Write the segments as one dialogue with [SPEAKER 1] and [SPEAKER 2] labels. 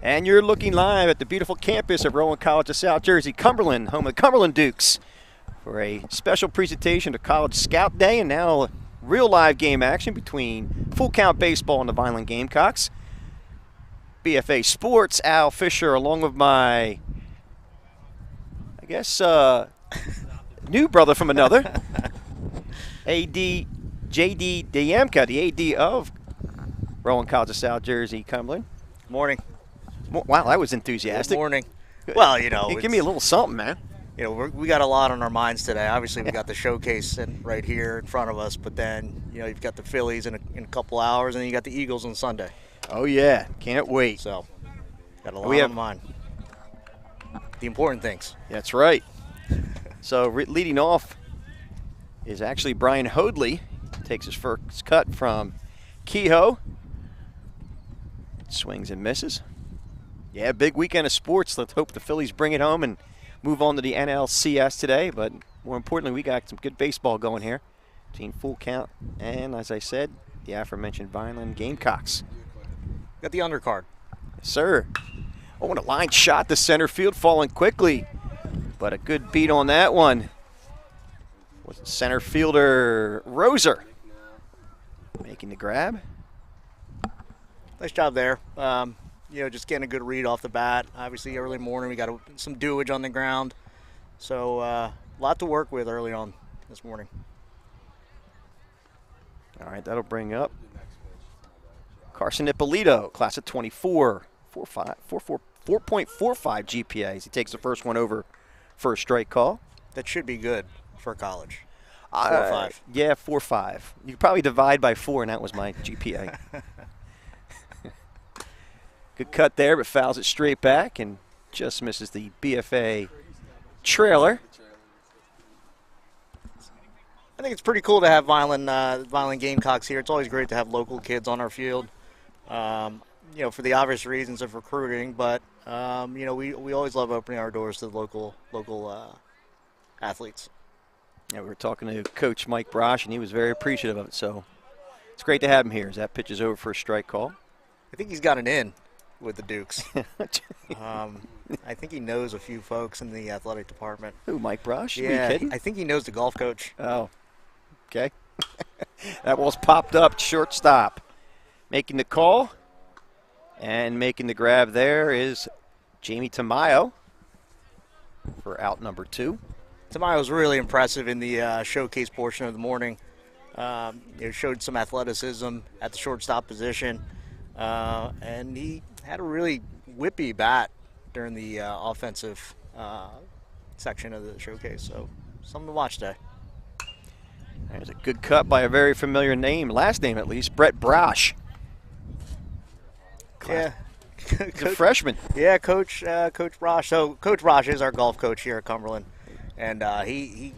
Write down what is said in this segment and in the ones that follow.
[SPEAKER 1] And you're looking live at the beautiful campus of Rowan College of South Jersey, Cumberland, home of the Cumberland Dukes, for a special presentation to College Scout Day, and now real live game action between Full Count Baseball and the Vineland Gamecocks. BFA Sports, Al Fisher, along with my, I guess, new brother from another, AD JD Diamka, the AD of Rowan College of South Jersey, Cumberland.
[SPEAKER 2] Morning.
[SPEAKER 1] Wow, that was enthusiastic.
[SPEAKER 2] Good morning. Well, you know,
[SPEAKER 1] give me a little something, man.
[SPEAKER 2] You know, we got a lot on our minds today. Obviously, we got the showcase right here in front of us, but then, you know, you've got the Phillies in a couple hours, and then you got the Eagles on Sunday.
[SPEAKER 1] Oh, yeah. Can't wait.
[SPEAKER 2] So, got a lot on mind. The important things.
[SPEAKER 1] That's right. So, leading off is actually Brian Hoadley. Takes his first cut from Kehoe. Swings and misses. Yeah, big weekend of sports. Let's hope the Phillies bring it home and move on to the NLCS today. But more importantly, we got some good baseball going here between Full Count and, as I said, the aforementioned Vineland Gamecocks.
[SPEAKER 2] Got the undercard.
[SPEAKER 1] Yes, sir. Oh, and a line shot to center field, falling quickly. But a good beat on that one was center fielder Roser making the grab.
[SPEAKER 2] Nice job there. You know, just getting a good read off the bat. Obviously, early morning, we got some dewage on the ground. So, a lot to work with early on this morning.
[SPEAKER 1] All right, that'll bring up Carson Ippolito, class of 24, 4.45 GPA. He takes the first one over for a strike call.
[SPEAKER 2] That should be good for college. 4.5.
[SPEAKER 1] Yeah, 4.5. You could probably divide by 4, and that was my GPA. Good cut there, but fouls it straight back and just misses the BFA trailer.
[SPEAKER 2] I think it's pretty cool to have Vineland Gamecocks here. It's always great to have local kids on our field, you know, for the obvious reasons of recruiting. But, you know, we always love opening our doors to the local athletes.
[SPEAKER 1] Yeah, we were talking to Coach Mike Brosh, and he was very appreciative of it. So it's great to have him here as that pitch is over for a strike call.
[SPEAKER 2] I think he's got an in with the Dukes. I think he knows a few folks in the athletic department.
[SPEAKER 1] Who, Mike Brosh?
[SPEAKER 2] Yeah,
[SPEAKER 1] Are you kidding?
[SPEAKER 2] I think he knows the golf coach.
[SPEAKER 1] Oh, okay. That ball's popped up, shortstop. Making the call and making the grab there is Jamie Tamayo for out number 2.
[SPEAKER 2] Tamayo was really impressive in the showcase portion of the morning. It showed some athleticism at the shortstop position, and he had a really whippy bat during the offensive section of the showcase. So, something to watch today.
[SPEAKER 1] There's a good cut by a very familiar name, last name at least, Brett Brosh.
[SPEAKER 2] Yeah.
[SPEAKER 1] He's a freshman.
[SPEAKER 2] Yeah, Coach Brosh. So Coach Brosh is our golf coach here at Cumberland, and he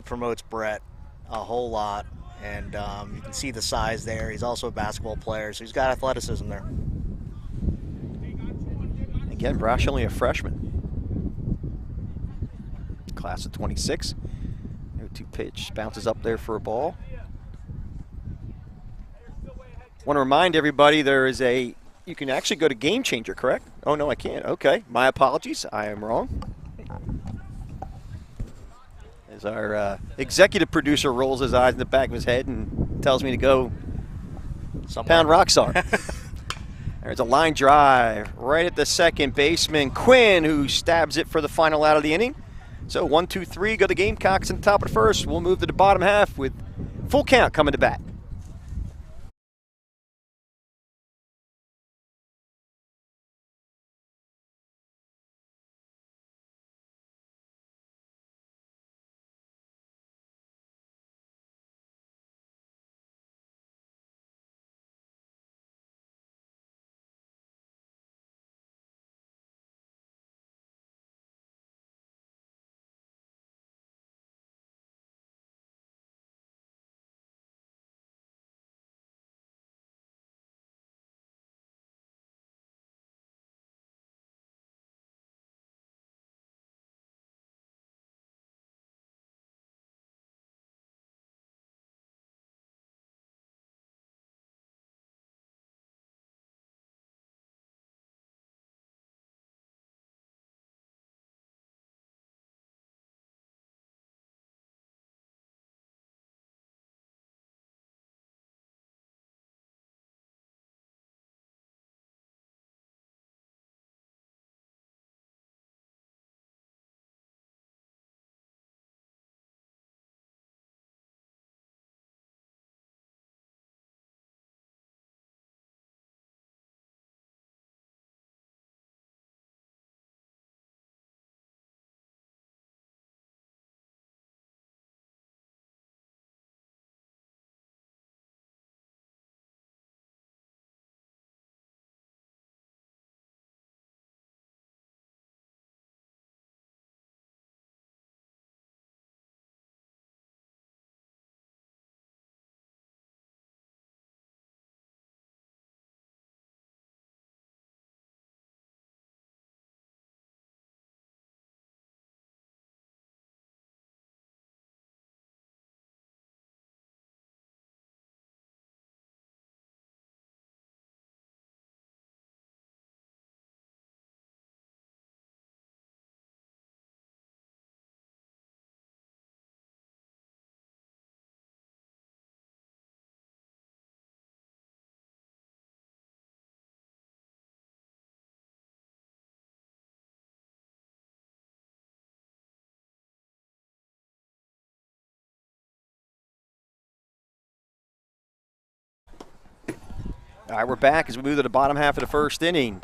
[SPEAKER 2] promotes Brett a whole lot, and you can see the size there. He's also a basketball player, so he's got athleticism there.
[SPEAKER 1] Again, Brosh only a freshman. Class of 26. 0-2 pitch, bounces up there for a ball. Want to remind everybody there is you can actually go to Gamechanger, correct? Oh, no, I can't. Okay, my apologies. I am wrong. As our executive producer rolls his eyes in the back of his head and tells me to go pound rock star. There's a line drive right at the second baseman, Quinn, who stabs it for the final out of the inning. So 1, 2, 3, go the Gamecocks on top of the first. We'll move to the bottom half with Full Count coming to bat. All right, we're back as we move to the bottom half of the first inning.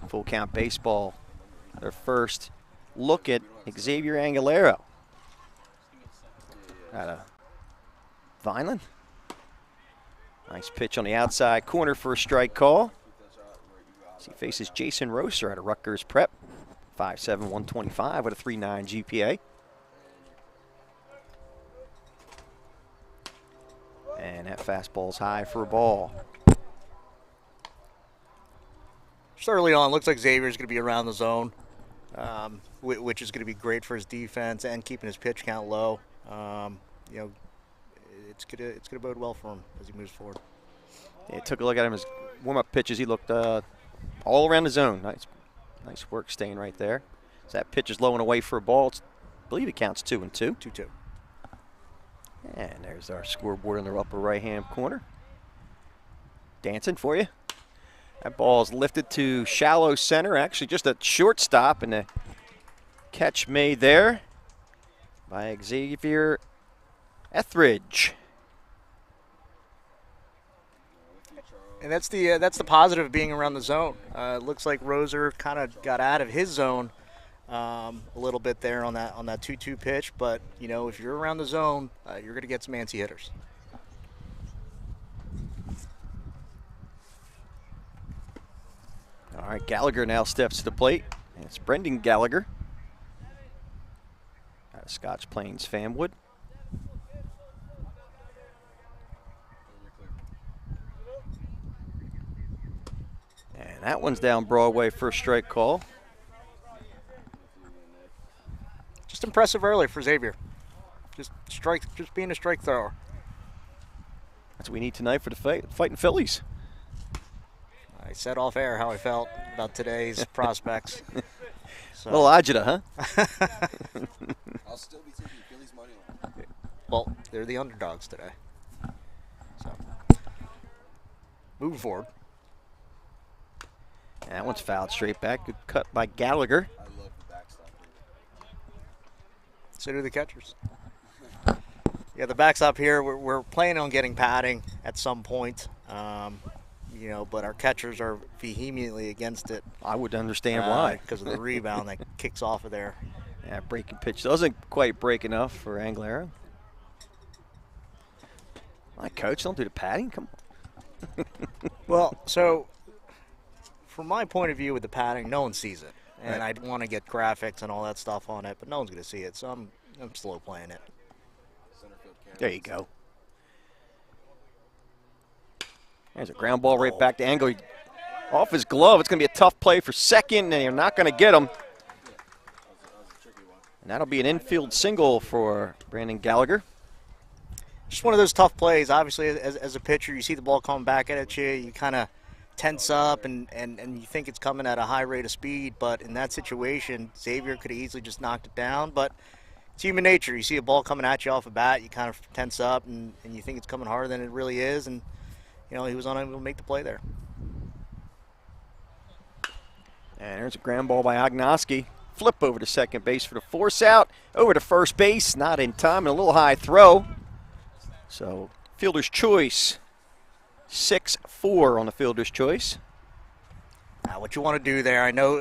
[SPEAKER 1] Full count baseball. Their first look at Xavier Angelero. Out of Vineland. Nice pitch on the outside corner for a strike call. As he faces Jason Rosser out of Rutgers Prep. 5'7", 125 with a 3.9 GPA. And that fastball's high for a ball.
[SPEAKER 2] Just early on, looks like Xavier's going to be around the zone, which is going to be great for his defense and keeping his pitch count low. You know, it's gonna bode well for him as he moves forward.
[SPEAKER 1] Yeah, took a look at him as warm-up pitches. He looked all around the zone. Nice work staying right there. So that pitch is low and away for a ball. I believe it counts 2-2.
[SPEAKER 2] 2-2.
[SPEAKER 1] And there's our scoreboard in the upper right-hand corner. Dancing for you. That ball is lifted to shallow center. Actually, just a shortstop, and a catch made there by Xavier Etheridge.
[SPEAKER 2] And that's the positive of being around the zone. It looks like Roser kind of got out of his zone a little bit there on that 2-2 pitch. But you know, if you're around the zone, you're going to get some antsy hitters.
[SPEAKER 1] All right, Gallagher now steps to the plate. And it's Brendan Gallagher out of Scotch Plains Fanwood. And that one's down Broadway for a strike call.
[SPEAKER 2] Just impressive early for Xavier. Just being a strike thrower.
[SPEAKER 1] That's what we need tonight for the fighting Phillies.
[SPEAKER 2] I said off air how I felt about today's prospects. So.
[SPEAKER 1] A little agita, huh?
[SPEAKER 3] I'll still be taking Phillies money on.
[SPEAKER 2] Well, they're the underdogs today. So, moving forward.
[SPEAKER 1] And that one's fouled straight back. Good cut by Gallagher.
[SPEAKER 3] I love the backstop.
[SPEAKER 2] So do the catchers. Yeah, the backstop here, we're planning on getting padding at some point. You know, but our catchers are vehemently against it.
[SPEAKER 1] I would understand why.
[SPEAKER 2] Because of the rebound that kicks off of there.
[SPEAKER 1] Yeah, breaking pitch doesn't quite break enough for Angelero. My coach, don't do the padding. Come on.
[SPEAKER 2] Well, so from my point of view with the padding, no one sees it. And
[SPEAKER 1] Right.
[SPEAKER 2] I want to get graphics and all that stuff on it, but no one's going to see it. So I'm slow playing it.
[SPEAKER 1] There you go. There's a ground ball right back to Angle. Off his glove. It's going to be a tough play for second, and you're not going to get him. And that'll be an infield single for Brandon Gallagher.
[SPEAKER 2] Just one of those tough plays. Obviously, as a pitcher, you see the ball coming back at you. You kind of tense up, and you think it's coming at a high rate of speed. But in that situation, Xavier could have easily just knocked it down. But it's human nature. You see a ball coming at you off a bat, you kind of tense up, and you think it's coming harder than it really is. And you know, he was unable to make the play there.
[SPEAKER 1] And there's a ground ball by Ognoski. Flip over to second base for the force out. Over to first base, not in time, and a little high throw. So, fielder's choice. 6-4 on the fielder's choice.
[SPEAKER 2] Now, what you want to do there, I know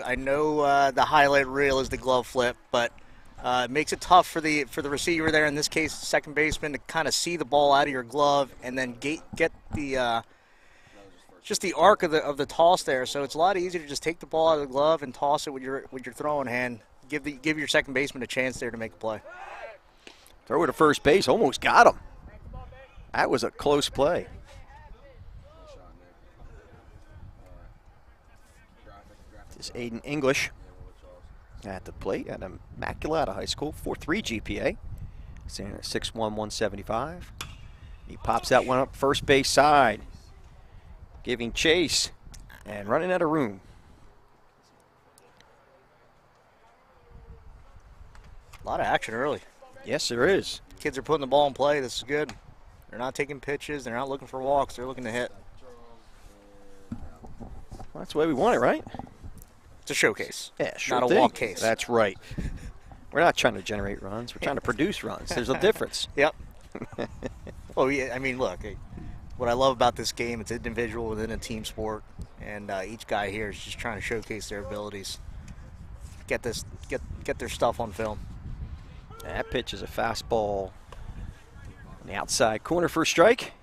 [SPEAKER 2] the highlight reel is the glove flip, but it makes it tough for the receiver there, in this case, second baseman, to kind of see the ball out of your glove and then get the just the arc of the toss there. So it's a lot easier to just take the ball out of the glove and toss it with your throwing hand. Give your second baseman a chance there to make a play.
[SPEAKER 1] Throw it to first base, almost got him. That was a close play. This is Aiden English at the plate at Immaculata High School, 4.3 GPA. Standing at 6'1", 175. He pops that one up first base side, giving chase and running out of room.
[SPEAKER 2] A lot of action early.
[SPEAKER 1] Yes, there is.
[SPEAKER 2] Kids are putting the ball in play. This is good. They're not taking pitches. They're not looking for walks. They're looking to hit.
[SPEAKER 1] Well, that's the way we want it, right?
[SPEAKER 2] It's a showcase.
[SPEAKER 1] Yeah, sure.
[SPEAKER 2] Not a walk case.
[SPEAKER 1] That's right. We're not trying to generate runs. We're trying to produce runs. There's a difference.
[SPEAKER 2] Yep. Well, yeah, I mean, look, what I love about this game, it's individual within a team sport, and each guy here is just trying to showcase their abilities, get their stuff on film.
[SPEAKER 1] That pitch is a fastball on the outside corner for a strike.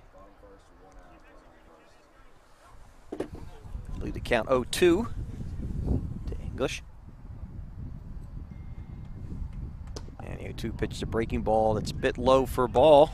[SPEAKER 1] Lead the count 0-2 to English. And the 0-2 pitch is a breaking ball that's a bit low for a ball.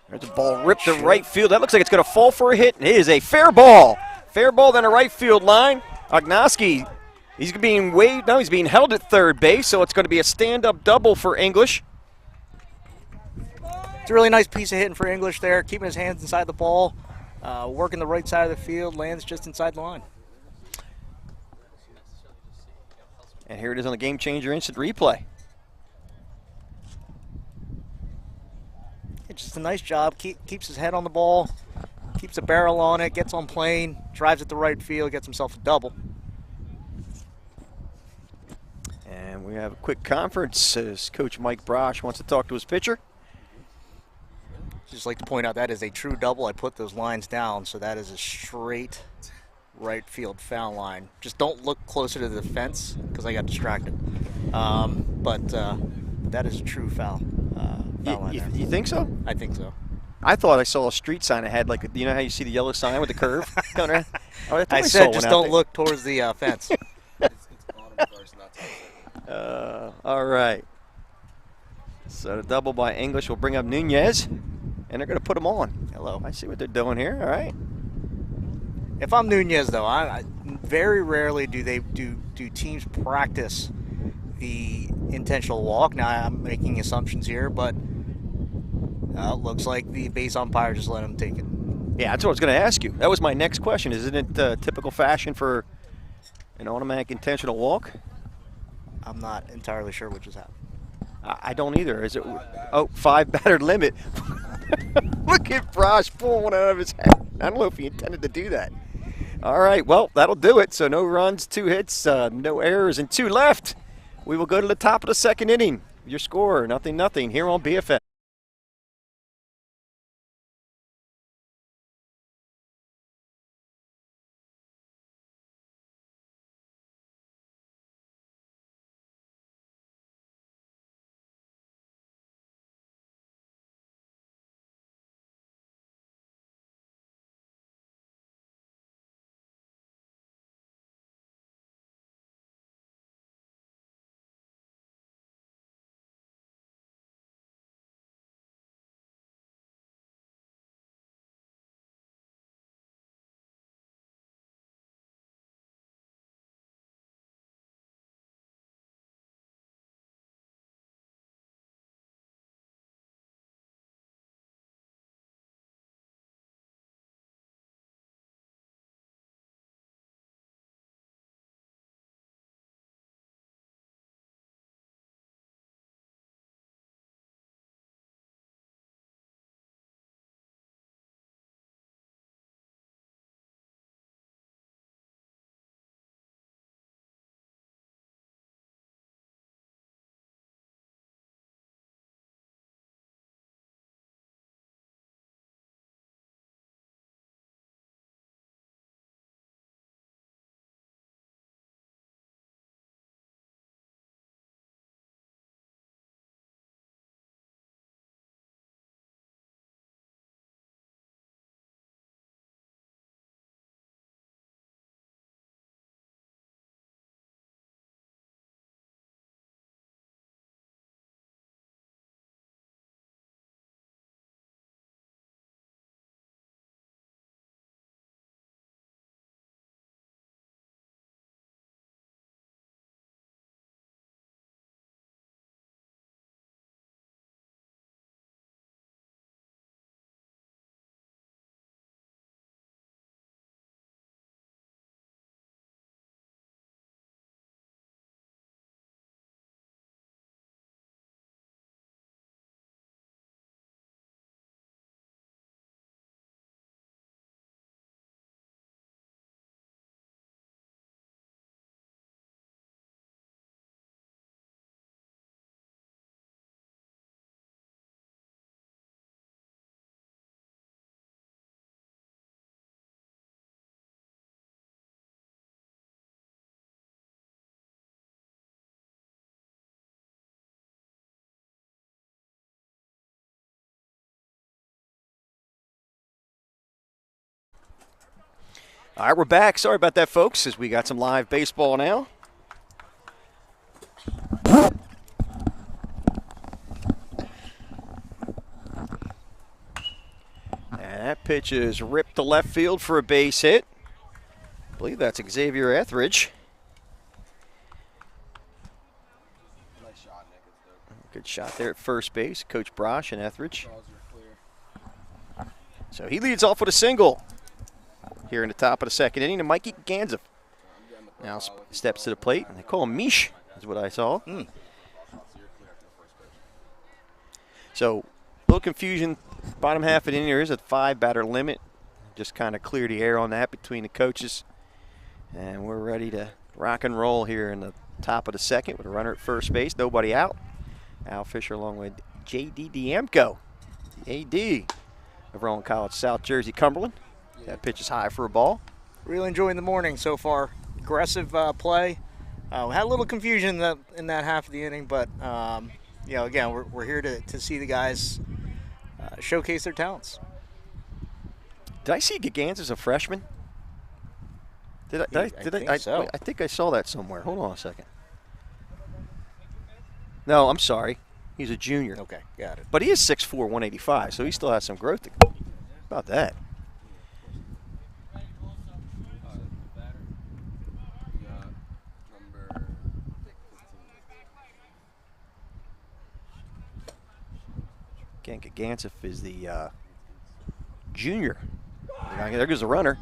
[SPEAKER 1] There's a ball ripped to right field. That looks like it's going to fall for a hit. It is a fair ball. Fair ball down the right field line. Ognoski, he's being waved. No, he's being held at third base, so it's going to be a stand-up double for English.
[SPEAKER 2] It's a really nice piece of hitting for English there, keeping his hands inside the ball, working the right side of the field, lands just inside the line.
[SPEAKER 1] And here it is on the Gamechanger instant replay.
[SPEAKER 2] It's just a nice job. Keeps his head on the ball, keeps a barrel on it, gets on plane, drives it to right field, gets himself a double.
[SPEAKER 1] And we have a quick conference as Coach Mike Brosh wants to talk to his pitcher.
[SPEAKER 2] Just like to point out that is a true double. I put those lines down, so that is a straight right field foul line. Just don't look closer to the fence because I got distracted. But that is a true foul. Line
[SPEAKER 1] you think so?
[SPEAKER 2] I think so.
[SPEAKER 1] I thought I saw a street sign that had, like, you know how you see the yellow sign with the curve?
[SPEAKER 2] I said just don't look towards the fence.
[SPEAKER 3] It's bottom first, not top.
[SPEAKER 1] All right. So the double by English will bring up Nunez, and they're going to put him on.
[SPEAKER 2] Hello.
[SPEAKER 1] I see what they're doing here. All right.
[SPEAKER 2] If I'm Nunez, though, I very rarely do teams practice the intentional walk. Now I'm making assumptions here, but it looks like the base umpire just let him take it.
[SPEAKER 1] Yeah, that's what I was going to ask you. That was my next question. Isn't it typical fashion for an automatic intentional walk?
[SPEAKER 2] I'm not entirely sure what just happened.
[SPEAKER 1] I don't either. Is it? Oh, 5 batter limit. Look at Brosh pulling one out of his hat. I don't know if he intended to do that. All right, well, that'll do it. So no runs, 2 hits, no errors, and 2 left. We will go to the top of the second inning. Your score, 0-0 here on BFF. All right, we're back. Sorry about that, folks, as we got some live baseball now. And that pitch is ripped to left field for a base hit. I believe that's Xavier Etheridge.
[SPEAKER 3] Nice shot, Nick. It's dope.
[SPEAKER 1] Good shot there at first base. Coach Brosh and Etheridge.
[SPEAKER 3] Balls are clear.
[SPEAKER 1] So he leads off with a single here in the top of the second inning to Mikey Ganza. Now steps to the plate, and they call him Mish, is what I saw. So a little confusion. Bottom half of the inning, there is a 5-batter limit. Just kind of clear the air on that between the coaches. And we're ready to rock and roll here in the top of the second with a runner at first base, nobody out. Al Fisher along with J.D. Diemko, the A.D. of Rowan College, South Jersey, Cumberland. That pitch is high for a ball.
[SPEAKER 2] Really enjoying the morning so far. Aggressive play. We had a little confusion in that half of the inning, but you know, again, we're here to see the guys showcase their talents.
[SPEAKER 1] Did I see Gaganz as a freshman?
[SPEAKER 2] I think so.
[SPEAKER 1] I think I saw that somewhere. Hold on a second. No, I'm sorry. He's a junior.
[SPEAKER 2] Okay, got it.
[SPEAKER 1] But he is 6'4", 185, so he still has some growth to about that. Again, Gagantzef is the junior. There goes the runner.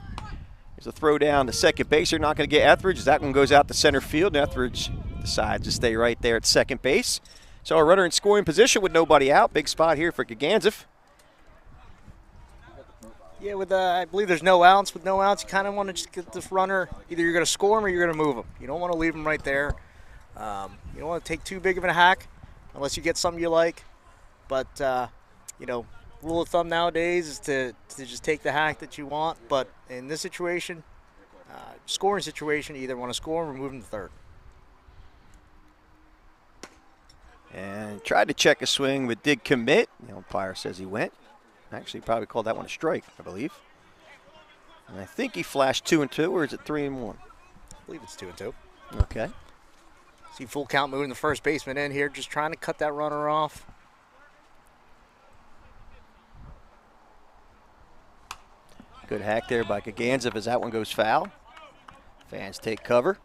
[SPEAKER 1] There's a throw down to second base. They're not going to get Etheridge. That one goes out to center field, and Etheridge decides to stay right there at second base. So a runner in scoring position with nobody out. Big spot here for Gagantzef.
[SPEAKER 2] Yeah, with I believe there's no outs. With no outs, you kind of want to just get this runner. Either you're going to score him or you're going to move him. You don't want to leave him right there. You don't want to take too big of a hack unless you get something you like. But, you know, rule of thumb nowadays is to just take the hack that you want. But in this situation, scoring situation, you either want to score him or move him to third.
[SPEAKER 1] And tried to check a swing, but did commit. The umpire says he went. Actually, probably called that one a strike, I believe. And I think he flashed 2-2, or is it 3-1?
[SPEAKER 2] I believe it's 2-2.
[SPEAKER 1] Okay.
[SPEAKER 2] See full count moving the first baseman in here, just trying to cut that runner off.
[SPEAKER 1] Good hack there by Gagantzef as that one goes foul. Fans take cover.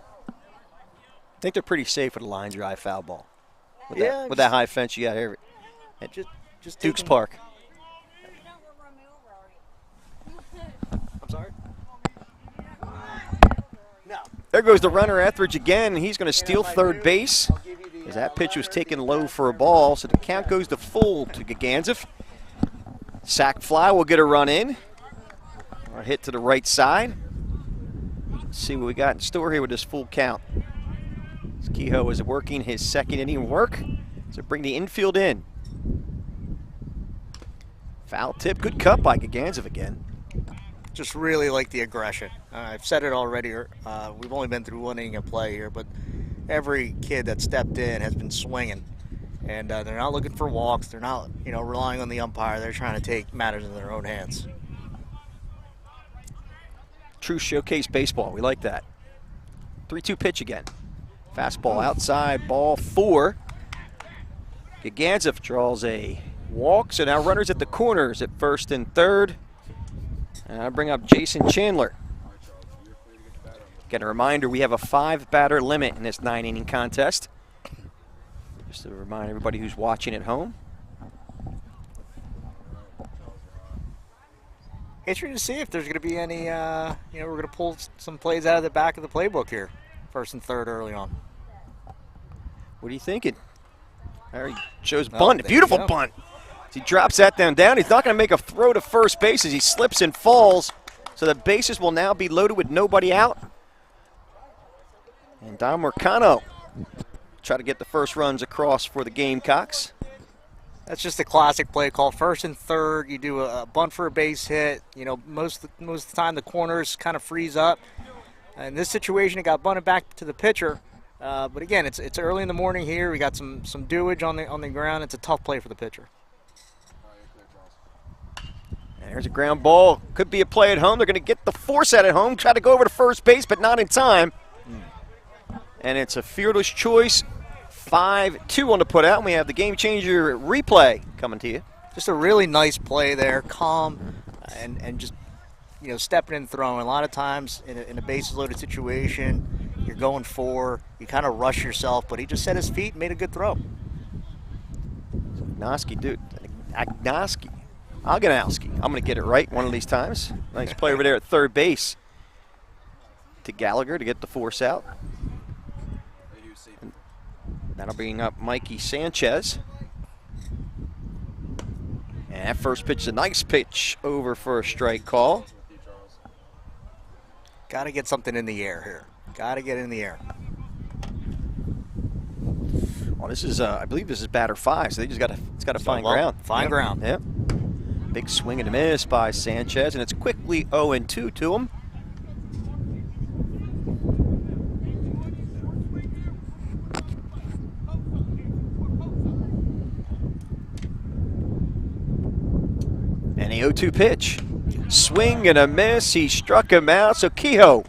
[SPEAKER 1] I think they're pretty safe with a line drive foul ball. With that high fence you got here at
[SPEAKER 2] Just
[SPEAKER 1] Dukes Park.
[SPEAKER 2] I'm sorry? No.
[SPEAKER 1] There goes the runner, Etheridge again. He's going to steal third base as that pitch was taken low for a ball. So the count goes to full to Gagantzef. Sack fly will get a run in. Or hit to the right side. Let's see what we got in store here with this full count. Kehoe is working his second inning work. So bring the infield in. Foul tip, good cut by Gagantzef again.
[SPEAKER 2] Just really like the aggression. I've said it already. We've only been through one inning of play here, but every kid that stepped in has been swinging. And they're not looking for walks. They're not, relying on the umpire. They're trying to take matters in their own hands.
[SPEAKER 1] True showcase baseball. We like that. 3-2 pitch again. Fastball outside, ball 4. Gagantzef draws a walk, so now runners at the corners at first and third. And I bring up Jason Chandler. Again, a reminder, we have a 5-batter limit in this 9-inning contest. Just to remind everybody who's watching at home.
[SPEAKER 2] Interesting to see if there's going to be any, we're going to pull some plays out of the back of the playbook here. First and third early on.
[SPEAKER 1] What are you thinking? There he shows bunt, beautiful bunt. As he drops that down. He's not going to make a throw to first base as he slips and falls. So the bases will now be loaded with nobody out. And Don Mercano try to get the first runs across for the Gamecocks.
[SPEAKER 2] That's just a classic play call. First and third, you do a bunt for a base hit. Most of the time the corners kind of freeze up. In this situation, it got bunted back to the pitcher. But again, it's early in the morning here. We got some dewage on the ground. It's a tough play for the pitcher.
[SPEAKER 1] And there's a ground ball. Could be a play at home. They're going to get the force out at home. Try to go over to first base, but not in time. And it's a fearless choice. 5-2 on the put out. And we have the game changer replay coming to you.
[SPEAKER 2] Just a really nice play there, calm, and just, you know, stepping in and throwing. A lot of times in a bases loaded situation, you're going for, you kind of rush yourself, but he just set his feet and made a good throw.
[SPEAKER 1] Agnowski. I'm going to get it right one of these times. Nice play over there at third base to Gallagher to get the force out. And that'll bring up Mikey Sanchez. And that first pitch is a nice pitch over for a strike call.
[SPEAKER 2] Got to get something in the air here. Got to get in the air.
[SPEAKER 1] Well, this is, I believe this is batter 5, so they just it's got to find ground.
[SPEAKER 2] Find ground.
[SPEAKER 1] Yep. Big swing and a miss by Sanchez, and it's quickly 0-2 to him. And the 0-2 pitch. Swing and a miss. He struck him out. So Kehoe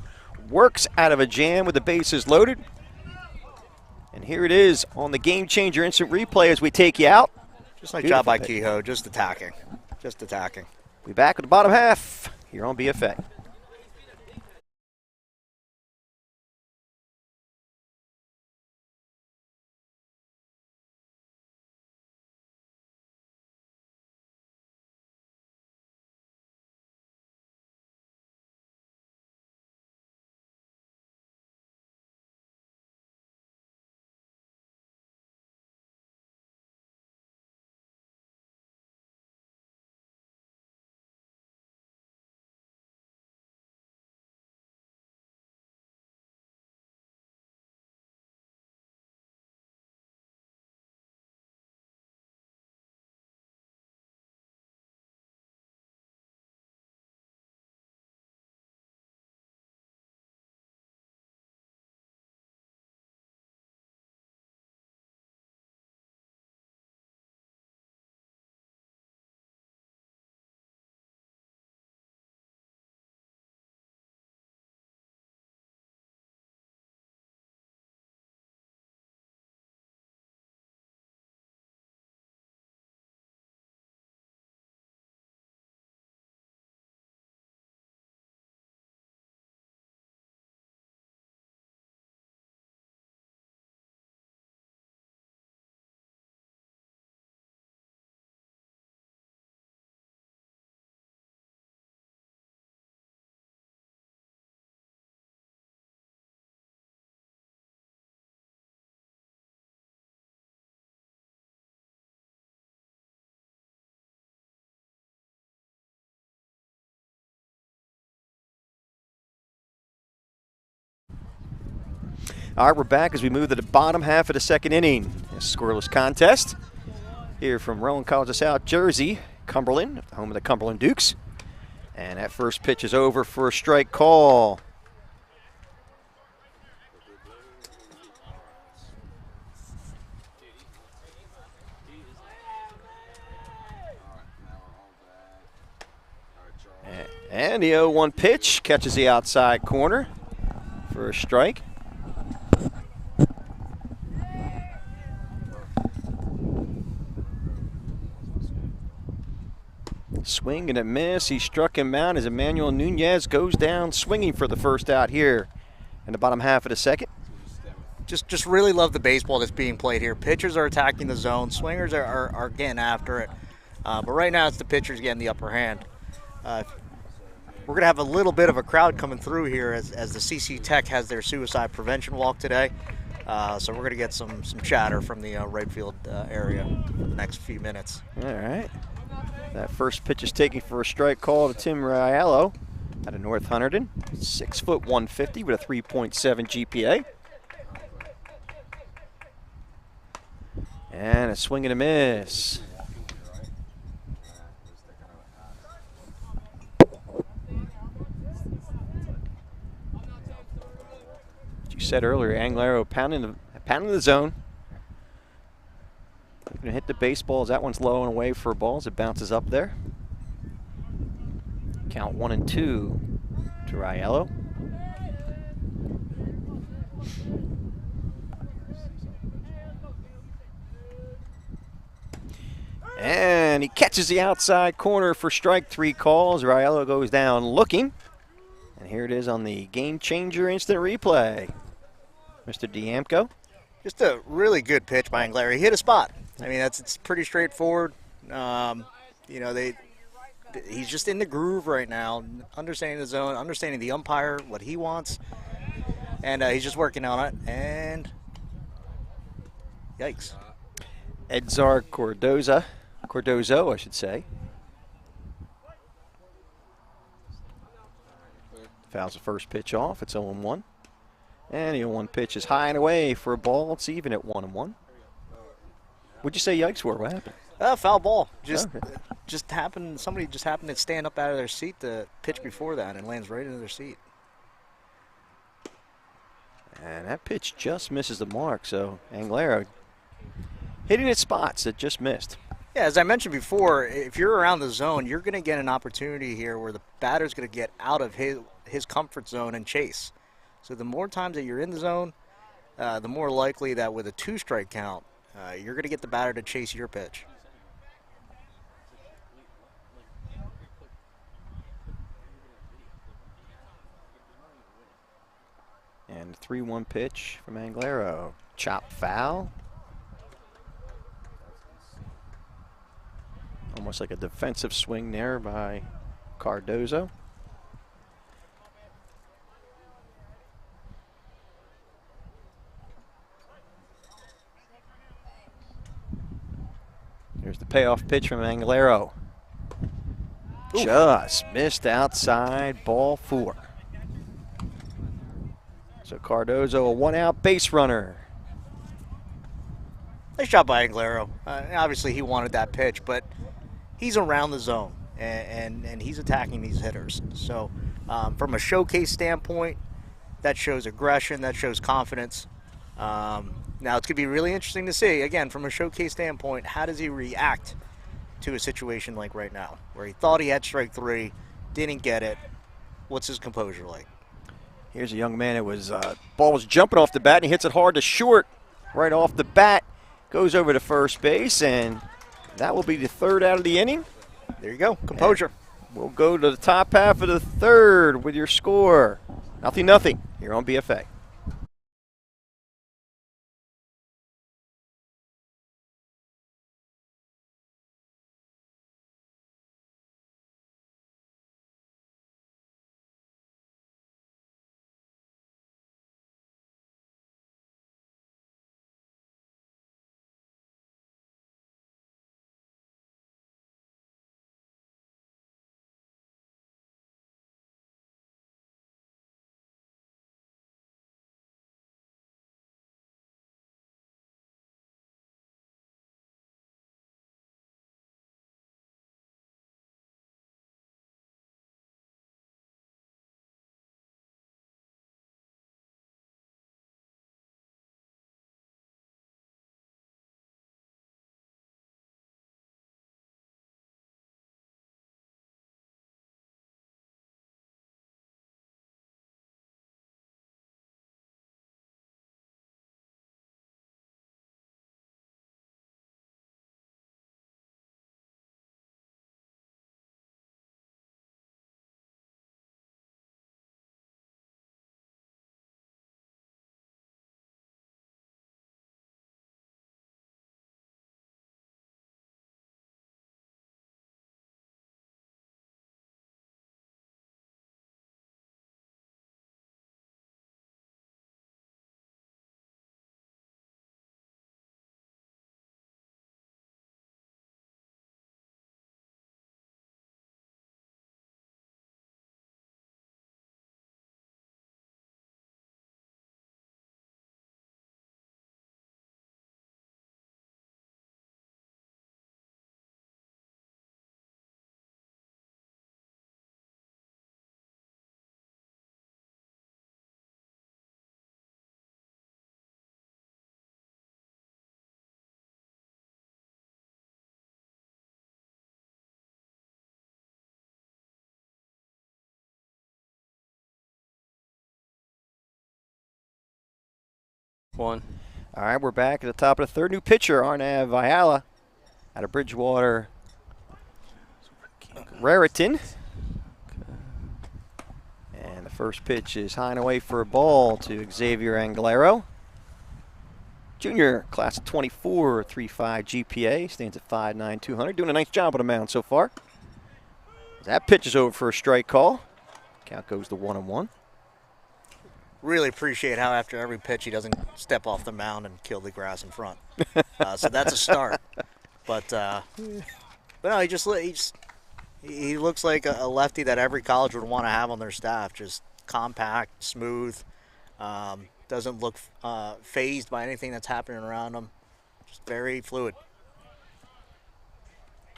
[SPEAKER 1] works out of a jam with the bases loaded. And here it is on the Game Changer instant replay as we take you out.
[SPEAKER 2] Just nice job by Kehoe, just attacking. Just attacking.
[SPEAKER 1] We'll be back at the bottom half here on BFA. All right, we're back as we move to the bottom half of the second inning. A scoreless contest here from Rowan, College of South Jersey, Cumberland, home of the Cumberland Dukes. And that first pitch is over for a strike call. And the 0-1 pitch catches the outside corner for a strike. Swing and a miss. He struck him out as Emmanuel Nunez goes down swinging for the first out here in the bottom half of the second.
[SPEAKER 2] Just really love the baseball that's being played here. Pitchers are attacking the zone. Swingers are getting after it. But right now it's the pitchers getting the upper hand. We're going to have a little bit of a crowd coming through here as the CC Tech has their suicide prevention walk today. So we're going to get some chatter from the right field area for the next few minutes.
[SPEAKER 1] All right. That first pitch is taken for a strike call to Tim Riallo out of North Hunterdon. 6 foot 150 with a 3.7 GPA. And a swing and a miss. As you said earlier, Anglero pounding the zone. Going to hit the baseball as that one's low and away for a ball as it bounces up there. Count 1 and 2 to Riello. And he catches the outside corner for strike 3 calls. Riello goes down looking. And here it is on the Gamechanger instant replay. Mr. Diamco.
[SPEAKER 2] Just a really good pitch by Angler. He hit a spot. I mean, it's pretty straightforward. You know, he's just in the groove right now, understanding the zone, understanding the umpire, what he wants, and he's just working on it. And yikes!
[SPEAKER 1] Edzar Cordozo, I should say. Fouls the first pitch off. It's 0-1. And the 0-1 pitch is high and away for a ball. It's even at 1-1. What'd you say yikes were? What happened?
[SPEAKER 2] Foul ball. Just happened. Somebody just happened to stand up out of their seat to pitch before that and lands right into their seat.
[SPEAKER 1] And that pitch just misses the mark. So Anglero hitting at spots that just missed.
[SPEAKER 2] Yeah, as I mentioned before, if you're around the zone, you're going to get an opportunity here where the batter's going to get out of his comfort zone and chase. So the more times that you're in the zone, the more likely that with a 2-strike count, you're going to get the batter to chase your pitch.
[SPEAKER 1] And 3-1 pitch from Anglero. Chop foul. Almost like a defensive swing there by Cardozo. Here's the payoff pitch from Anglero. Oof. Just missed outside, ball 4. So Cardozo, a 1-out base runner.
[SPEAKER 2] Nice job by Anglero. Obviously, he wanted that pitch, but he's around the zone, and he's attacking these hitters. So from a showcase standpoint, that shows aggression, that shows confidence. Now, it's going to be really interesting to see, again, from a showcase standpoint, how does he react to a situation like right now, where he thought he had strike 3, didn't get it. What's his composure like?
[SPEAKER 1] Here's a young man that was, ball was jumping off the bat, and he hits it hard to short right off the bat. Goes over to first base, and that will be the 3rd out of the inning.
[SPEAKER 2] There you go, composure.
[SPEAKER 1] And we'll go to the top half of the 3rd with your score. 0-0 here on BFA.
[SPEAKER 4] 1.
[SPEAKER 1] All right, we're back at the top of the third. New pitcher, Arnav Viala, out of Bridgewater, Raritan. And the first pitch is high and away for a ball to Xavier Anglero. Junior, class of 24, 3.5 GPA, stands at 5'9", 200. Doing a nice job on the mound so far. That pitch is over for a strike call. Count goes to 1-1.
[SPEAKER 2] Really appreciate how after every pitch he doesn't step off the mound and kill the grass in front. So that's a start. But no, he looks like a lefty that every college would want to have on their staff. Just compact, smooth, doesn't look phased by anything that's happening around him. Just very fluid.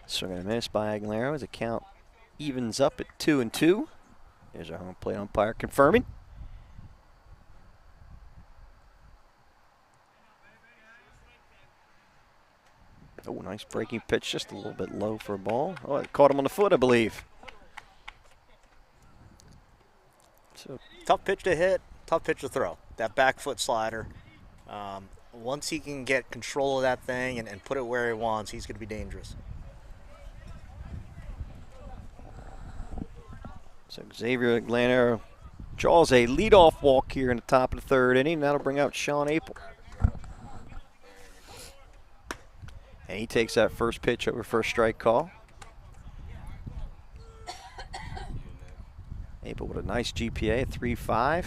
[SPEAKER 1] Swing and a miss by Aguilera as the count evens up at 2-2. There's our home plate umpire confirming. Oh, nice breaking pitch, just a little bit low for a ball. Oh, it caught him on the foot, I believe. So
[SPEAKER 2] Tough pitch to hit, tough pitch to throw. That back foot slider. Once he can get control of that thing and put it where he wants, he's going to be dangerous.
[SPEAKER 1] So Xavier Aguilera draws a leadoff walk here in the top of the third inning. That'll bring out Sean Apel. And he takes that first pitch over for a strike call. Apel with a nice GPA at 3.5.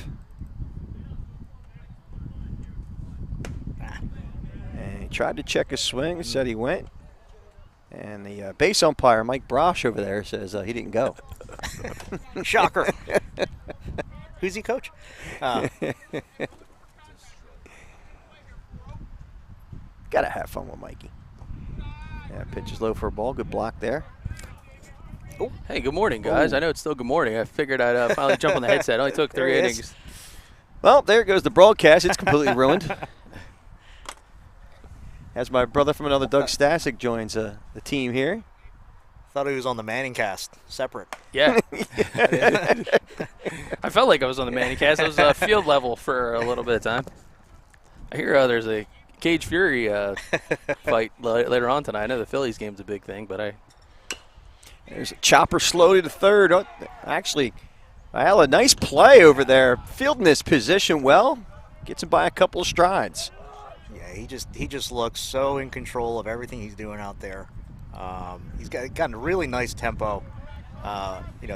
[SPEAKER 1] And he tried to check his swing, said he went. And the base umpire, Mike Brosh over there, says he didn't go.
[SPEAKER 2] Shocker. Who's he coach?
[SPEAKER 1] Gotta have fun with Mikey. Yeah, pitch is low for a ball. Good block there.
[SPEAKER 4] Oh. Hey, good morning, guys. I know it's still good morning. I figured I'd finally jump on the headset. It only took 3 innings.
[SPEAKER 1] Well, there goes the broadcast. It's completely ruined. As my brother from another, Doug Stasic, joins the team here.
[SPEAKER 2] Thought he was on the Manning cast, separate.
[SPEAKER 4] Yeah. I felt like I was on the Manning cast. I was field level for a little bit of time. I hear there's a Cage Fury fight later on tonight. I know the Phillies game's a big thing, but
[SPEAKER 1] There's a chopper slow to third. Oh, actually, a nice play over there. Fielding this position well. Gets him by a couple of strides.
[SPEAKER 2] Yeah, he just looks so in control of everything he's doing out there. He's got a really nice tempo.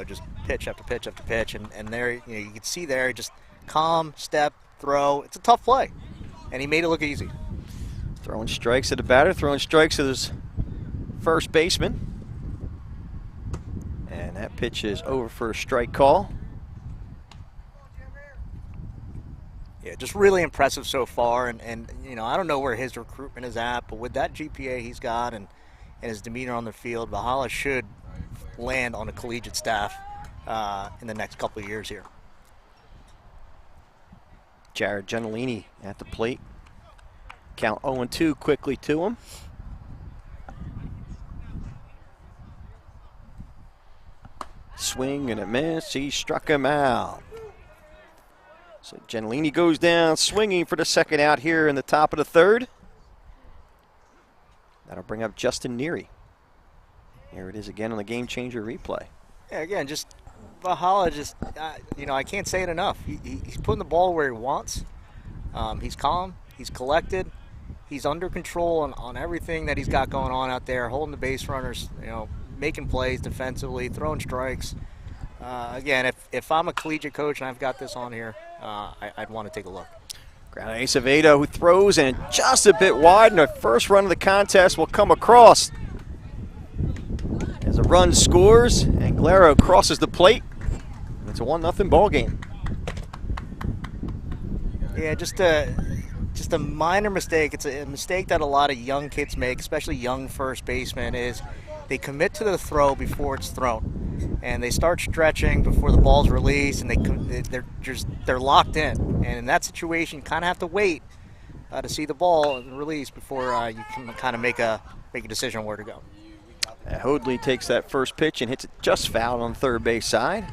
[SPEAKER 2] Just pitch after pitch after pitch, and there, you can see there, just calm, step, throw. It's a tough play, and he made it look easy.
[SPEAKER 1] Throwing strikes at the batter, throwing strikes at his first baseman. And that pitch is over for a strike call.
[SPEAKER 2] Yeah, just really impressive so far, and I don't know where his recruitment is at, but with that GPA he's got and his demeanor on the field, Valhalla should land on a collegiate staff in the next couple of years here.
[SPEAKER 1] Jared Gentilini at the plate. Count 0-2 quickly to him. Swing and a miss. He struck him out. So Gentilini goes down swinging for the second out here in the top of the third. That'll bring up Justin Neary. Here it is again on the Gamechanger replay.
[SPEAKER 2] Yeah, again, just Valhalla, I can't say it enough. He's putting the ball where he wants. He's calm. He's collected. He's under control on everything that he's got going on out there, holding the base runners, making plays defensively, throwing strikes. Again, if I'm a collegiate coach and I've got this on here, I'd want to take a look.
[SPEAKER 1] Ground ace of Acevedo, who throws and just a bit wide, and the first run of the contest will come across. As a run scores, Anglero crosses the plate. It's a 1-0 ball game.
[SPEAKER 2] Yeah, just a minor mistake. It's a mistake that a lot of young kids make, especially young first basemen, is they commit to the throw before it's thrown, and they start stretching before the ball's released, and they're locked in. And in that situation, you kind of have to wait to see the ball released before you can kind of make a decision where to go.
[SPEAKER 1] Hoadley takes that first pitch and hits it just foul on the third base side.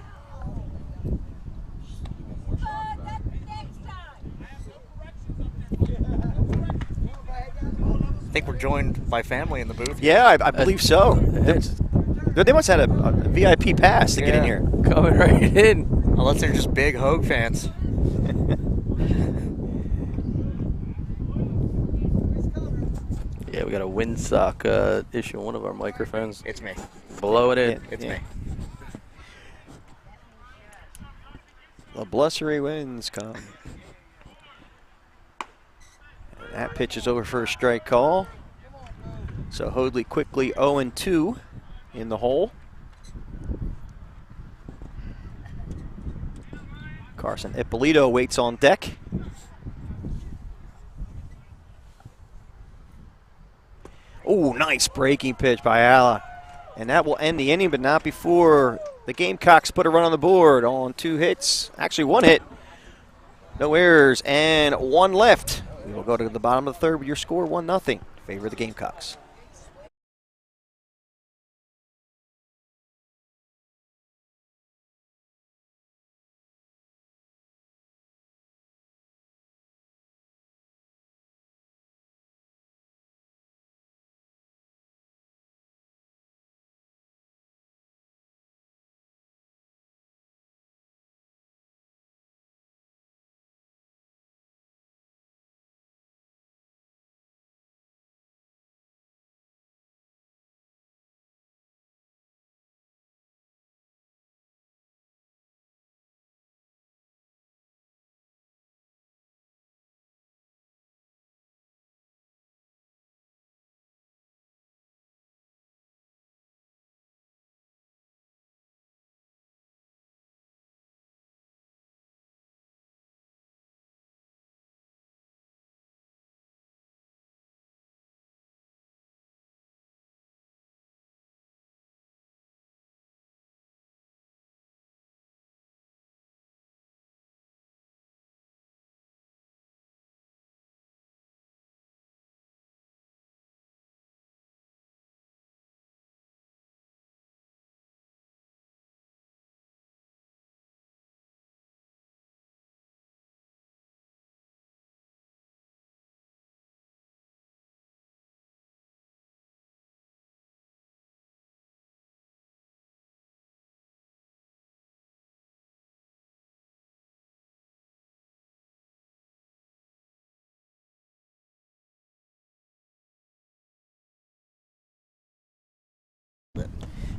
[SPEAKER 2] think we're joined by family in the booth.
[SPEAKER 1] Yeah, I believe so. They must have had a VIP pass to get in here.
[SPEAKER 4] Coming right in.
[SPEAKER 2] Unless they're just big Hogue fans.
[SPEAKER 4] Yeah, we got a windsock issue on one of our microphones.
[SPEAKER 2] It's me.
[SPEAKER 4] Blow it in.
[SPEAKER 2] It's me.
[SPEAKER 1] The blustery winds come. And that pitch is over for a strike call. So Hoadley quickly 0-2 in the hole. Carson Ippolito waits on deck. Oh, nice breaking pitch by Alla. And that will end the inning, but not before the Gamecocks put a run on the board on 2 hits. Actually, 1 hit. No errors and 1 left. We will go to the bottom of the 3rd with your score 1-0 in favor of the Gamecocks.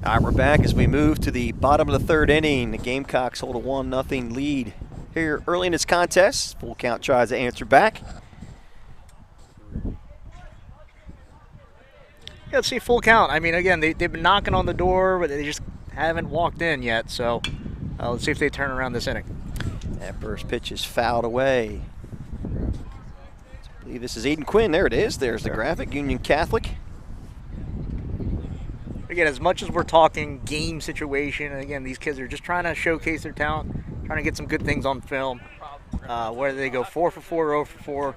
[SPEAKER 1] All right, we're back as we move to the bottom of the 3rd inning. The Gamecocks hold a 1-0 lead here early in this contest. Full Count tries to answer back.
[SPEAKER 2] Yeah, let's see Full Count. I mean, again, they've been knocking on the door, but they just haven't walked in yet. So let's see if they turn around this inning.
[SPEAKER 1] That first pitch is fouled away. I believe this is Aiden Quinn. There it is. There's the graphic. Union Catholic.
[SPEAKER 2] Again, as much as we're talking game situation, and again, these kids are just trying to showcase their talent, trying to get some good things on film. Whether they go 4 for 4 or 0 for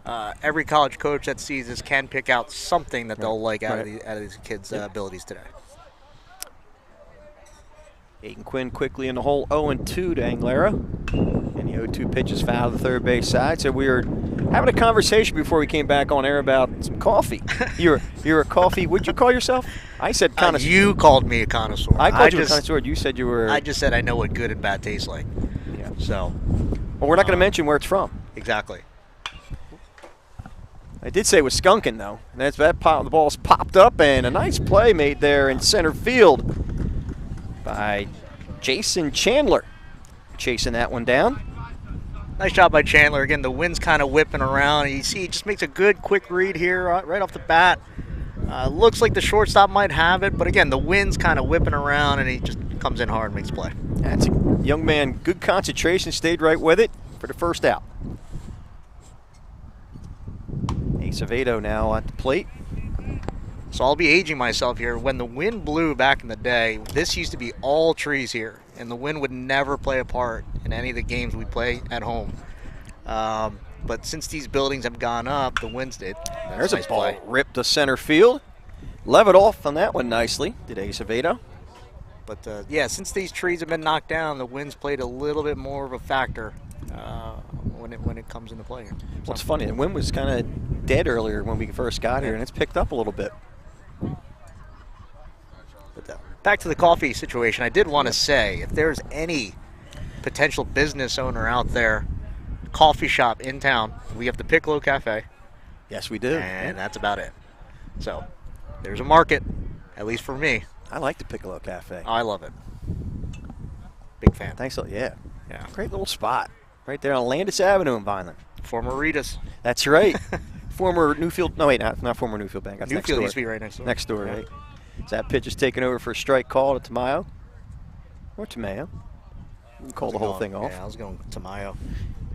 [SPEAKER 2] 4, every college coach that sees this can pick out something that they'll like out of these kids' abilities today.
[SPEAKER 1] Aiden Quinn quickly in the hole, 0-2 to Anglero. And the 0-2 pitch is fouled to the third base side. So we were having a conversation before we came back on air about some coffee. You're a coffee. What'd you call yourself? I said connoisseur.
[SPEAKER 2] You called me a connoisseur.
[SPEAKER 1] I called you a connoisseur. You said you were.
[SPEAKER 2] I just said I know what good and bad tastes like.
[SPEAKER 1] Yeah.
[SPEAKER 2] So.
[SPEAKER 1] Well, we're not going to mention where it's from.
[SPEAKER 2] Exactly.
[SPEAKER 1] I did say it was skunking though. And that's the ball's popped up and a nice play made there in center field by Jason Chandler, chasing that one down.
[SPEAKER 2] Nice job by Chandler. Again, the wind's kind of whipping around. You see, he just makes a good quick read here right off the bat. Looks like the shortstop might have it, but again, the wind's kind of whipping around, and he just comes in hard and makes play.
[SPEAKER 1] That's a young man, good concentration, stayed right with it for the first out. Acevedo now at the plate.
[SPEAKER 2] So I'll be aging myself here. When the wind blew back in the day, this used to be all trees here, and the wind would never play a part in any of the games we play at home. But since these buildings have gone up, the winds did.
[SPEAKER 1] There's a ball ripped to center field. Levitt off on that one nicely, did Acevedo.
[SPEAKER 2] But yeah, since these trees have been knocked down, the wind's played a little bit more of a factor when it comes into play here.
[SPEAKER 1] Well, it's funny. The wind was kind of dead earlier when we first got here, and it's picked up a little bit.
[SPEAKER 2] Back to the coffee situation, I did want to say, if there's any potential business owner out there, coffee shop in town, we have the Piccolo Cafe.
[SPEAKER 1] Yes, we do.
[SPEAKER 2] And that's about it. So there's a market, at least for me.
[SPEAKER 1] I like the Piccolo Cafe.
[SPEAKER 2] I love it. Big fan.
[SPEAKER 1] Thanks. Yeah.
[SPEAKER 2] Yeah.
[SPEAKER 1] Great little spot right there on Landis Avenue in Vineland.
[SPEAKER 2] Former Rita's.
[SPEAKER 1] That's right. Former Newfield. No, wait, not former Newfield Bank. That's next
[SPEAKER 2] Newfield
[SPEAKER 1] door.
[SPEAKER 2] used to be right next door.
[SPEAKER 1] Next door,
[SPEAKER 2] Yeah.
[SPEAKER 1] right? So that pitch is taken over for a strike call to Tamayo. Or Tamayo. You can call the whole thing off.
[SPEAKER 2] Yeah, I was going Tamayo.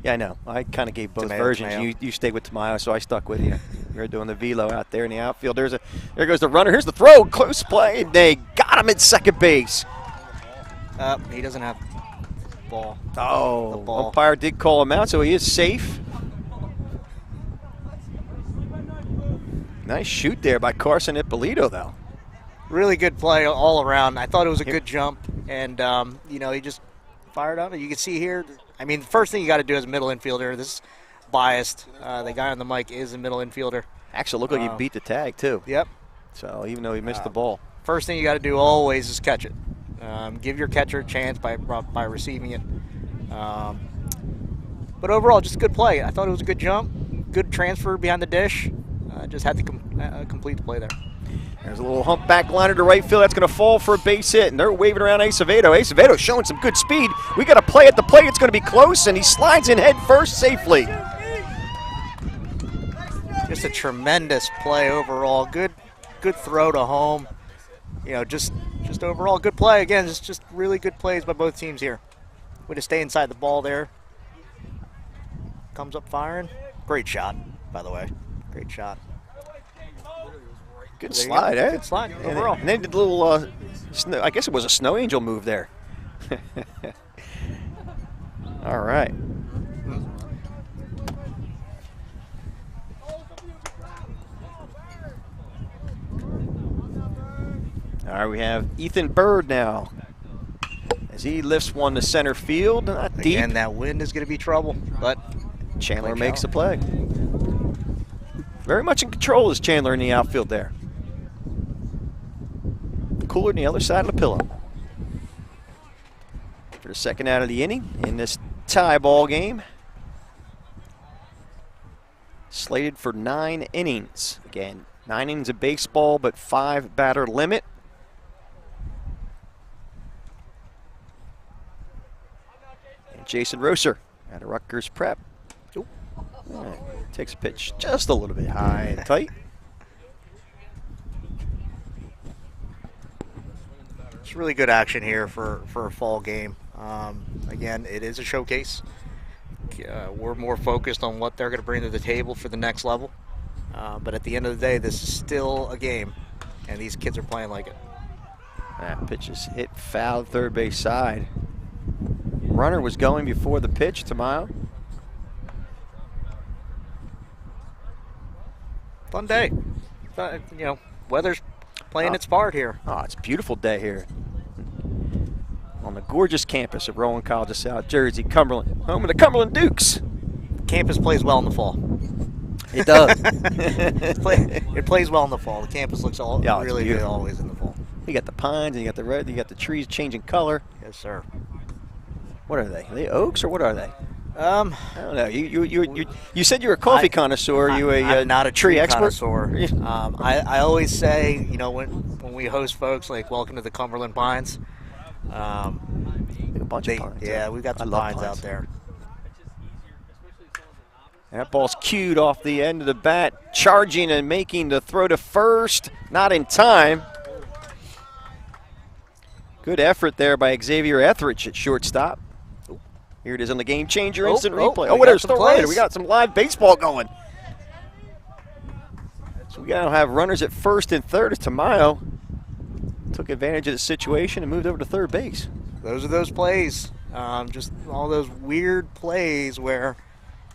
[SPEAKER 1] Yeah, I know. I kind of gave both
[SPEAKER 2] Tamayo,
[SPEAKER 1] versions.
[SPEAKER 2] Tamayo.
[SPEAKER 1] You stayed with Tamayo, so I stuck with you. You're doing the velo out there in the outfield. There goes the runner. Here's the throw. Close play. They got him at second base.
[SPEAKER 2] He doesn't have ball.
[SPEAKER 1] Oh,
[SPEAKER 2] The ball.
[SPEAKER 1] umpire did call him out, so he is safe. Nice shoot there by Carson Ippolito, though.
[SPEAKER 2] Really good play all around. I thought it was a good jump, and he just fired up. You can see here. I mean, the first thing you got to do as a middle infielder. This is biased. The guy on the mic is a middle infielder.
[SPEAKER 1] Actually, looked like he beat the tag, too.
[SPEAKER 2] Yep.
[SPEAKER 1] So even though he missed the ball.
[SPEAKER 2] First thing you got to do always is catch it. Give your catcher a chance by receiving it. But overall, just a good play. I thought it was a good jump, good transfer behind the dish. Just had to complete the play there.
[SPEAKER 1] There's a little humpback liner to right field. That's going to fall for a base hit, and they're waving around Acevedo. Acevedo showing some good speed. We got a play at the plate. It's going to be close, and he slides in head first safely.
[SPEAKER 2] Just a tremendous play overall. Good throw to home. Just overall good play. Again, just really good plays by both teams here. Way to stay inside the ball there. Comes up firing. Great shot, by the way. Great shot.
[SPEAKER 1] Good
[SPEAKER 2] There you
[SPEAKER 1] slide,
[SPEAKER 2] go.
[SPEAKER 1] eh?
[SPEAKER 2] Good slide
[SPEAKER 1] And
[SPEAKER 2] overall.
[SPEAKER 1] they did a little, I guess it was a snow angel move there. All right. All right, we have Ethan Bird now as he lifts one to center field. Not deep.
[SPEAKER 2] Again, that wind is going to be trouble, but
[SPEAKER 1] Chandler makes the play. Very much in control is Chandler in the outfield there. Cooler on the other side of the pillow. For the second out of the inning in this tie ball game. Slated for 9 innings. Again, 9 innings of baseball, but 5 batter limit. And Jason Rosser out of Rutgers Prep. Takes a pitch just a little bit high and tight.
[SPEAKER 2] it's really good action here for a fall game. Again, it is a showcase. We're more focused on what they're going to bring to the table for the next level. But at the end of the day, this is still a game, and these kids are playing like it.
[SPEAKER 1] That pitch is hit foul third base side. Runner was going before the pitch, Tamayo.
[SPEAKER 2] Fun day. Weather's playing its part here.
[SPEAKER 1] Oh, it's a beautiful day here on the gorgeous campus of Rowan College of South Jersey, Cumberland, home of the Cumberland Dukes.
[SPEAKER 2] Campus plays well in the fall.
[SPEAKER 1] It does.
[SPEAKER 2] It plays well in the fall. The campus looks
[SPEAKER 1] it's
[SPEAKER 2] really good
[SPEAKER 1] beautiful.
[SPEAKER 2] always in the fall.
[SPEAKER 1] You got the pines, and you got the red, you got the trees changing color.
[SPEAKER 2] Yes, sir.
[SPEAKER 1] What are they? Are they oaks or what are they?
[SPEAKER 2] I
[SPEAKER 1] I don't know. You said you're a coffee connoisseur. Are you
[SPEAKER 2] I'm not a
[SPEAKER 1] tree expert?
[SPEAKER 2] connoisseur. I always say, when we host folks like Welcome to the Cumberland Pines,
[SPEAKER 1] A bunch of pines.
[SPEAKER 2] yeah, we've got
[SPEAKER 1] I
[SPEAKER 2] some
[SPEAKER 1] love
[SPEAKER 2] pines out there.
[SPEAKER 1] That ball's cued off the end of the bat, charging and making the throw to first. Not in time. Good effort there by Xavier Etheridge at shortstop. Here it is on the Gamechanger instant replay.
[SPEAKER 2] we
[SPEAKER 1] What
[SPEAKER 2] got
[SPEAKER 1] a
[SPEAKER 2] some
[SPEAKER 1] throw
[SPEAKER 2] plays.
[SPEAKER 1] runner. We got some live baseball going. So we got to have runners at first and third as Tamayo took advantage of the situation and moved over to third base.
[SPEAKER 2] Those are those plays. Just all those weird plays where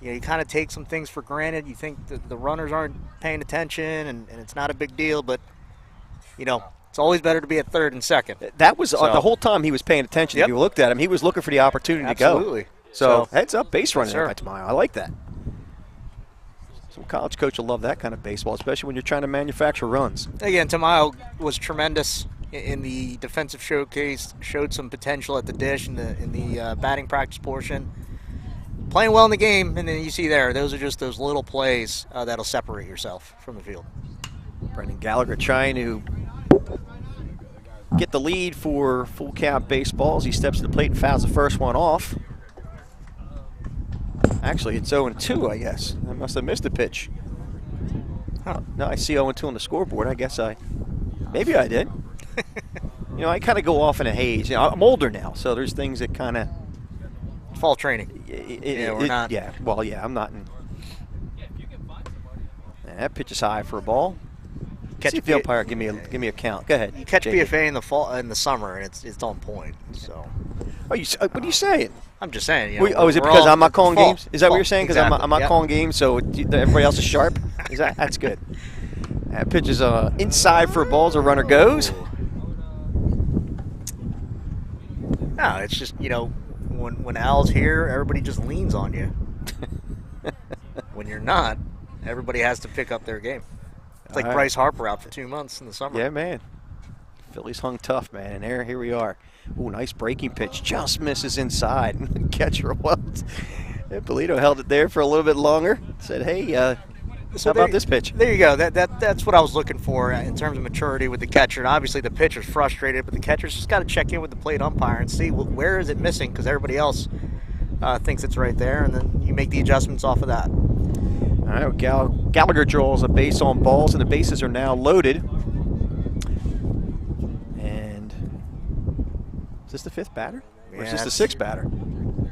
[SPEAKER 2] you kind of take some things for granted. You think that the runners aren't paying attention and it's not a big deal, but it's always better to be at third and second.
[SPEAKER 1] That was the whole time he was paying attention.
[SPEAKER 2] Yep.
[SPEAKER 1] If you looked at him, he was looking for the opportunity to go.
[SPEAKER 2] Absolutely.
[SPEAKER 1] So heads up base running
[SPEAKER 2] sir.
[SPEAKER 1] by Tamayo. I like that. Some college coach will love that kind of baseball, especially when you're trying to manufacture runs.
[SPEAKER 2] Again, Tamayo was tremendous in the defensive showcase, showed some potential at the dish in the batting practice portion. Playing well in the game, and then you see there, those are just those little plays that'll separate yourself from the field.
[SPEAKER 1] Brendan Gallagher trying to get the lead for full count baseballs. He steps to the plate and fouls the first one off. Actually, it's 0-2, I guess. I must have missed a pitch. Huh. No, I see 0-2 on the scoreboard. I guess maybe I did. You know, I kind of go off in a haze. You know, I'm older now, so there's things that kind of
[SPEAKER 2] fall training.
[SPEAKER 1] We're not. Yeah, well, yeah, I'm not. And that pitch is high for a ball.
[SPEAKER 2] Catch
[SPEAKER 1] See if the umpire give me a count. Go ahead.
[SPEAKER 2] You catch
[SPEAKER 1] JD.
[SPEAKER 2] BFA in the fall, in the summer, and it's on point. So.
[SPEAKER 1] What are you saying?
[SPEAKER 2] I'm just saying. You know,
[SPEAKER 1] is it because I'm not calling
[SPEAKER 2] fall,
[SPEAKER 1] games? Is that what you're saying? Because
[SPEAKER 2] exactly.
[SPEAKER 1] I'm not calling games, so everybody else is sharp? That's good. That pitch is inside for a ball as a runner goes.
[SPEAKER 2] No, it's just, you know, when Al's here, everybody just leans on you. When you're not, everybody has to pick up their game. It's like Bryce Harper out for 2 months in the summer.
[SPEAKER 1] Yeah, man. Phillies hung tough, man, and here we are. Ooh, nice breaking pitch. Just misses inside. Catcher was. Polito held it there for a little bit longer. Said, hey, how about this pitch?
[SPEAKER 2] There you go. That's what I was looking for in terms of maturity with the catcher. And obviously the pitcher's frustrated, but the catcher's just got to check in with the plate umpire and see where is it missing, because everybody else thinks it's right there, and then you make the adjustments off of that.
[SPEAKER 1] All right, Gallagher draws a base on balls, and the bases are now loaded. And is this the fifth batter? Or is this the sixth batter?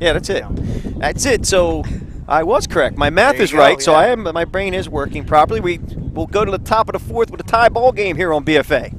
[SPEAKER 1] Yeah, that's it.
[SPEAKER 2] Yeah.
[SPEAKER 1] That's it. So I was correct. My math is right. So my brain is working properly. We'll go to the top of the fourth with a tie ball game here on BFA.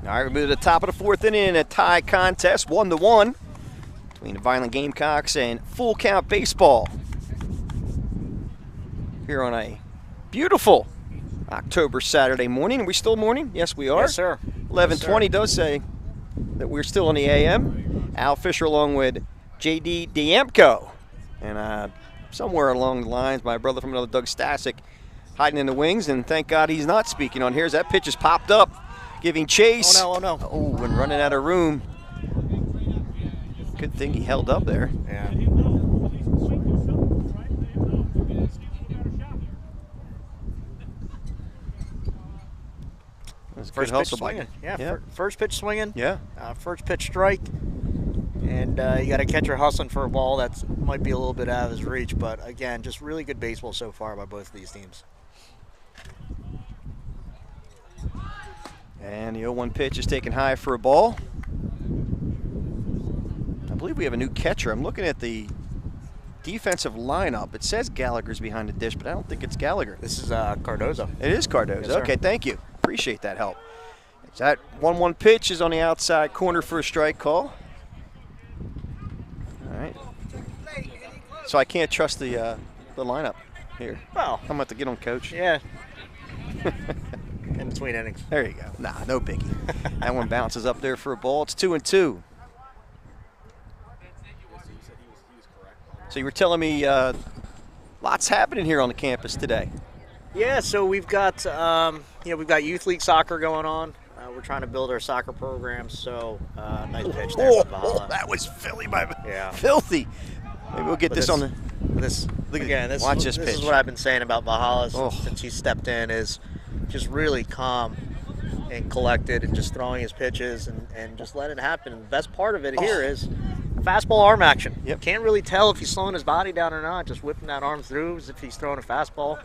[SPEAKER 1] All right, we move to the top of the fourth inning in a tie contest, 1-1 between the Violent Gamecocks and Full Count Baseball. Here on a beautiful October Saturday morning. Are we still morning? Yes, we are.
[SPEAKER 2] Yes, sir.
[SPEAKER 1] 11:20 does say that we're still in the AM. Al Fisher along with J.D. Diemko. And somewhere along the lines, my brother from another, Doug Stasic, hiding in the wings. And thank God he's not speaking on here as that pitch has popped up, giving chase.
[SPEAKER 2] Oh, no.
[SPEAKER 1] Oh, and running out of room. Good thing he held up there.
[SPEAKER 2] Yeah. First pitch swinging. Yeah. First pitch swinging.
[SPEAKER 1] Yeah.
[SPEAKER 2] First pitch strike. And you got a catcher hustling for a ball that might be a little bit out of his reach. But, again, just really good baseball so far by both of these teams.
[SPEAKER 1] And the 0-1 pitch is taken high for a ball. I believe we have a new catcher. I'm looking at the defensive lineup. It says Gallagher's behind the dish, but I don't think it's Gallagher.
[SPEAKER 2] This is Cardozo.
[SPEAKER 1] It is Cardozo.
[SPEAKER 2] Yes, sir.
[SPEAKER 1] Okay, thank you. Appreciate that help. That 1-1 pitch is on the outside corner for a strike call. All right. So I can't trust the lineup here.
[SPEAKER 2] Well,
[SPEAKER 1] I'm about to get on, coach.
[SPEAKER 2] yeah. In between innings.
[SPEAKER 1] There you go. Nah, no biggie. That one bounces up there for a ball. It's 2-2. So you were telling me lots happening here on the campus today.
[SPEAKER 2] Yeah, so we've got we've got youth league soccer going on. We're trying to build our soccer program. So nice pitch there from Valhalla.
[SPEAKER 1] That was
[SPEAKER 2] Yeah.
[SPEAKER 1] filthy. Maybe we'll get this on the.
[SPEAKER 2] This
[SPEAKER 1] Look
[SPEAKER 2] again. This
[SPEAKER 1] watch
[SPEAKER 2] is,
[SPEAKER 1] this
[SPEAKER 2] this
[SPEAKER 1] pitch.
[SPEAKER 2] is what I've been saying about Valhalla
[SPEAKER 1] Oh.
[SPEAKER 2] since he stepped in, is just really calm and collected and just throwing his pitches and just letting it happen. And the best part of it here is fastball arm action.
[SPEAKER 1] Yep.
[SPEAKER 2] Can't really tell if he's slowing his body down or not. Just whipping that arm through as if he's throwing a fastball.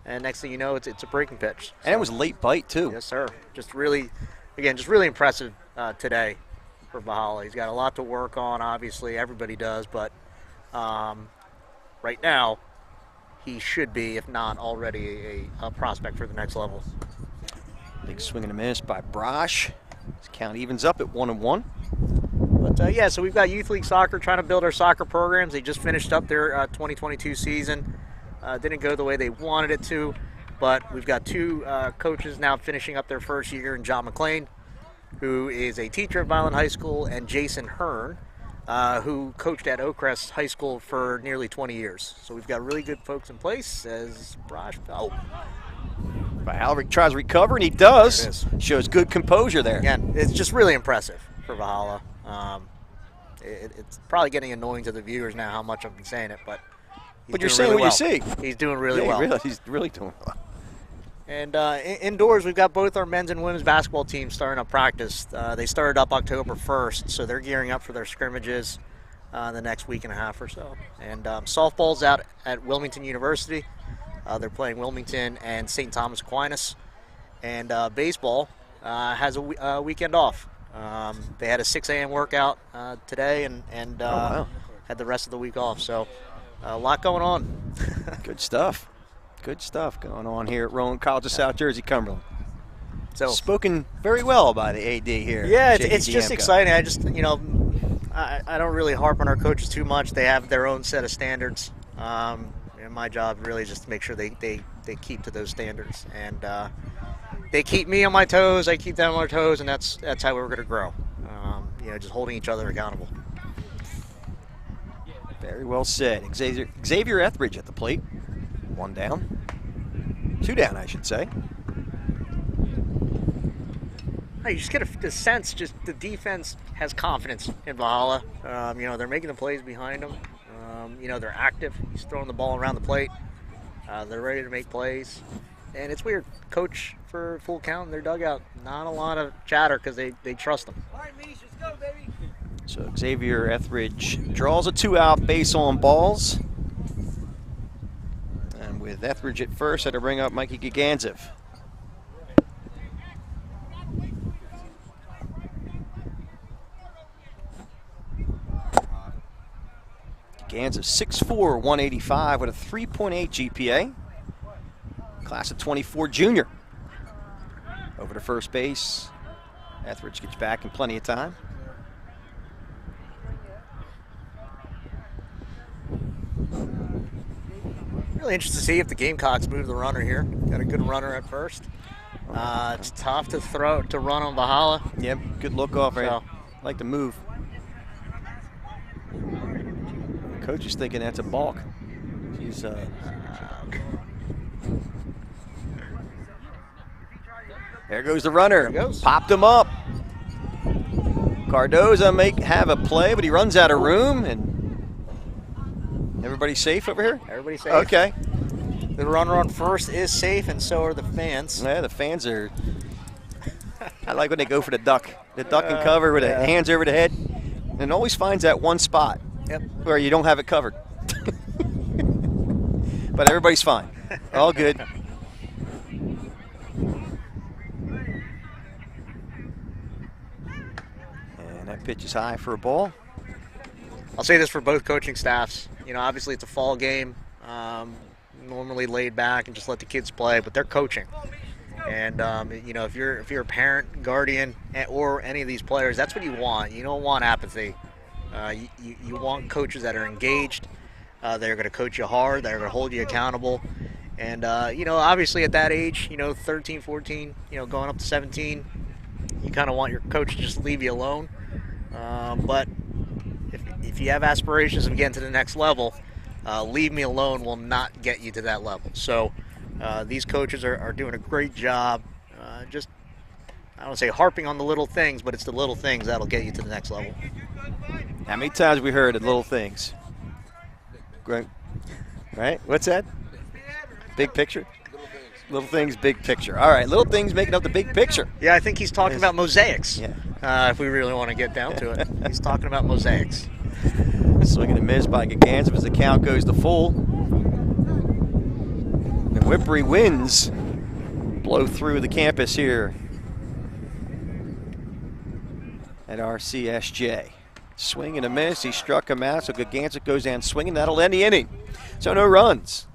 [SPEAKER 2] And next thing you know, it's a breaking pitch.
[SPEAKER 1] And it was a late bite too.
[SPEAKER 2] Yes, sir. Just really impressive today for Valhalla. He's got a lot to work on, obviously. Everybody does. But right now, he should be, if not already, a prospect for the next level.
[SPEAKER 1] Big swing and a miss by Brosh. His count evens up at 1-1.
[SPEAKER 2] But yeah, so we've got youth league soccer, trying to build our soccer programs. They just finished up their 2022 season. Didn't go the way they wanted it to, but we've got two coaches now finishing up their first year, in John McLean, who is a teacher at Violent High School, and Jason Hearn, who coached at Oakcrest High School for nearly 20 years. So we've got really good folks in place, as Brosh. Oh,
[SPEAKER 1] Alric tries to recover, and he does.
[SPEAKER 2] There it is.
[SPEAKER 1] Shows good composure there.
[SPEAKER 2] again, it's just really impressive for Valhalla. It's probably getting annoying to the viewers now how much I've been saying it, but
[SPEAKER 1] But
[SPEAKER 2] doing
[SPEAKER 1] you're saying
[SPEAKER 2] really
[SPEAKER 1] what
[SPEAKER 2] well.
[SPEAKER 1] you see.
[SPEAKER 2] He's doing really
[SPEAKER 1] Yeah,
[SPEAKER 2] well.
[SPEAKER 1] he's really doing well.
[SPEAKER 2] And indoors, we've got both our men's and women's basketball teams starting up practice. They started up October 1st, so they're gearing up for their scrimmages the next week and a half or so. And softball's out at Wilmington University. They're playing Wilmington and St. Thomas Aquinas. And baseball has a weekend off. They had a 6 a.m. workout today and
[SPEAKER 1] wow.
[SPEAKER 2] had the rest of the week off. So a lot going on.
[SPEAKER 1] Good stuff. Good stuff going on here at Rowan College of South Jersey, Cumberland.
[SPEAKER 2] So
[SPEAKER 1] Spoken very well by the AD here.
[SPEAKER 2] yeah,
[SPEAKER 1] J.D.
[SPEAKER 2] it's just
[SPEAKER 1] Diemko.
[SPEAKER 2] exciting. I just, I don't really harp on our coaches too much. They have their own set of standards. And my job really is just to make sure they keep to those standards. And they keep me on my toes, I keep them on our toes, and that's how we're going to grow. Just holding each other accountable.
[SPEAKER 1] Very well said. Xavier Etheridge at the plate. 1 down. 2 down, I should say.
[SPEAKER 2] You just get the sense, just the defense has confidence in Valhalla. They're making the plays behind them. They're active. He's throwing the ball around the plate. They're ready to make plays. And it's weird. Coach for full count in their dugout. Not a lot of chatter because they trust them.
[SPEAKER 3] All right, Mish, let's go, baby.
[SPEAKER 1] So Xavier Etheridge draws a 2-out base on balls. And with Etheridge at first, I had to bring up Mikey Gaganzev. Gaganzev 6'4", 185 with a 3.8 GPA. Class of 24 junior. Over to first base. Etheridge gets back in plenty of time.
[SPEAKER 2] Really interested to see if the Gamecocks move the runner here. Got a good runner at first. It's tough to run on Valhalla.
[SPEAKER 1] Yep, good look off right.
[SPEAKER 2] So-
[SPEAKER 1] Like the move. Coach is thinking that's a balk. He's there goes the runner.
[SPEAKER 2] There it goes.
[SPEAKER 1] Popped him up. Cardoza may have a play, but he runs out of room, and everybody's safe over here?
[SPEAKER 2] Everybody's safe.
[SPEAKER 1] Okay.
[SPEAKER 2] The runner on first is safe, and so are the fans.
[SPEAKER 1] Yeah, the fans are. I like when they go for the duck. The duck and cover with the hands over the head, and it always finds that one spot
[SPEAKER 2] Yep.
[SPEAKER 1] where you don't have it covered. But everybody's fine. All good. And that pitch is high for a ball.
[SPEAKER 2] I'll say this for both coaching staffs. You know, obviously it's a fall game, normally laid back and just let the kids play, but they're coaching. And you know, if you're a parent, guardian, or any of these players, that's what you want. You don't want apathy. You want coaches that are engaged. They're going to coach you hard. They're going to hold you accountable. And you know, obviously at that age, you know, 13, 14, you know, going up to 17, you kind of want your coach to just leave you alone. But if you have aspirations of getting to the next level, leave me alone will not get you to that level. So these coaches are doing a great job. Just, I don't want to say harping on the little things, but it's the little things that'll get you to the next level.
[SPEAKER 1] How many times we heard of little things? Great. Right? What's that? Big picture? Little things, big picture. All right, little things making up the big picture.
[SPEAKER 2] Yeah, I think he's talking about mosaics.
[SPEAKER 1] Yeah.
[SPEAKER 2] If we really want to get down to it. He's talking about mosaics.
[SPEAKER 1] Swinging a miss by Gaganzev as the count goes to full. And Whippery winds blow through the campus here at RCSJ. Swing and a miss. He struck him out, so Gaganzev goes down swinging. That'll end the inning. So no runs.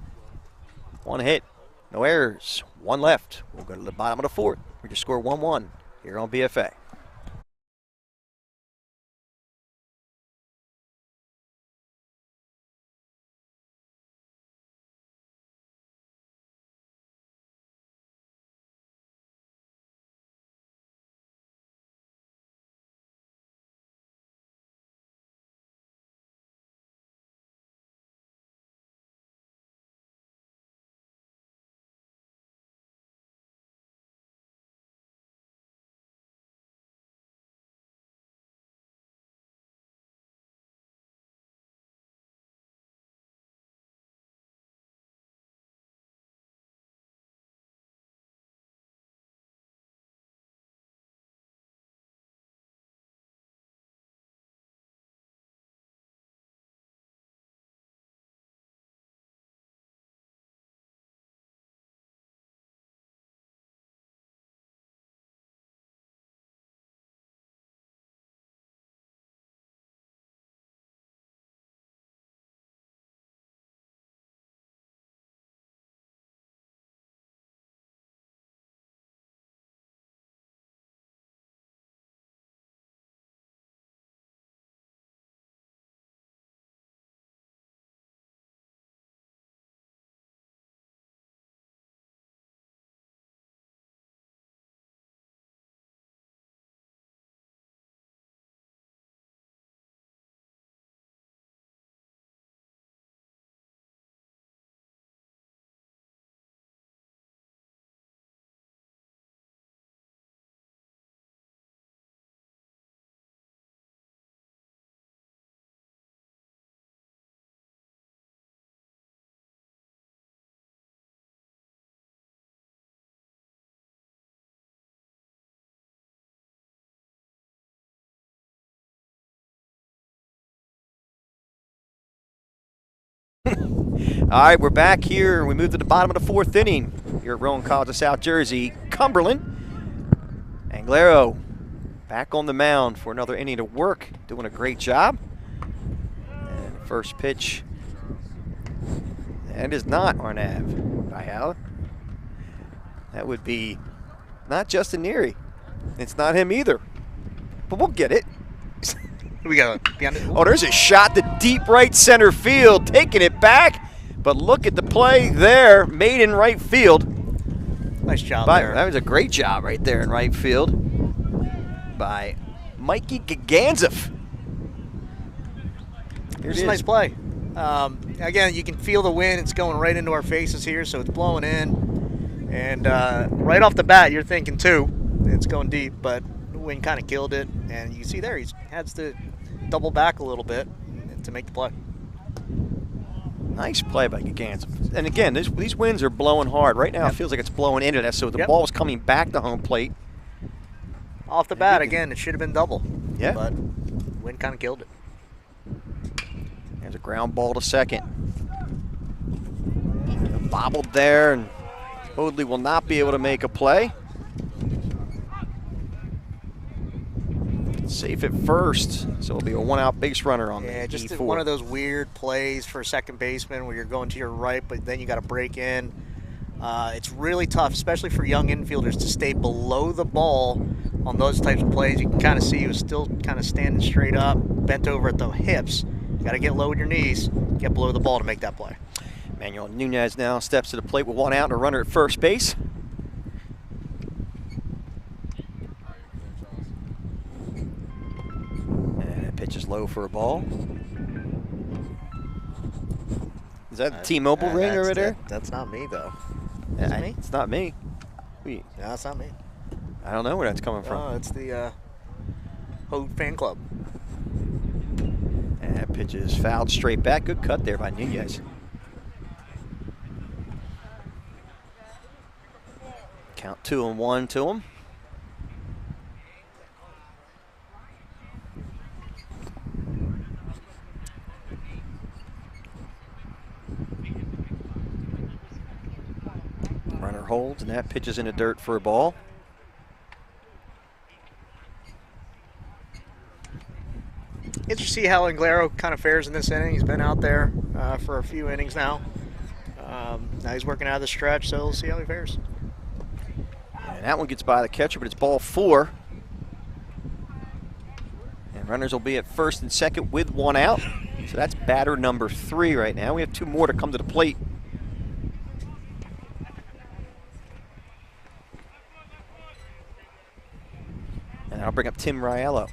[SPEAKER 1] One hit. No errors. One left. We'll go to the bottom of the fourth. We just score 1-1 here on BFA. All right, we're back here. We move to the bottom of the fourth inning here at Rowan College of South Jersey. Cumberland. Anglero back on the mound for another inning of work, doing a great job. And first pitch, that is not Arnav by Allen. That would be not Justin Neary. It's not him either, but we'll get it.
[SPEAKER 2] We got beyond it.
[SPEAKER 1] Oh, there's a shot to deep right center field, taking it back. But look at the play there, made in right field.
[SPEAKER 2] Nice job there.
[SPEAKER 1] That was a great job right there in right field by Mikey Gaganzev.
[SPEAKER 2] Here's a nice play. Again, you can feel the wind. It's going right into our faces here, so it's blowing in. And right off the bat, you're thinking, too, it's going deep, but the wind kind of killed it. And you can see there, he has to double back a little bit to make the play.
[SPEAKER 1] Nice play by Gaganzev. And again, these winds are blowing hard. Right now it feels like it's blowing into that, so the ball's coming back to home plate.
[SPEAKER 2] Off the bat, again, it should have been double.
[SPEAKER 1] Yeah.
[SPEAKER 2] But wind kind of killed it.
[SPEAKER 1] There's a ground ball to second. Bobbled there, and Hoadley will not be able to make a play. Safe at first, so it'll be a one-out base runner on
[SPEAKER 2] Yeah,
[SPEAKER 1] the
[SPEAKER 2] just
[SPEAKER 1] E4.
[SPEAKER 2] one of those weird plays for a second baseman where you're going to your right, but then you got to break in. It's really tough, especially for young infielders, to stay below the ball on those types of plays. You can kind of see he was still kind of standing straight up, bent over at the hips. You got to get low with your knees, get below the ball to make that play.
[SPEAKER 1] Manuel Nunez now steps to the plate with one out and a runner at first base. And pitch is low for a ball. Is that the T-Mobile ring over there?
[SPEAKER 2] That's not me, though. Is it me?
[SPEAKER 1] It's not me.
[SPEAKER 2] No, it's not me.
[SPEAKER 1] I don't know where that's coming from.
[SPEAKER 2] Oh, it's the Hogue fan club.
[SPEAKER 1] And that pitch is fouled straight back. Good cut there by Nunez. Count 2-1 to him. Runner holds, and that pitch is in the dirt for a ball.
[SPEAKER 2] Interesting to see how Anglero kind of fares in this inning. He's been out there for a few innings now. Now he's working out of the stretch, so we'll see how he fares.
[SPEAKER 1] And that one gets by the catcher, but it's ball 4. And runners will be at first and second with one out. So that's batter number 3 right now. We have 2 more to come to the plate. And I'll bring up Tim Riello.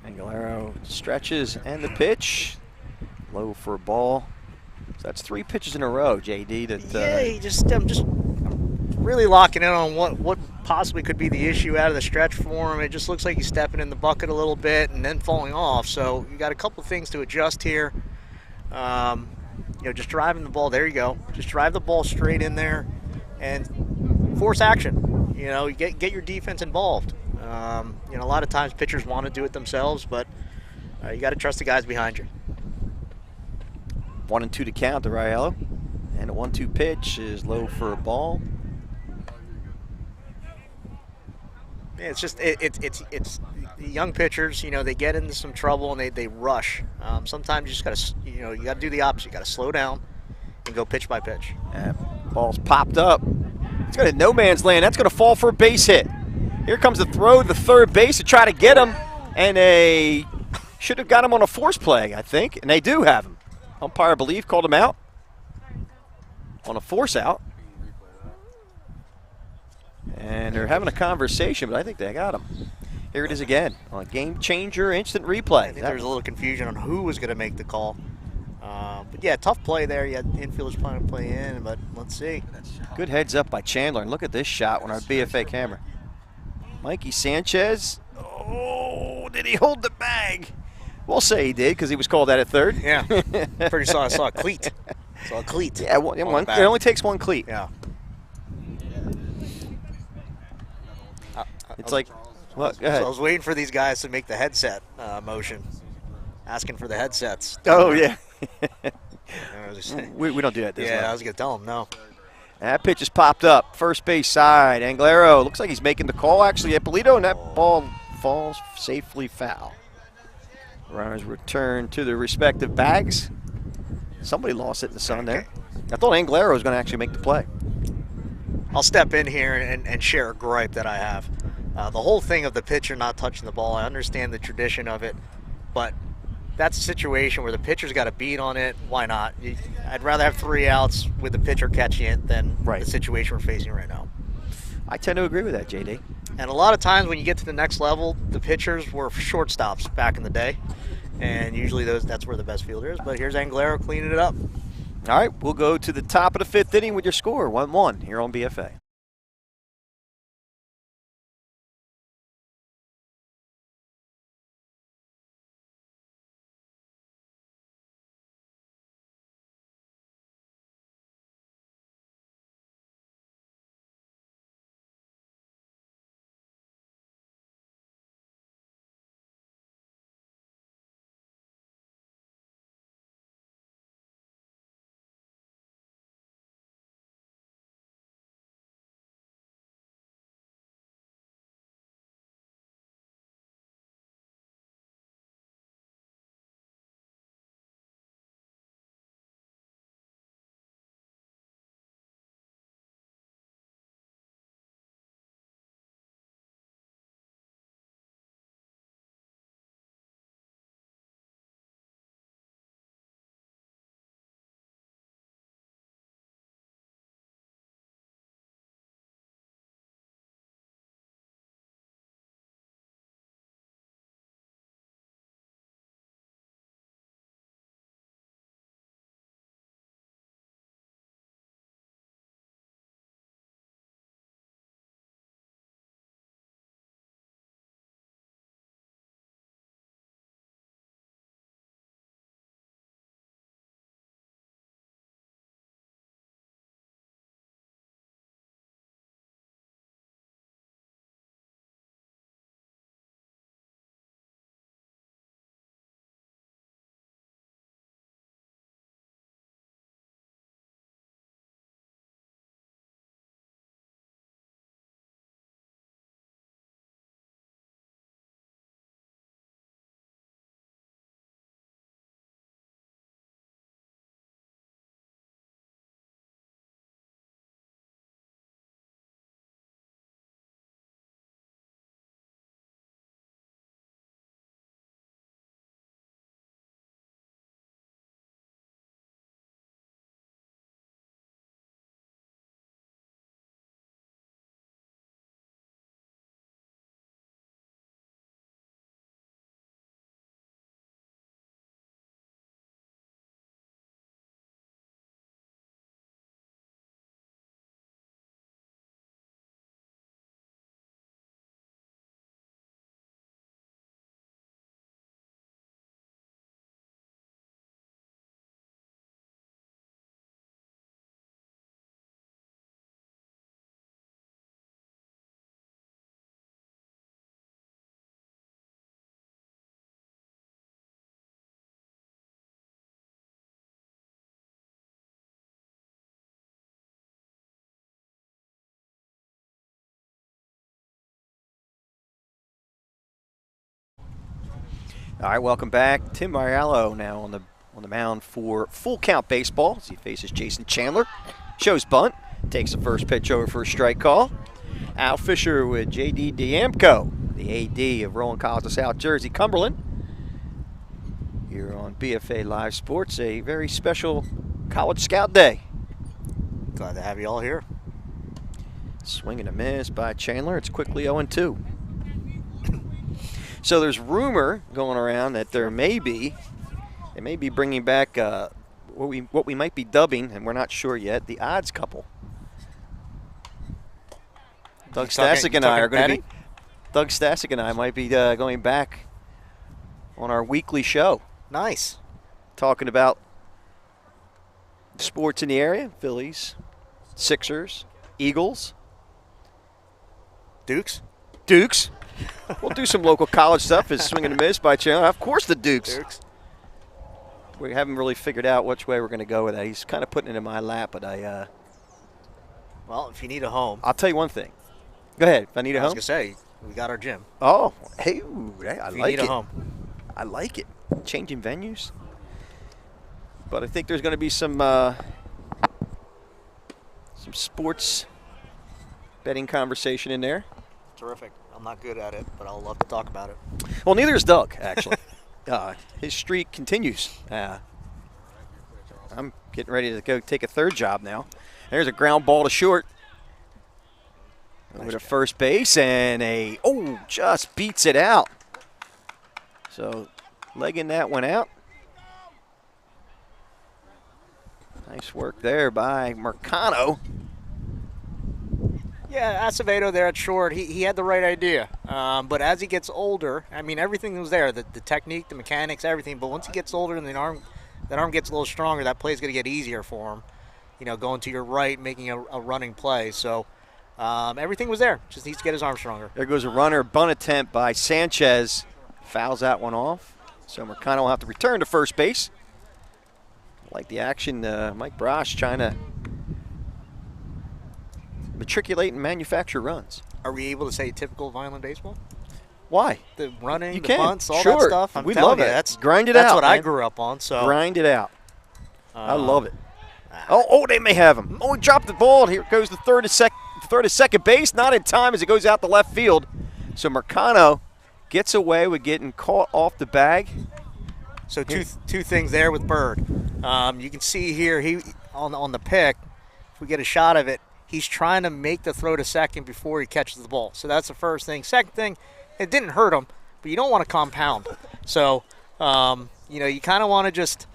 [SPEAKER 1] Anglero stretches and the pitch. Low for a ball. So that's 3 pitches in a row, JD.
[SPEAKER 2] I'm just really locking in on what possibly could be the issue out of the stretch for him. It just looks like he's stepping in the bucket a little bit and then falling off. So you got a couple things to adjust here. Just driving the ball. There you go. Just drive the ball straight in there and force action. You get your defense involved. A lot of times pitchers want to do it themselves, but you got to trust the guys behind you.
[SPEAKER 1] 1-2 to count to Riello. And a 1-2 pitch is low for a ball.
[SPEAKER 2] Yeah, it's just it's young pitchers. They get into some trouble and they rush. Sometimes you just gotta do the opposite. You gotta slow down and go pitch by pitch.
[SPEAKER 1] And ball's popped up. It's got a no man's land. That's gonna fall for a base hit. Here comes the throw to the third base to try to get him, and they should have got him on a force play, I think, and they do have him. Umpire, I believe, called him out on a force out. And they're having a conversation, but I think they got him. Here it is again on Gamechanger instant replay.
[SPEAKER 2] I think there was a little confusion on who was going to make the call. But yeah, tough play there. You had infielders trying to play in, but let's see.
[SPEAKER 1] Good heads up by Chandler. And look at this shot on our BFA camera. Mikey Sanchez. Oh, did he hold the bag? We'll say he did because he was called out at third.
[SPEAKER 2] Yeah. Pretty saw a cleat. Saw a cleat.
[SPEAKER 1] Yeah, it only takes one cleat.
[SPEAKER 2] Yeah.
[SPEAKER 1] It's like, what? Go ahead.
[SPEAKER 2] So I was waiting for these guys to make the headset motion, asking for the headsets.
[SPEAKER 1] Oh, yeah.
[SPEAKER 2] we
[SPEAKER 1] we don't do that this way.
[SPEAKER 2] Yeah, I was going to tell them no.
[SPEAKER 1] That pitch has popped up. First base side. Anglero looks like he's making the call, actually, at Polito, and that ball falls safely foul. Runners return to their respective bags. Somebody lost it in the sun there. I thought Anglero was going to actually make the play.
[SPEAKER 2] I'll step in here and share a gripe that I have. The whole thing of the pitcher not touching the ball, I understand the tradition of it, but that's a situation where the pitcher's got a beat on it. Why not? I'd rather have 3 outs with the pitcher catching it than the situation we're facing right now.
[SPEAKER 1] I tend to agree with that, JD.
[SPEAKER 2] And a lot of times when you get to the next level, the pitchers were shortstops back in the day, and usually that's where the best fielder is. But here's Anglero cleaning it up.
[SPEAKER 1] All right, we'll go to the top of the 5th inning with your score, 1-1 here on BFA. All right, welcome back. Tim Mariallo now on the mound for full count baseball as he faces Jason Chandler. Shows bunt, takes the first pitch over for a strike call. Al Fisher with J.D. Diamco, the A.D. of Rowan College of South Jersey, Cumberland. Here on BFA Live Sports, a very special College Scout Day.
[SPEAKER 2] Glad to have you all here.
[SPEAKER 1] Swing and a miss by Chandler. It's quickly 0-2. So there's rumor going around that they may be bringing back what we might be dubbing, and we're not sure yet, the odds couple. Doug Stasic and I are going to be. Doug Stasic and I might be going back on our weekly show.
[SPEAKER 2] Nice.
[SPEAKER 1] Talking about sports in the area: Phillies, Sixers, Eagles,
[SPEAKER 2] Dukes.
[SPEAKER 1] We'll do some local college stuff. Is swing and a miss by Chandler. Of course, the Dukes. We haven't really figured out which way we're going to go with that. He's kind of putting it in my lap, but
[SPEAKER 2] Well, if you need a home.
[SPEAKER 1] I'll tell you one thing. Go ahead. If I need a home.
[SPEAKER 2] I was going to say, we got our gym.
[SPEAKER 1] Oh, hey, ooh, I
[SPEAKER 2] If
[SPEAKER 1] like
[SPEAKER 2] you need
[SPEAKER 1] it.
[SPEAKER 2] a home.
[SPEAKER 1] I like it. Changing venues. But I think there's going to be some sports betting conversation in there.
[SPEAKER 2] Terrific. I'm not good at it, but I'll love to talk about it.
[SPEAKER 1] Well, neither is Doug, actually. His streak continues. I'm getting ready to go take a third job now. There's a ground ball to short. Over to first base, and just beats it out. So, legging that one out. Nice work there by Mercano.
[SPEAKER 2] Yeah, Acevedo there at short, he had the right idea. But as he gets older, I mean, everything was there, the technique, the mechanics, everything. But once he gets older and that arm gets a little stronger, that play's going to get easier for him. You know, going to your right, making a running play. So everything was there. Just needs to get his arm stronger.
[SPEAKER 1] There goes a runner, bunt attempt by Sanchez. Fouls that one off. So Mercano will have to return to first base. Like the action, Mike Brosh trying to matriculate and manufacture runs.
[SPEAKER 2] Are we able to say typical violent baseball?
[SPEAKER 1] Why?
[SPEAKER 2] The running,
[SPEAKER 1] You
[SPEAKER 2] the
[SPEAKER 1] can.
[SPEAKER 2] bunts, all
[SPEAKER 1] Sure.
[SPEAKER 2] that stuff. I'm
[SPEAKER 1] We
[SPEAKER 2] telling
[SPEAKER 1] love
[SPEAKER 2] you,
[SPEAKER 1] it. Grind it out,
[SPEAKER 2] That's what I
[SPEAKER 1] man.
[SPEAKER 2] grew up on. So
[SPEAKER 1] Grind it out. I love it. They may have him. He dropped the ball. Here goes the third to second base. Not in time as it goes out to left field. So Mercano gets away with getting caught off the bag.
[SPEAKER 2] So two things there with Bird. You can see here he on the pick. If we get a shot of it, he's trying to make the throw to second before he catches the ball. So that's the first thing. Second thing, it didn't hurt him, but you don't want to compound. So you kind of want to just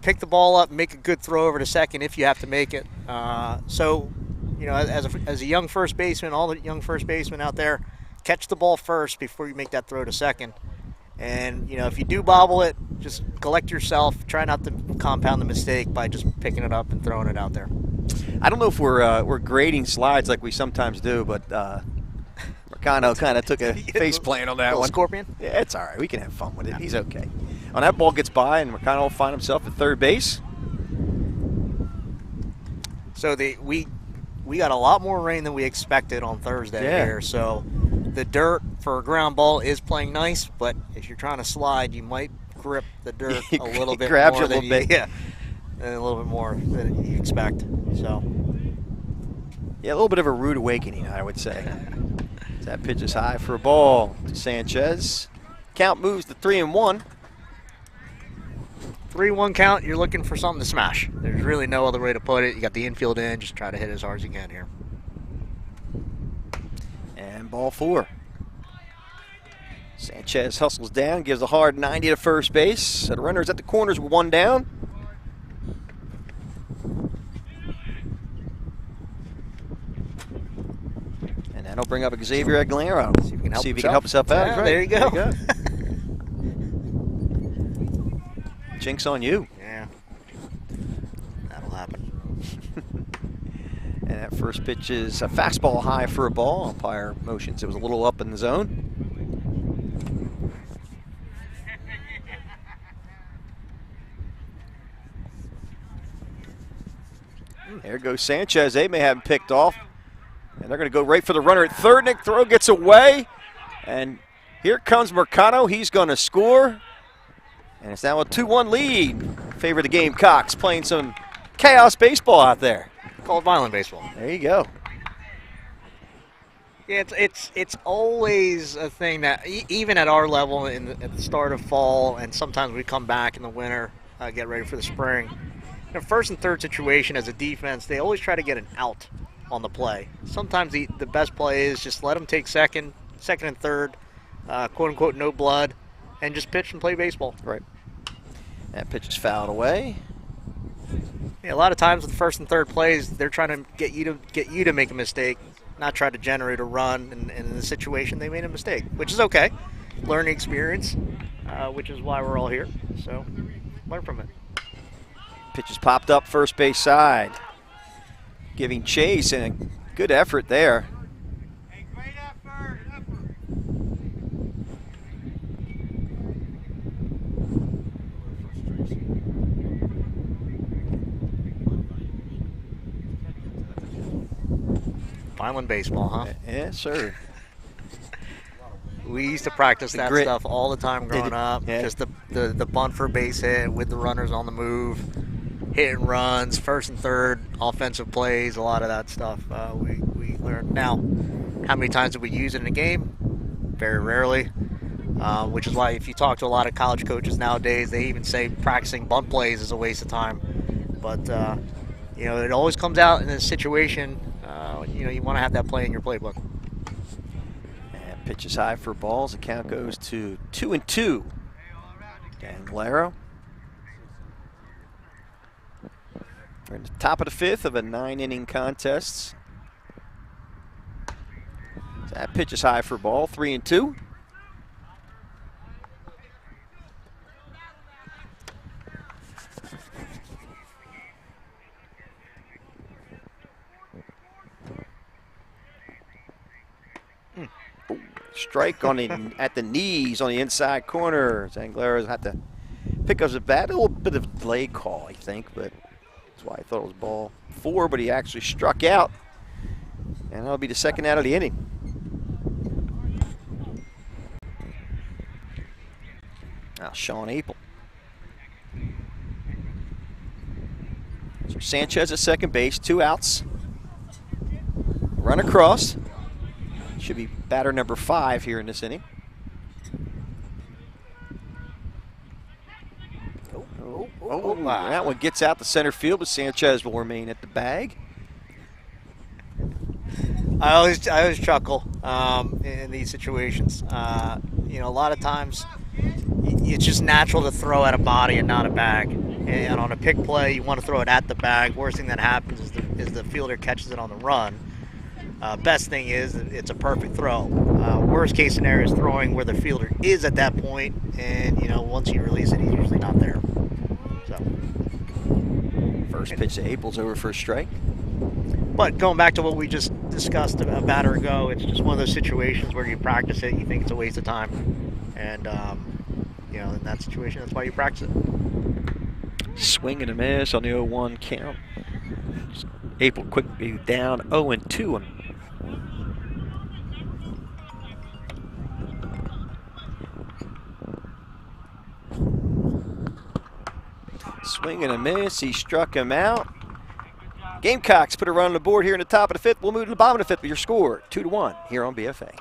[SPEAKER 2] pick the ball up, and make a good throw over to second if you have to make it. As a young first baseman, all the young first basemen out there, catch the ball first before you make that throw to second. And, if you do bobble it, just collect yourself. Try not to compound the mistake by just picking it up and throwing it out there.
[SPEAKER 1] I don't know if we're grading slides like we sometimes do, but Mercano kind of took a face plant on that one.
[SPEAKER 2] Scorpion?
[SPEAKER 1] Yeah, it's all right. We can have fun with it. He's okay. When that ball gets by, and Mercano will find himself at third base.
[SPEAKER 2] So we got a lot more rain than we expected on Thursday here. So the dirt for a ground ball is playing nice, but if you're trying to slide, you might grip the dirt a little bit
[SPEAKER 1] grabs
[SPEAKER 2] more
[SPEAKER 1] you a little bit.
[SPEAKER 2] and a little bit more than you expect. So
[SPEAKER 1] yeah, a little bit of a rude awakening, I would say. That pitch is high for a ball to Sanchez. Count moves to 3-1.
[SPEAKER 2] 3-1 count, you're looking for something to smash. There's really no other way to put it. You got the infield in, just try to hit as hard as you can here.
[SPEAKER 1] And ball 4. Sanchez hustles down, gives a hard 90 to first base. So the runner's at the corners with one down. And that'll bring up Xavier Aguilera. See if he can help himself out.
[SPEAKER 2] Yeah,
[SPEAKER 1] Right.
[SPEAKER 2] there you go.
[SPEAKER 1] Jinx on you.
[SPEAKER 2] Yeah, that'll happen.
[SPEAKER 1] And that first pitch is a fastball high for a ball. Umpire motions. It was a little up in the zone. There goes Sanchez. They may have him picked off. And they're going to go right for the runner at third. Nick throw gets away. And here comes Mercano. He's going to score. And it's now a 2-1 lead. Favor the Gamecocks, playing some chaos baseball out there.
[SPEAKER 2] Called violent baseball.
[SPEAKER 1] There you go.
[SPEAKER 2] Yeah, it's always a thing that even at our level at the start of fall, and sometimes we come back in the winter, get ready for the spring. In a first and third situation as a defense, they always try to get an out on the play. Sometimes the best play is just let them take second and third, quote unquote no blood, and just pitch and play baseball.
[SPEAKER 1] Right. That pitch is fouled away.
[SPEAKER 2] Yeah, a lot of times with the first and third plays, they're trying to get you to make a mistake, not try to generate a run. And in the situation, they made a mistake, which is okay. Learning experience, which is why we're all here. So learn from it.
[SPEAKER 1] Pitch is popped up first base side, giving chase, and a good effort there.
[SPEAKER 2] Violent baseball, huh?
[SPEAKER 1] Yes, sir.
[SPEAKER 2] We used to practice that
[SPEAKER 1] grit.
[SPEAKER 2] stuff all the time growing up.
[SPEAKER 1] Yeah.
[SPEAKER 2] Just the bunt for base hit with the runners on the move, hit and runs, first and third, offensive plays, a lot of that stuff we learned. Now, how many times did we use it in a game? Very rarely, which is why if you talk to a lot of college coaches nowadays, they even say practicing bunt plays is a waste of time. But, it always comes out in a situation, you want to have that play in your playbook.
[SPEAKER 1] And pitch is high for balls. The count goes to 2-2. Danglero. We're in the top of the fifth of a 9-inning contest. That pitch is high for ball. 3-2. Strike on the at the knees on the inside corner. Zanglero's had to pick up the bat. A little bit of a delay call, I think, but that's why I thought it was ball 4, but he actually struck out. And that'll be the second out of the inning. Now Sean Apel. So Sanchez at second base, 2 outs. Run across. Should be batter number 5 here in this inning. That one gets out to center field, but Sanchez will remain at the bag.
[SPEAKER 2] I always chuckle in these situations. A lot of times it's just natural to throw at a body and not a bag. And on a pick play, you want to throw it at the bag. Worst thing that happens is the fielder catches it on the run. Best thing is it's a perfect throw. Worst case scenario is throwing where the fielder is at that point, and once you release it, he's usually not there. So
[SPEAKER 1] first pitch to Apel's over for a strike.
[SPEAKER 2] But going back to what we just discussed a batter ago, it's just one of those situations where you practice it, you think it's a waste of time, and in that situation, that's why you practice it.
[SPEAKER 1] Swing and a miss on the 0-1 count. Apel quickly down 0-2. Swing and a miss. He struck him out. Gamecocks put a run on the board here in the top of the fifth. We'll move to the bottom of the fifth with your score, 2-1 here on BFA.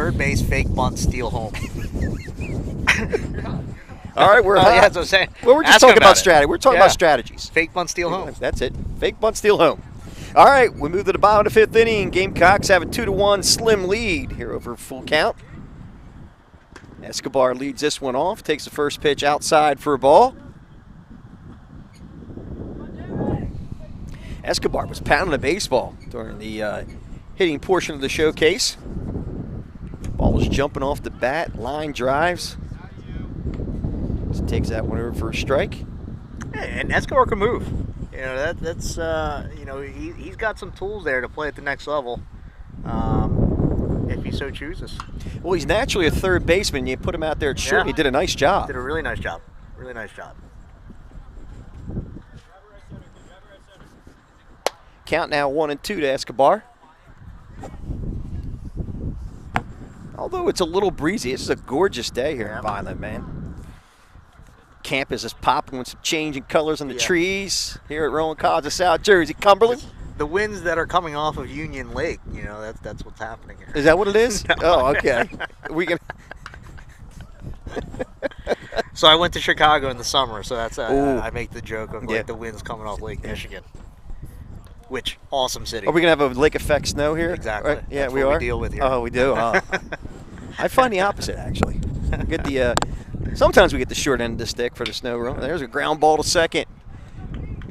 [SPEAKER 2] third base, fake bunt, steal home.
[SPEAKER 1] All right, we're
[SPEAKER 2] Oh,
[SPEAKER 1] hot.
[SPEAKER 2] yeah, that's what I'm saying.
[SPEAKER 1] Well, we're just
[SPEAKER 2] Ask him
[SPEAKER 1] talking about
[SPEAKER 2] it.
[SPEAKER 1] strategy. We're talking
[SPEAKER 2] Yeah.
[SPEAKER 1] about strategies.
[SPEAKER 2] Fake bunt, steal home.
[SPEAKER 1] That's it. Fake bunt, steal home. All right, we move to the bottom of the 5th inning. Gamecocks have a 2-1 slim lead here over full count. Escobar leads this one off, takes the first pitch outside for a ball. Escobar was pounding the baseball during the hitting portion of the showcase. Ball was jumping off the bat, line drives. Just takes that one over for a strike.
[SPEAKER 2] Yeah, and Escobar can move. You know, that's you know, he's got some tools there to play at the next level, if he so chooses.
[SPEAKER 1] Well, he's naturally a third baseman. You put him out there at short, he did a nice job.
[SPEAKER 2] Did a really nice job. Really nice job.
[SPEAKER 1] Count now 1-2 to Escobar. Although it's a little breezy, this is a gorgeous day here in Vineland, man. Campus is popping with some changing colors on the trees here at Rowan College of South Jersey, Cumberland.
[SPEAKER 2] The winds that are coming off of Union Lake, you know, that's what's happening here.
[SPEAKER 1] Is that what it is?
[SPEAKER 2] No.
[SPEAKER 1] Oh, okay. We can.
[SPEAKER 2] So I went to Chicago in the summer, so that's I make the joke of like the winds coming off Lake Michigan. Which awesome city.
[SPEAKER 1] Are we gonna have a lake effect snow here?
[SPEAKER 2] Exactly.
[SPEAKER 1] Right? Yeah,
[SPEAKER 2] That's
[SPEAKER 1] we
[SPEAKER 2] what
[SPEAKER 1] are.
[SPEAKER 2] we deal with here.
[SPEAKER 1] Oh, we do. I find the opposite actually. We get the sometimes we get the short end of the stick for the snow room. There's a ground ball to second.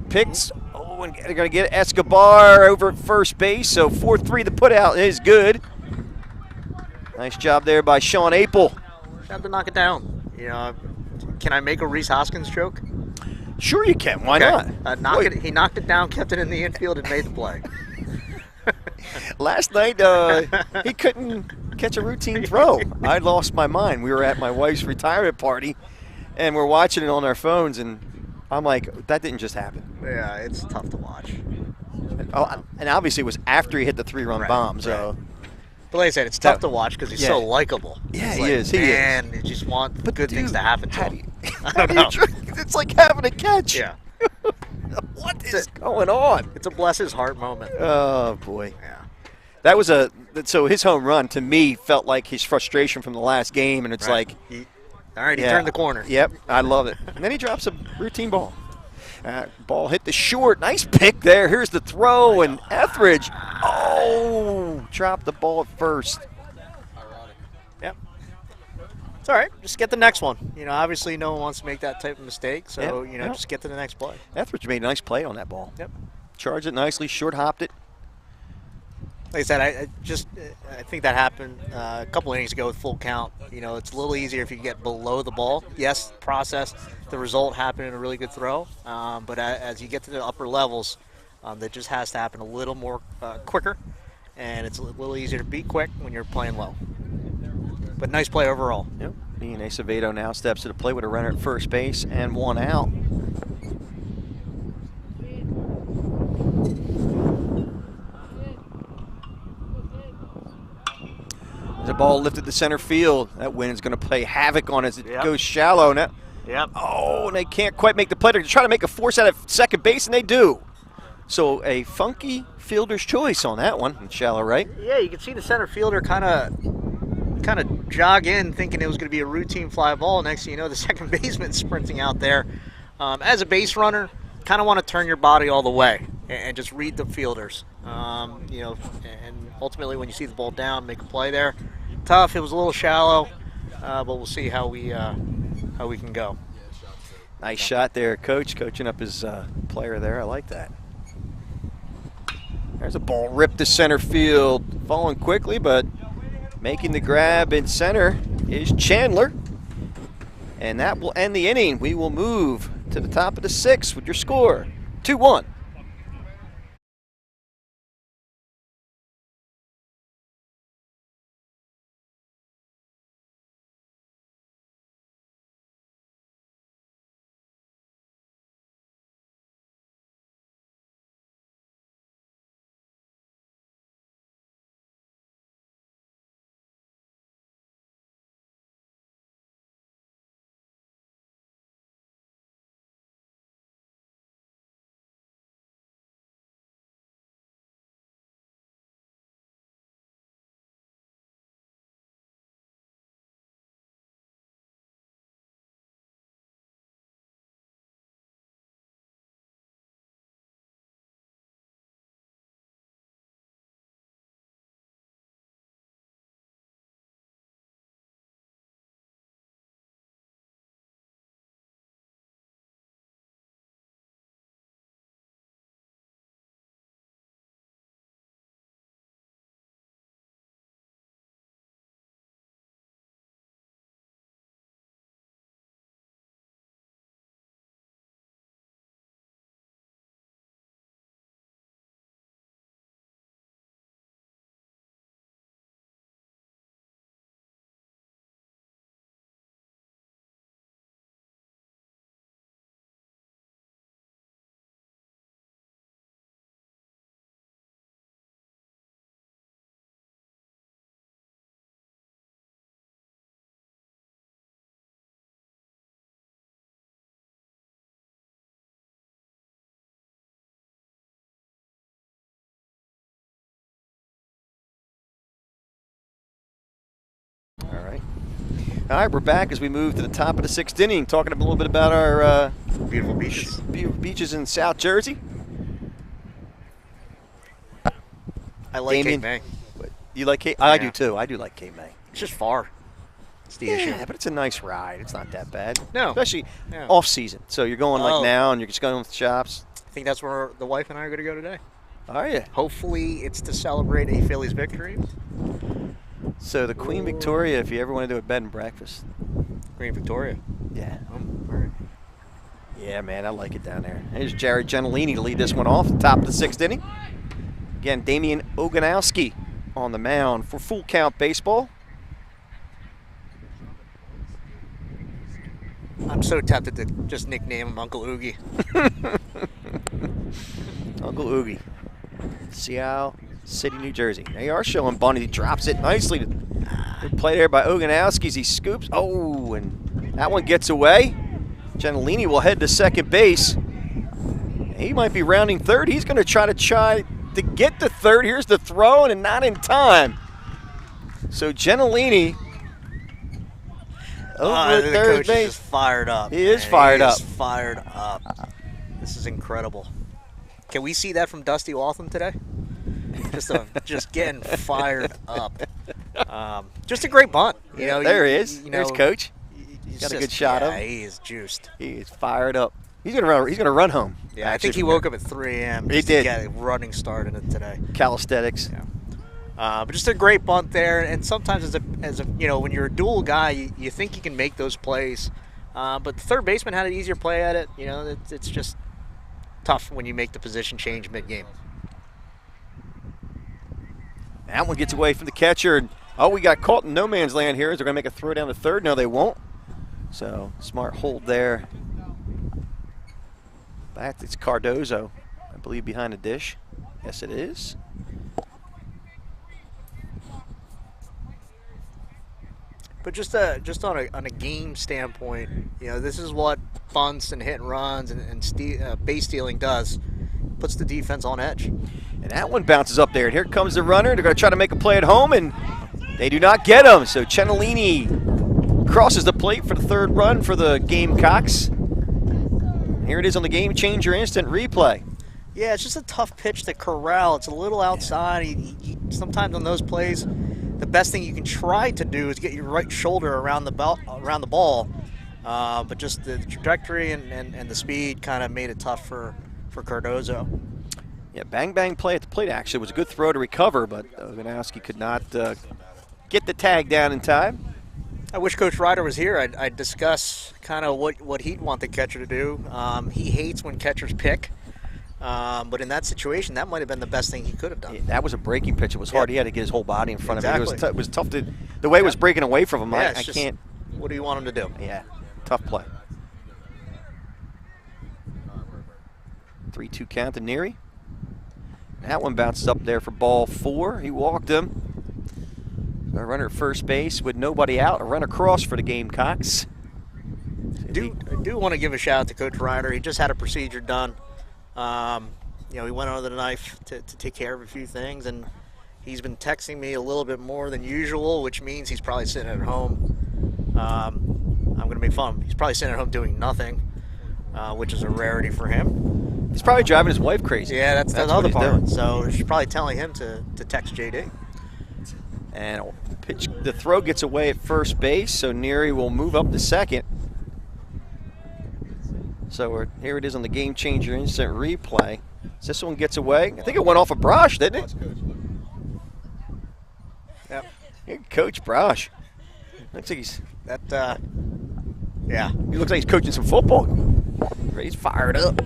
[SPEAKER 1] Picks. Oh, and they're gonna get Escobar over at first base. So 4-3 the put out is good. Nice job there by Sean Apel.
[SPEAKER 2] Have to knock it down. You know, can I make a Reese Hoskins joke?
[SPEAKER 1] Sure you can. Why not?
[SPEAKER 2] He knocked it down, kept it in the infield, and made the play.
[SPEAKER 1] Last night, he couldn't catch a routine throw. I lost my mind. We were at my wife's retirement party, and we're watching it on our phones, and I'm like, that didn't just happen.
[SPEAKER 2] Yeah, it's tough to watch.
[SPEAKER 1] And obviously it was after he hit the 3-run bomb, so.
[SPEAKER 2] But like I said, it's tough to watch because he's so likable.
[SPEAKER 1] Yeah,
[SPEAKER 2] he is.
[SPEAKER 1] Man,
[SPEAKER 2] you just want good things to happen to him.
[SPEAKER 1] It's like having a catch.
[SPEAKER 2] Yeah.
[SPEAKER 1] What is going on?
[SPEAKER 2] It's a bless his heart moment.
[SPEAKER 1] Oh, boy.
[SPEAKER 2] Yeah.
[SPEAKER 1] That was so his home run to me felt like his frustration from the last game, and it's like.
[SPEAKER 2] He turned the corner.
[SPEAKER 1] Yep, I love it. And then he drops a routine ball. Ball hit the short. Nice pick there. Here's the throw, and Etheridge. Oh, dropped the ball at first.
[SPEAKER 2] Yep. It's all right. Just get the next one. You know, obviously no one wants to make that type of mistake, so, just get to the next play.
[SPEAKER 1] Etheridge made a nice play on that ball.
[SPEAKER 2] Yep.
[SPEAKER 1] Charged it nicely, short hopped it.
[SPEAKER 2] Like I said, I think that happened a couple innings ago with full count. You know, it's a little easier if you get below the ball. Yes, process, the result happened in a really good throw. But as you get to the upper levels, that just has to happen a little more quicker. And it's a little easier to be quick when you're playing low. But nice play overall.
[SPEAKER 1] Yep. Ian Acevedo now steps to the plate with a runner at first base and one out. The ball lifted to center field. That wind is going to play havoc on it as it goes shallow. Now, oh, and they can't quite make the play. They're trying to make a force out of second base, and they do. So a funky fielder's choice on that one in shallow right.
[SPEAKER 2] Yeah, you can see the center fielder kind of jog in thinking it was going to be a routine fly ball. Next thing you know, the second baseman sprinting out there. As a base runner, kind of want to turn your body all the way and just read the fielders. And ultimately when you see the ball down, make a play there. Tough. It was a little shallow, but we'll see how we can go.
[SPEAKER 1] Nice shot there, Coach, coaching up his player there. I like that. There's a ball ripped to center field, falling quickly, but making the grab in center is Chandler. And that will end the inning. We will move to the top of the 6th with your score, 2-1. All right, we're back as we move to the top of the 6th inning, talking a little bit about our
[SPEAKER 2] Beautiful beaches.
[SPEAKER 1] beautiful beaches in South Jersey.
[SPEAKER 2] I like
[SPEAKER 1] Damien,
[SPEAKER 2] Cape May.
[SPEAKER 1] You like Cape? I do
[SPEAKER 2] Yeah.
[SPEAKER 1] too. I do like Cape May.
[SPEAKER 2] It's just far. It's the issue.
[SPEAKER 1] Yeah, but it's a nice ride. It's not that bad.
[SPEAKER 2] No.
[SPEAKER 1] Especially
[SPEAKER 2] Yeah.
[SPEAKER 1] off season. So you're going like
[SPEAKER 2] Oh.
[SPEAKER 1] now and you're just going with the shops.
[SPEAKER 2] I think that's where the wife and I are going to go today.
[SPEAKER 1] Are you?
[SPEAKER 2] Hopefully, it's to celebrate a Phillies victory.
[SPEAKER 1] So the Queen Victoria, if you ever want to do a bed and breakfast.
[SPEAKER 2] Queen Victoria.
[SPEAKER 1] Yeah.
[SPEAKER 2] All right.
[SPEAKER 1] Yeah, man, I like it down there. Here's Jared Gentilini to lead this one off, top of the 6th inning. Again, Damian Oganowski on the mound for full count baseball.
[SPEAKER 2] I'm so tempted to just nickname him Uncle Oogie.
[SPEAKER 1] Uncle Oogie, Seattle City, New Jersey. They are showing Bunny. He drops it nicely. Good play there by Oganowski as he scoops. Oh, and that one gets away. Gentilini will head to second base. He might be rounding third. He's going to try to get to third. Here's the throw, and not in time. So Gentilini over
[SPEAKER 2] The
[SPEAKER 1] at third
[SPEAKER 2] coach
[SPEAKER 1] base.
[SPEAKER 2] is just fired up.
[SPEAKER 1] He is
[SPEAKER 2] man.
[SPEAKER 1] fired up.
[SPEAKER 2] He is fired up. This is incredible. Can we see that from Dusty Waltham today? Just getting fired up. Just a great bunt. You know,
[SPEAKER 1] There he is. There's Coach.
[SPEAKER 2] He's
[SPEAKER 1] Got a good shot of him.
[SPEAKER 2] Yeah, he is juiced.
[SPEAKER 1] He is fired up. He's gonna run. He's gonna run home.
[SPEAKER 2] Yeah, I
[SPEAKER 1] actually,
[SPEAKER 2] think he
[SPEAKER 1] from
[SPEAKER 2] woke
[SPEAKER 1] there.
[SPEAKER 2] up at 3 a.m.
[SPEAKER 1] He
[SPEAKER 2] just
[SPEAKER 1] did.
[SPEAKER 2] to get a running start in it today.
[SPEAKER 1] Calisthenics.
[SPEAKER 2] Yeah. But just a great bunt there, and sometimes as a when you're a dual guy, you think you can make those plays, but the third baseman had an easier play at it. You know, it's just tough when you make the position change mid-game.
[SPEAKER 1] That one gets away from the catcher. And, we got caught in no man's land here. Is they're going to make a throw down to third? No, they won't. So, smart hold there. Back, it's Cardozo, I believe, behind the dish. Yes, it is.
[SPEAKER 2] But just on a game standpoint, this is what bunts and hit and runs and base stealing does. Puts the defense on edge.
[SPEAKER 1] And that one bounces up there. And here comes the runner. They're going to try to make a play at home, and they do not get him. So Gentilini crosses the plate for the third run for the Gamecocks. And here it is on the Gamechanger instant replay.
[SPEAKER 2] Yeah, it's just a tough pitch to corral. It's a little outside. Sometimes on those plays, the best thing you can try to do is get your right shoulder around the ball. But just the trajectory and the speed kind of made it tough for Cardozo.
[SPEAKER 1] Yeah, bang play at the plate actually was a good throw to recover, but Oganowski could not get the tag down in time.
[SPEAKER 2] I wish Coach Ryder was here. I'd discuss kind of what he'd want the catcher to do. He hates when catchers pick, but in that situation, that might have been the best thing he could have done.
[SPEAKER 1] Yeah, that was a breaking pitch. It was hard. He had to get his whole body in front of it.
[SPEAKER 2] Exactly.
[SPEAKER 1] It was tough to the way it was breaking away from him.
[SPEAKER 2] Yeah,
[SPEAKER 1] I
[SPEAKER 2] it's
[SPEAKER 1] can't.
[SPEAKER 2] What do you want him to do?
[SPEAKER 1] Yeah, tough play. 3-2 count to Neary. That one bounces up there for ball 4. He walked him. A runner at first base with nobody out. A run across for the Gamecocks.
[SPEAKER 2] I do want to give a shout out to Coach Ryder. He just had a procedure done. He went under the knife to take care of a few things, and he's been texting me a little bit more than usual, which means he's probably sitting at home. I'm going to make fun of him. He's probably sitting at home doing nothing, which is a rarity for him.
[SPEAKER 1] He's probably driving his wife crazy.
[SPEAKER 2] Yeah, that's the
[SPEAKER 1] what
[SPEAKER 2] other
[SPEAKER 1] he's
[SPEAKER 2] part.
[SPEAKER 1] doing.
[SPEAKER 2] So she's probably telling him to text JD.
[SPEAKER 1] And the throw gets away at first base, so Neary will move up to second. So here it is on the Gamechanger instant replay. As this one gets away, I think it went off a brush, didn't it?
[SPEAKER 2] Yep.
[SPEAKER 1] Here, Coach Brush. Looks like he's
[SPEAKER 2] Yeah.
[SPEAKER 1] He looks like he's coaching some football. He's fired up.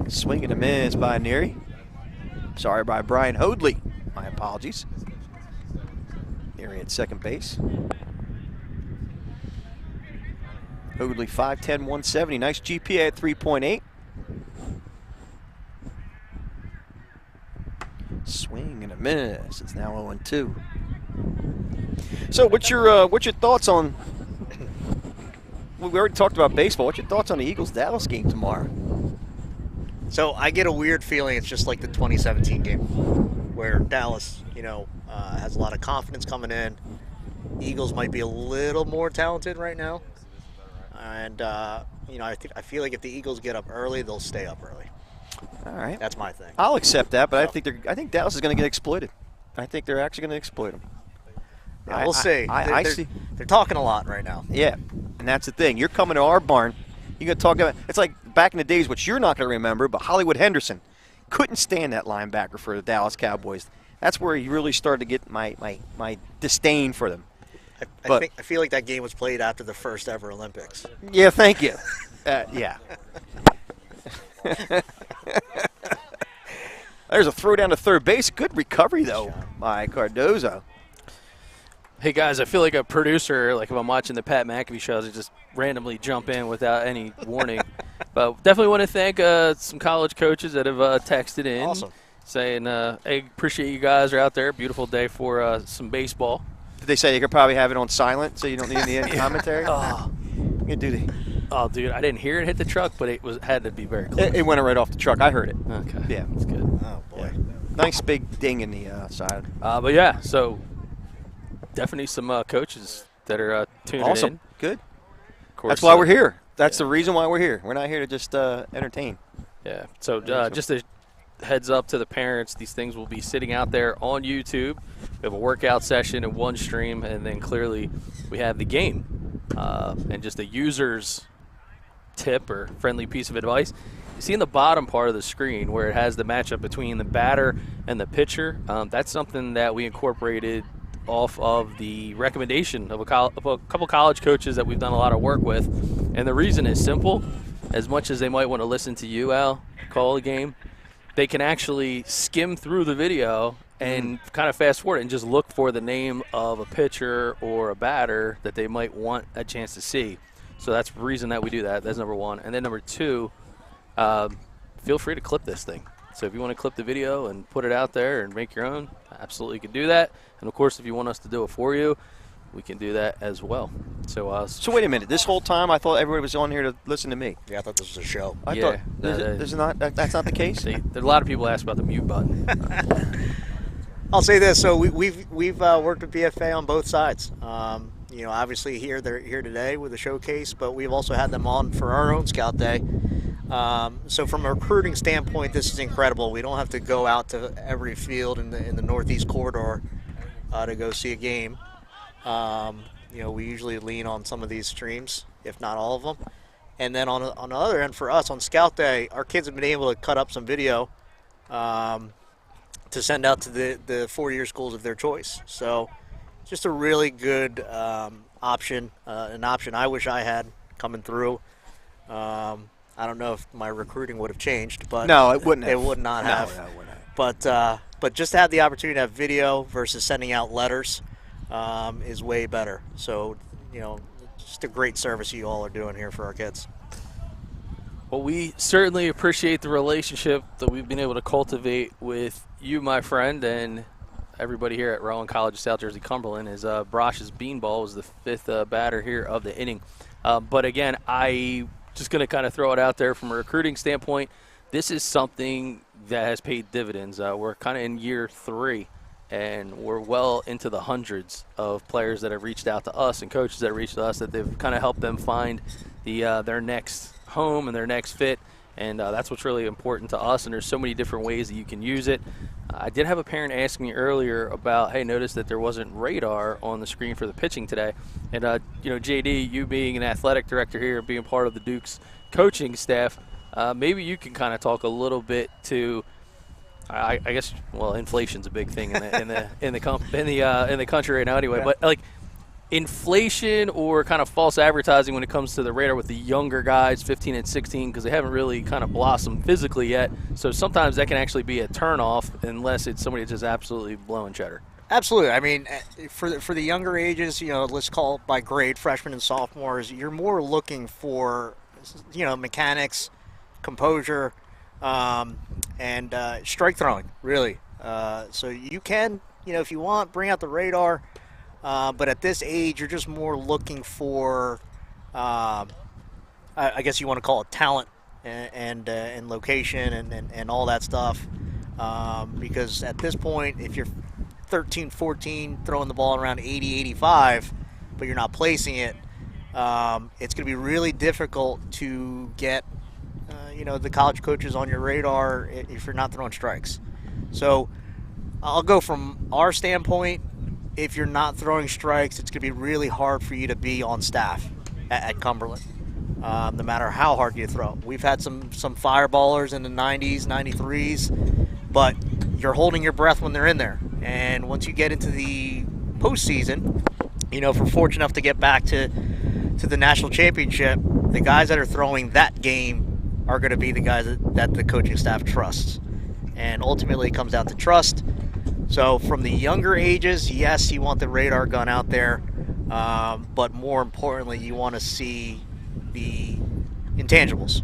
[SPEAKER 1] Swing and a miss by Neary. Sorry, by Brian Hoadley. My apologies. Neary at second base. Hoadley 5'10", 170. Nice GPA at 3.8. Swing and a miss. It's now 0-2. So, what's your thoughts on? We already talked about baseball. What's your thoughts on the Eagles-Dallas game tomorrow?
[SPEAKER 2] So I get a weird feeling it's just like the 2017 game where Dallas, has a lot of confidence coming in. Eagles might be a little more talented right now. And, I feel like if the Eagles get up early, they'll stay up early.
[SPEAKER 1] All right.
[SPEAKER 2] That's my thing.
[SPEAKER 1] I'll accept that, but I think Dallas is going to get exploited. I think they're actually going to exploit them.
[SPEAKER 2] Yeah, we'll see.
[SPEAKER 1] I see.
[SPEAKER 2] They're talking a lot right now.
[SPEAKER 1] Yeah, and that's the thing. You're coming to our barn. You're going to talk about – it's like back in the days, which you're not going to remember, but Hollywood Henderson couldn't stand that linebacker for the Dallas Cowboys. That's where he really started to get my disdain for them.
[SPEAKER 2] I feel like that game was played after the first ever Olympics.
[SPEAKER 1] Yeah, thank you. Yeah. There's a throw down to third base. Good recovery, though, by Cardozo.
[SPEAKER 4] Hey, guys, I feel like a producer, like if I'm watching the Pat McAfee shows, I just randomly jump in without any warning. But definitely want to thank some college coaches that have texted in.
[SPEAKER 2] Awesome. Saying,
[SPEAKER 4] hey, appreciate you guys are out there. Beautiful day for some baseball.
[SPEAKER 1] Did they say you could probably have it on silent so you don't need any commentary?
[SPEAKER 4] Oh.
[SPEAKER 1] You do the.
[SPEAKER 4] Oh, dude, I didn't hear it hit the truck, but it had to be very close.
[SPEAKER 1] It went right off the truck. I heard it.
[SPEAKER 4] Okay.
[SPEAKER 1] Yeah.
[SPEAKER 4] That's good.
[SPEAKER 2] Oh, boy.
[SPEAKER 1] Yeah. Nice big ding in the side.
[SPEAKER 4] But, yeah, so definitely some coaches that are tuning
[SPEAKER 1] Awesome.
[SPEAKER 4] in.
[SPEAKER 1] Good.
[SPEAKER 4] Of course,
[SPEAKER 1] that's why we're here. That's the reason why we're here. We're not here to just entertain.
[SPEAKER 4] Yeah. So just a heads up to the parents, these things will be sitting out there on YouTube. We have a workout session in one stream, and then clearly we have the game. And just a user's tip or friendly piece of advice. You see in the bottom part of the screen where it has the matchup between the batter and the pitcher, that's something that we incorporated off of the recommendation of a couple college coaches that we've done a lot of work with. And the reason is simple. As much as they might want to listen to you, Al, call the game, they can actually skim through the video and kind of fast forward and just look for the name of a pitcher or a batter that they might want a chance to see. So that's the reason that we do that. That's number one. And then number two, feel free to clip this thing. So if you want to clip the video and put it out there and make your own, absolutely can do that. And, of course, if you want us to do it for you, we can do that as well. So
[SPEAKER 1] wait a minute. This whole time I thought everybody was on here to listen to me.
[SPEAKER 2] Yeah, I thought this was a show.
[SPEAKER 1] I thought that's not the case.
[SPEAKER 4] See, there's a lot of people ask about the mute button.
[SPEAKER 2] I'll say this. So we've worked with BFA on both sides. Obviously they're here today with a showcase, but we've also had them on for our own Scout Day. So from a recruiting standpoint, this is incredible. We don't have to go out to every field in the Northeast corridor to go see a game. We usually lean on some of these streams, if not all of them. And then on the other end, for us on Scout Day, our kids have been able to cut up some video to send out to the four-year schools of their choice. So just a really good option, an option I wish I had coming through. I don't know if my recruiting would have changed, but
[SPEAKER 1] no, it wouldn't have.
[SPEAKER 2] It would not have.
[SPEAKER 1] No, it wouldn't have.
[SPEAKER 2] But just to have the opportunity to have video versus sending out letters is way better. So, just a great service you all are doing here for our kids.
[SPEAKER 4] Well, we certainly appreciate the relationship that we've been able to cultivate with you, my friend, and everybody here at Rowan College of South Jersey Cumberland. As Brosh's beanball was the fifth batter here of the inning. But again, I just going to kind of throw it out there from a recruiting standpoint. This is something that has paid dividends. We're kind of in year 3, and we're well into the hundreds of players that have reached out to us and coaches that have reached to us that they've kind of helped them find their next home and their next fit. And that's what's really important to us, and there's so many different ways that you can use it. I did have a parent ask me earlier about, hey, notice that there wasn't radar on the screen for the pitching today. And, JD, you being an athletic director here, being part of the Dukes coaching staff, maybe you can kind of talk a little bit to, I guess, well, inflation's a big thing in the country right now anyway, but like, inflation or kind of false advertising when it comes to the radar with the younger guys, 15 and 16, because they haven't really kind of blossomed physically yet. So sometimes that can actually be a turnoff unless it's somebody that's just absolutely blowing cheddar.
[SPEAKER 2] Absolutely. I mean, for the younger ages, let's call it by grade, freshmen and sophomores, you're more looking for, mechanics, composure, and strike throwing, really. So you can, if you want, bring out the radar. But at this age, you're just more looking for, I guess you want to call it talent and location and all that stuff. Because at this point, if you're 13, 14, throwing the ball around 80, 85, but you're not placing it, it's going to be really difficult to get, the college coaches on your radar if you're not throwing strikes. So I'll go from our standpoint. If you're not throwing strikes, it's going to be really hard for you to be on staff at Cumberland, no matter how hard you throw. We've had some fireballers in the 90s, 93s, but you're holding your breath when they're in there. And once you get into the postseason, if we're fortunate enough to get back to the national championship, the guys that are throwing that game are going to be the guys that the coaching staff trusts. And ultimately it comes down to trust. So from the younger ages, yes, you want the radar gun out there, but more importantly, you want to see the intangibles,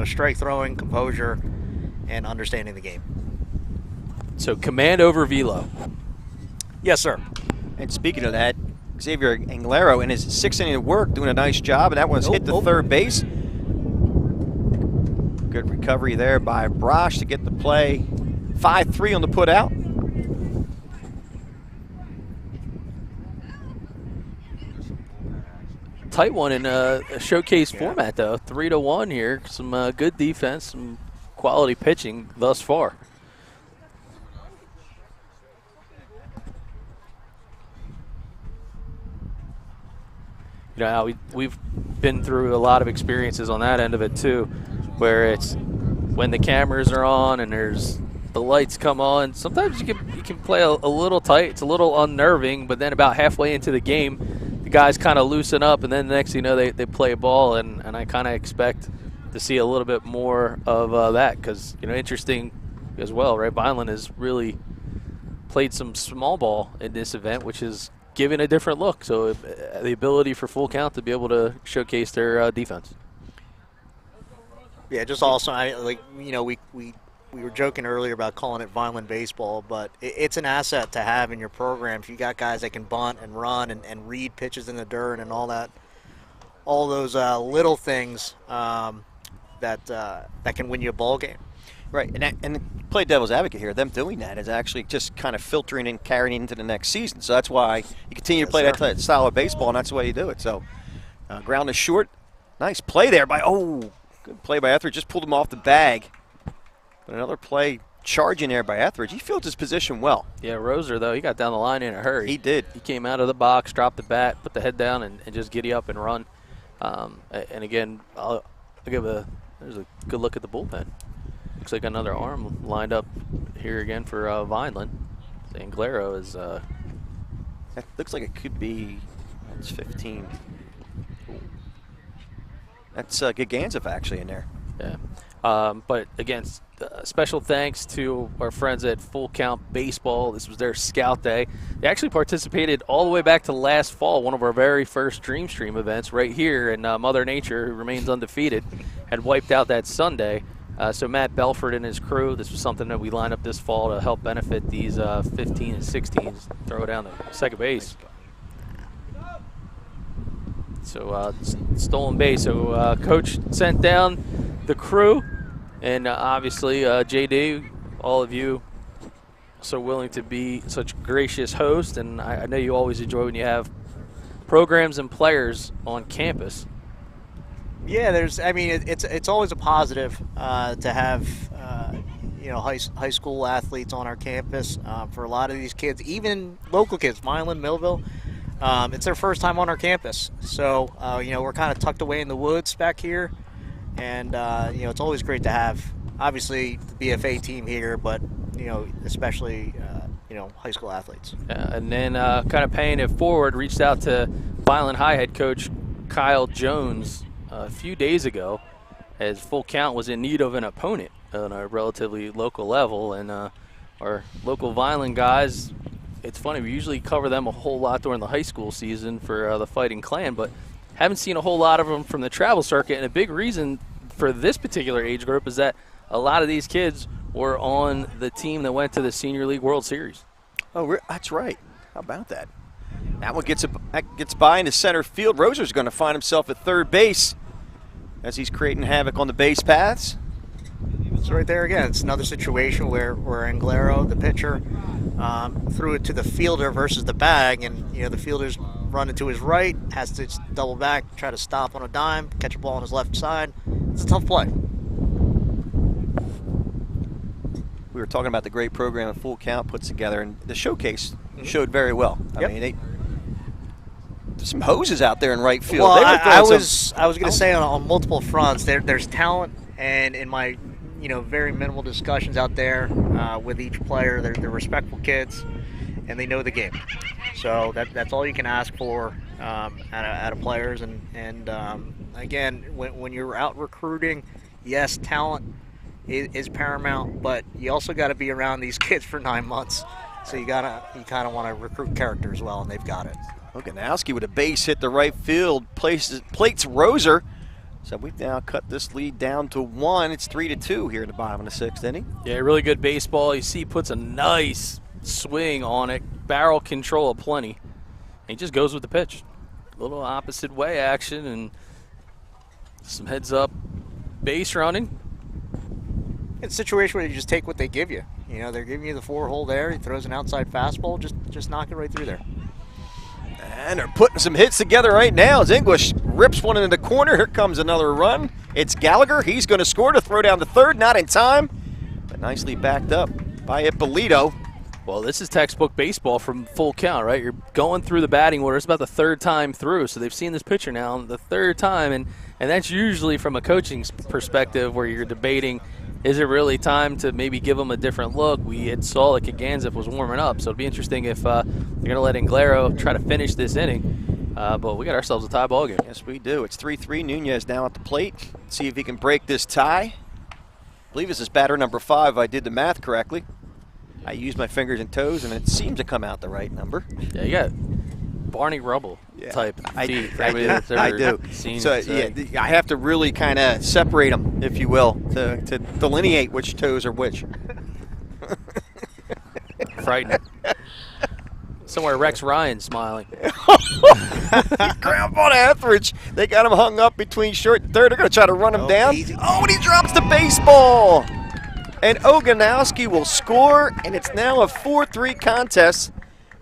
[SPEAKER 2] strike throwing, composure, and understanding the game.
[SPEAKER 4] So command over velo.
[SPEAKER 2] Yes, sir.
[SPEAKER 1] And speaking of that, Xavier Anglero in his 6th inning of work doing a nice job, and that one's hit to third base. Good recovery there by Brosh to get the play. 5-3 on the put out.
[SPEAKER 4] Tight one in a showcase format, though. 3-1 here. Some good defense, some quality pitching thus far. We've been through a lot of experiences on that end of it too, where it's when the cameras are on and there's the lights come on. Sometimes you can play a little tight. It's a little unnerving, but then about halfway into the game, the guys kind of loosen up, and then the next thing you know, they play a ball, and I kind of expect to see a little bit more of that because, interesting as well, right? Vineland has really played some small ball in this event, which is giving a different look. So the ability for full count to be able to showcase their defense.
[SPEAKER 2] Yeah, just also, we were joking earlier about calling it Vineland baseball, but it's an asset to have in your program. If you got guys that can bunt and run and read pitches in the dirt and all that, all those little things that can win you a ball game.
[SPEAKER 1] Right, and play devil's advocate here. Them doing that is actually just kind of filtering and carrying into the next season. So that's why you continue to play that style of baseball, and that's the way you do it. So ground is short. Nice play there good play by Etheridge. Just pulled him off the bag. But another play charging there by Etheridge. He filled his position well.
[SPEAKER 4] Yeah, Roser, though, he got down the line in a hurry.
[SPEAKER 1] He did.
[SPEAKER 4] He came out of the box, dropped the bat, put the head down, and just giddy up and run. And again, I'll give there's a good look at the bullpen. Looks like another arm lined up here again for Vineland. Anglero is. That
[SPEAKER 1] looks like it could be. That's 15. That's Gaganzev actually in there.
[SPEAKER 4] Yeah. But again, special thanks to our friends at Full Count Baseball. This was their scout day. They actually participated all the way back to last fall, one of our very first DreamStream events right here, and Mother Nature, who remains undefeated, had wiped out that Sunday. So Matt Belford and his crew, this was something that we lined up this fall to help benefit these 15 and 16s, throw down the second base. So stolen base. So Coach sent down the crew, and obviously JD, all of you so willing to be such gracious hosts, and I know you always enjoy when you have programs and players on campus.
[SPEAKER 2] Yeah, it's always a positive to have high school athletes on our campus. For a lot of these kids, even local kids, Milan, Millville, it's their first time on our campus. So we're kind of tucked away in the woods back here, and it's always great to have obviously the BFA team here, but especially high school athletes.
[SPEAKER 4] Yeah, and then kind of paying it forward, reached out to Vineland High head coach Kyle Jones a few days ago, as Full Count was in need of an opponent on a relatively local level, and our local Vineland guys, it's funny, we usually cover them a whole lot during the high school season for the Fighting Clan, but haven't seen a whole lot of them from the travel circuit, and a big reason for this particular age group is that a lot of these kids were on the team that went to the Senior League World Series.
[SPEAKER 1] Oh, that's right. How about that? That one gets by into center field. Roser's going to find himself at third base as he's creating havoc on the base paths.
[SPEAKER 2] So right there again, it's another situation where Anglero, the pitcher, threw it to the fielder versus the bag, and the fielder's running to his right, has to double back, try to stop on a dime, catch a ball on his left side. It's a tough play.
[SPEAKER 1] We were talking about the great program that Full Count puts together, and the showcase showed very well.
[SPEAKER 2] Yep.
[SPEAKER 1] I mean, there's some hoses out there in right field.
[SPEAKER 2] Well,
[SPEAKER 1] They were
[SPEAKER 2] I
[SPEAKER 1] throwing
[SPEAKER 2] was going to say on multiple fronts, there's talent, and in my very minimal discussions out there with each player, they're respectful kids, and they know the game. So that's all you can ask for out of players. And again, when you're out recruiting, yes, talent is paramount, but you also got to be around these kids for 9 months. So you kind of want to recruit character as well, and they've got it.
[SPEAKER 1] Oganowski with a base hit the right field, plates Roser. So we've now cut this lead down to 1. It's 3-2 here in the bottom of the 6th inning.
[SPEAKER 4] Yeah, really good baseball. You see he puts a nice swing on it, barrel control aplenty. And he just goes with the pitch. A little opposite way action and some heads up base running.
[SPEAKER 2] It's a situation where you just take what they give you. They're giving you the 4-hole there. He throws an outside fastball, just knock it right through there.
[SPEAKER 1] And they're putting some hits together right now as English rips one into the corner. Here comes another run. It's Gallagher. He's going to score to throw down to third. Not in time, but nicely backed up by Ippolito.
[SPEAKER 4] Well, this is textbook baseball from Full Count, right? You're going through the batting order. It's about the 3rd time through, so they've seen this pitcher now the 3rd time, and that's usually from a coaching perspective where you're debating, is it really time to maybe give him a different look? We had saw that Kaganzif was warming up, so it'd be interesting if they're going to let Anglero try to finish this inning. But we got ourselves a tie ball game.
[SPEAKER 1] Yes, we do. It's 3-3. Nunez now at the plate. Let's see if he can break this tie. I believe this is batter number 5 if I did the math correctly. I used my fingers and toes, and it seemed to come out the right number.
[SPEAKER 4] Yeah, you got Barney Rubble type feet.
[SPEAKER 1] I do. So, yeah, I have to really kind of separate them, if you will, to delineate which toes are which.
[SPEAKER 4] Frightening. Somewhere Rex Ryan smiling.
[SPEAKER 1] Ground ball to Etheridge. They got him hung up between short and third. They're going to try to run him down.
[SPEAKER 2] Easy.
[SPEAKER 1] Oh, and he drops the baseball. And Oganowski will score, and it's now a 4-3 contest.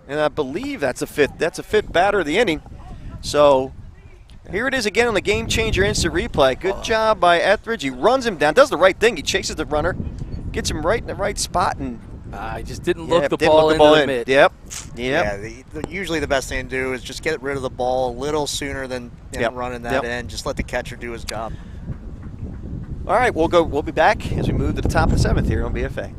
[SPEAKER 1] And I believe that's a fifth batter of the inning. So here it is again on the Gamechanger instant replay. Good job by Etheridge. He runs him down, does the right thing. He chases the runner, gets him right in the right spot, and
[SPEAKER 4] I just didn't look the ball into the mid.
[SPEAKER 1] Yep.
[SPEAKER 2] Yeah, usually the best thing to do is just get rid of the ball a little sooner than running that in. Just let the catcher do his job.
[SPEAKER 1] All right, we'll be back as we move to the top of the 7th here on BFA.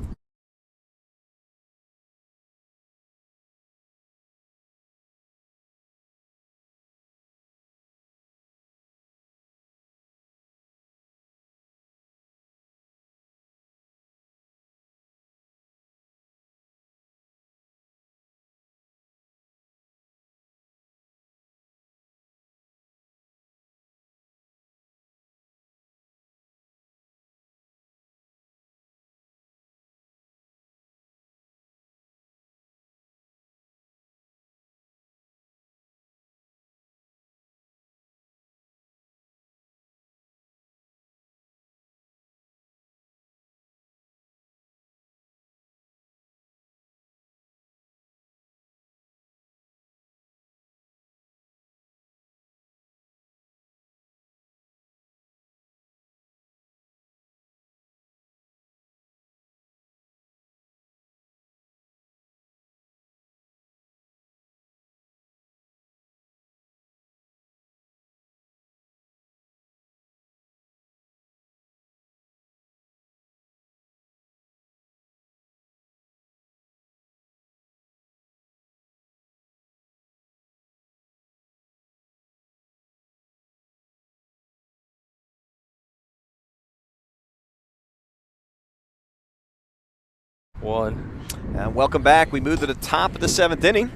[SPEAKER 4] One.
[SPEAKER 1] And welcome back. We move to the top of the 7th inning.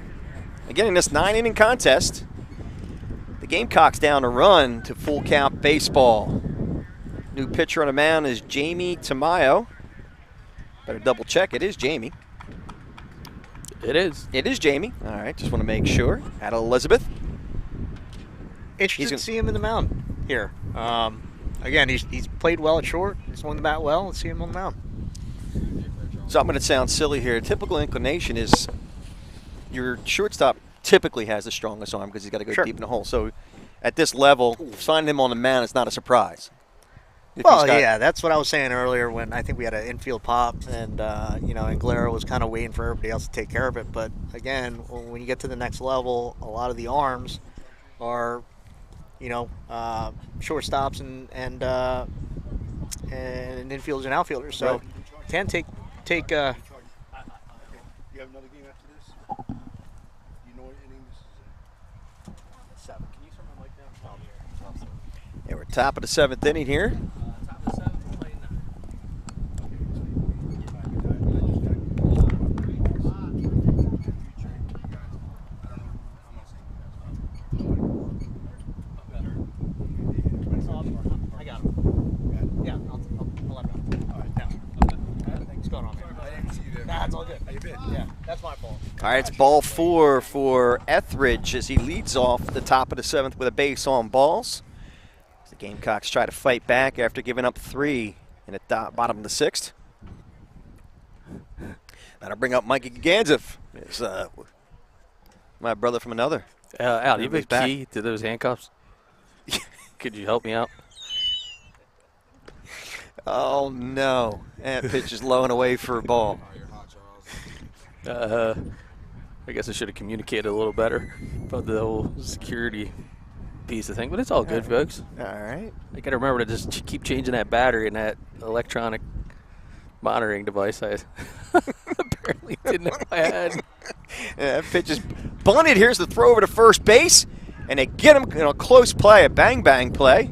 [SPEAKER 1] Again, in this 9-inning contest, the Gamecocks down a run to Full Count baseball. New pitcher on the mound is Jamie Tamayo. Better double check. It is Jamie.
[SPEAKER 4] It is.
[SPEAKER 1] It is Jamie. All right, just want to make sure. At Elizabeth.
[SPEAKER 2] Interested to see him in the mound here. again, he's played well at short. He's swung the bat well. Let's see him on the mound.
[SPEAKER 1] So I'm going to sound silly here. Typical inclination is your shortstop typically has the strongest arm because he's got to go deep in the hole. So at this level, finding him on the mound is not a surprise.
[SPEAKER 2] Well, yeah, that's what I was saying earlier when I think we had an infield pop and, and Glera was kind of waiting for everybody else to take care of it. But, again, when you get to the next level, a lot of the arms are, shortstops and infielders and outfielders. So can take
[SPEAKER 3] You have another game after this? You know what inning this is
[SPEAKER 2] 7. Can you turn my mic down? Oh, here.
[SPEAKER 1] Yeah, we're top of the 7th inning here.
[SPEAKER 4] Top of the 7th, playing 9.
[SPEAKER 2] I got him. Yeah, I'll let him know. All right, now. What's going on, man?
[SPEAKER 3] I didn't see you there.
[SPEAKER 2] Nah, it's all good.
[SPEAKER 3] How you been?
[SPEAKER 2] Yeah, that's my fault.
[SPEAKER 1] All right, it's ball 4 for Etheridge as he leads off the top of the 7th with a base on balls. The Gamecocks try to fight back after giving up 3 in the bottom of the 6th. That'll bring up Mikey Gaganzev. It's my brother from another.
[SPEAKER 4] Al, you have a
[SPEAKER 1] Everybody's
[SPEAKER 4] key to those handcuffs? Could you help me out?
[SPEAKER 1] Oh, no. That pitch is low and away for a ball.
[SPEAKER 3] Oh, you're hot, Charles.
[SPEAKER 4] I guess I should have communicated a little better about the whole security piece of thing, but it's all good, folks.
[SPEAKER 1] All right.
[SPEAKER 4] I got to remember to just keep changing that battery in that electronic monitoring device I apparently didn't know I had.
[SPEAKER 1] Yeah, that pitch is bunted. Here's the throw over to first base, and they get him in a close play, a bang-bang play,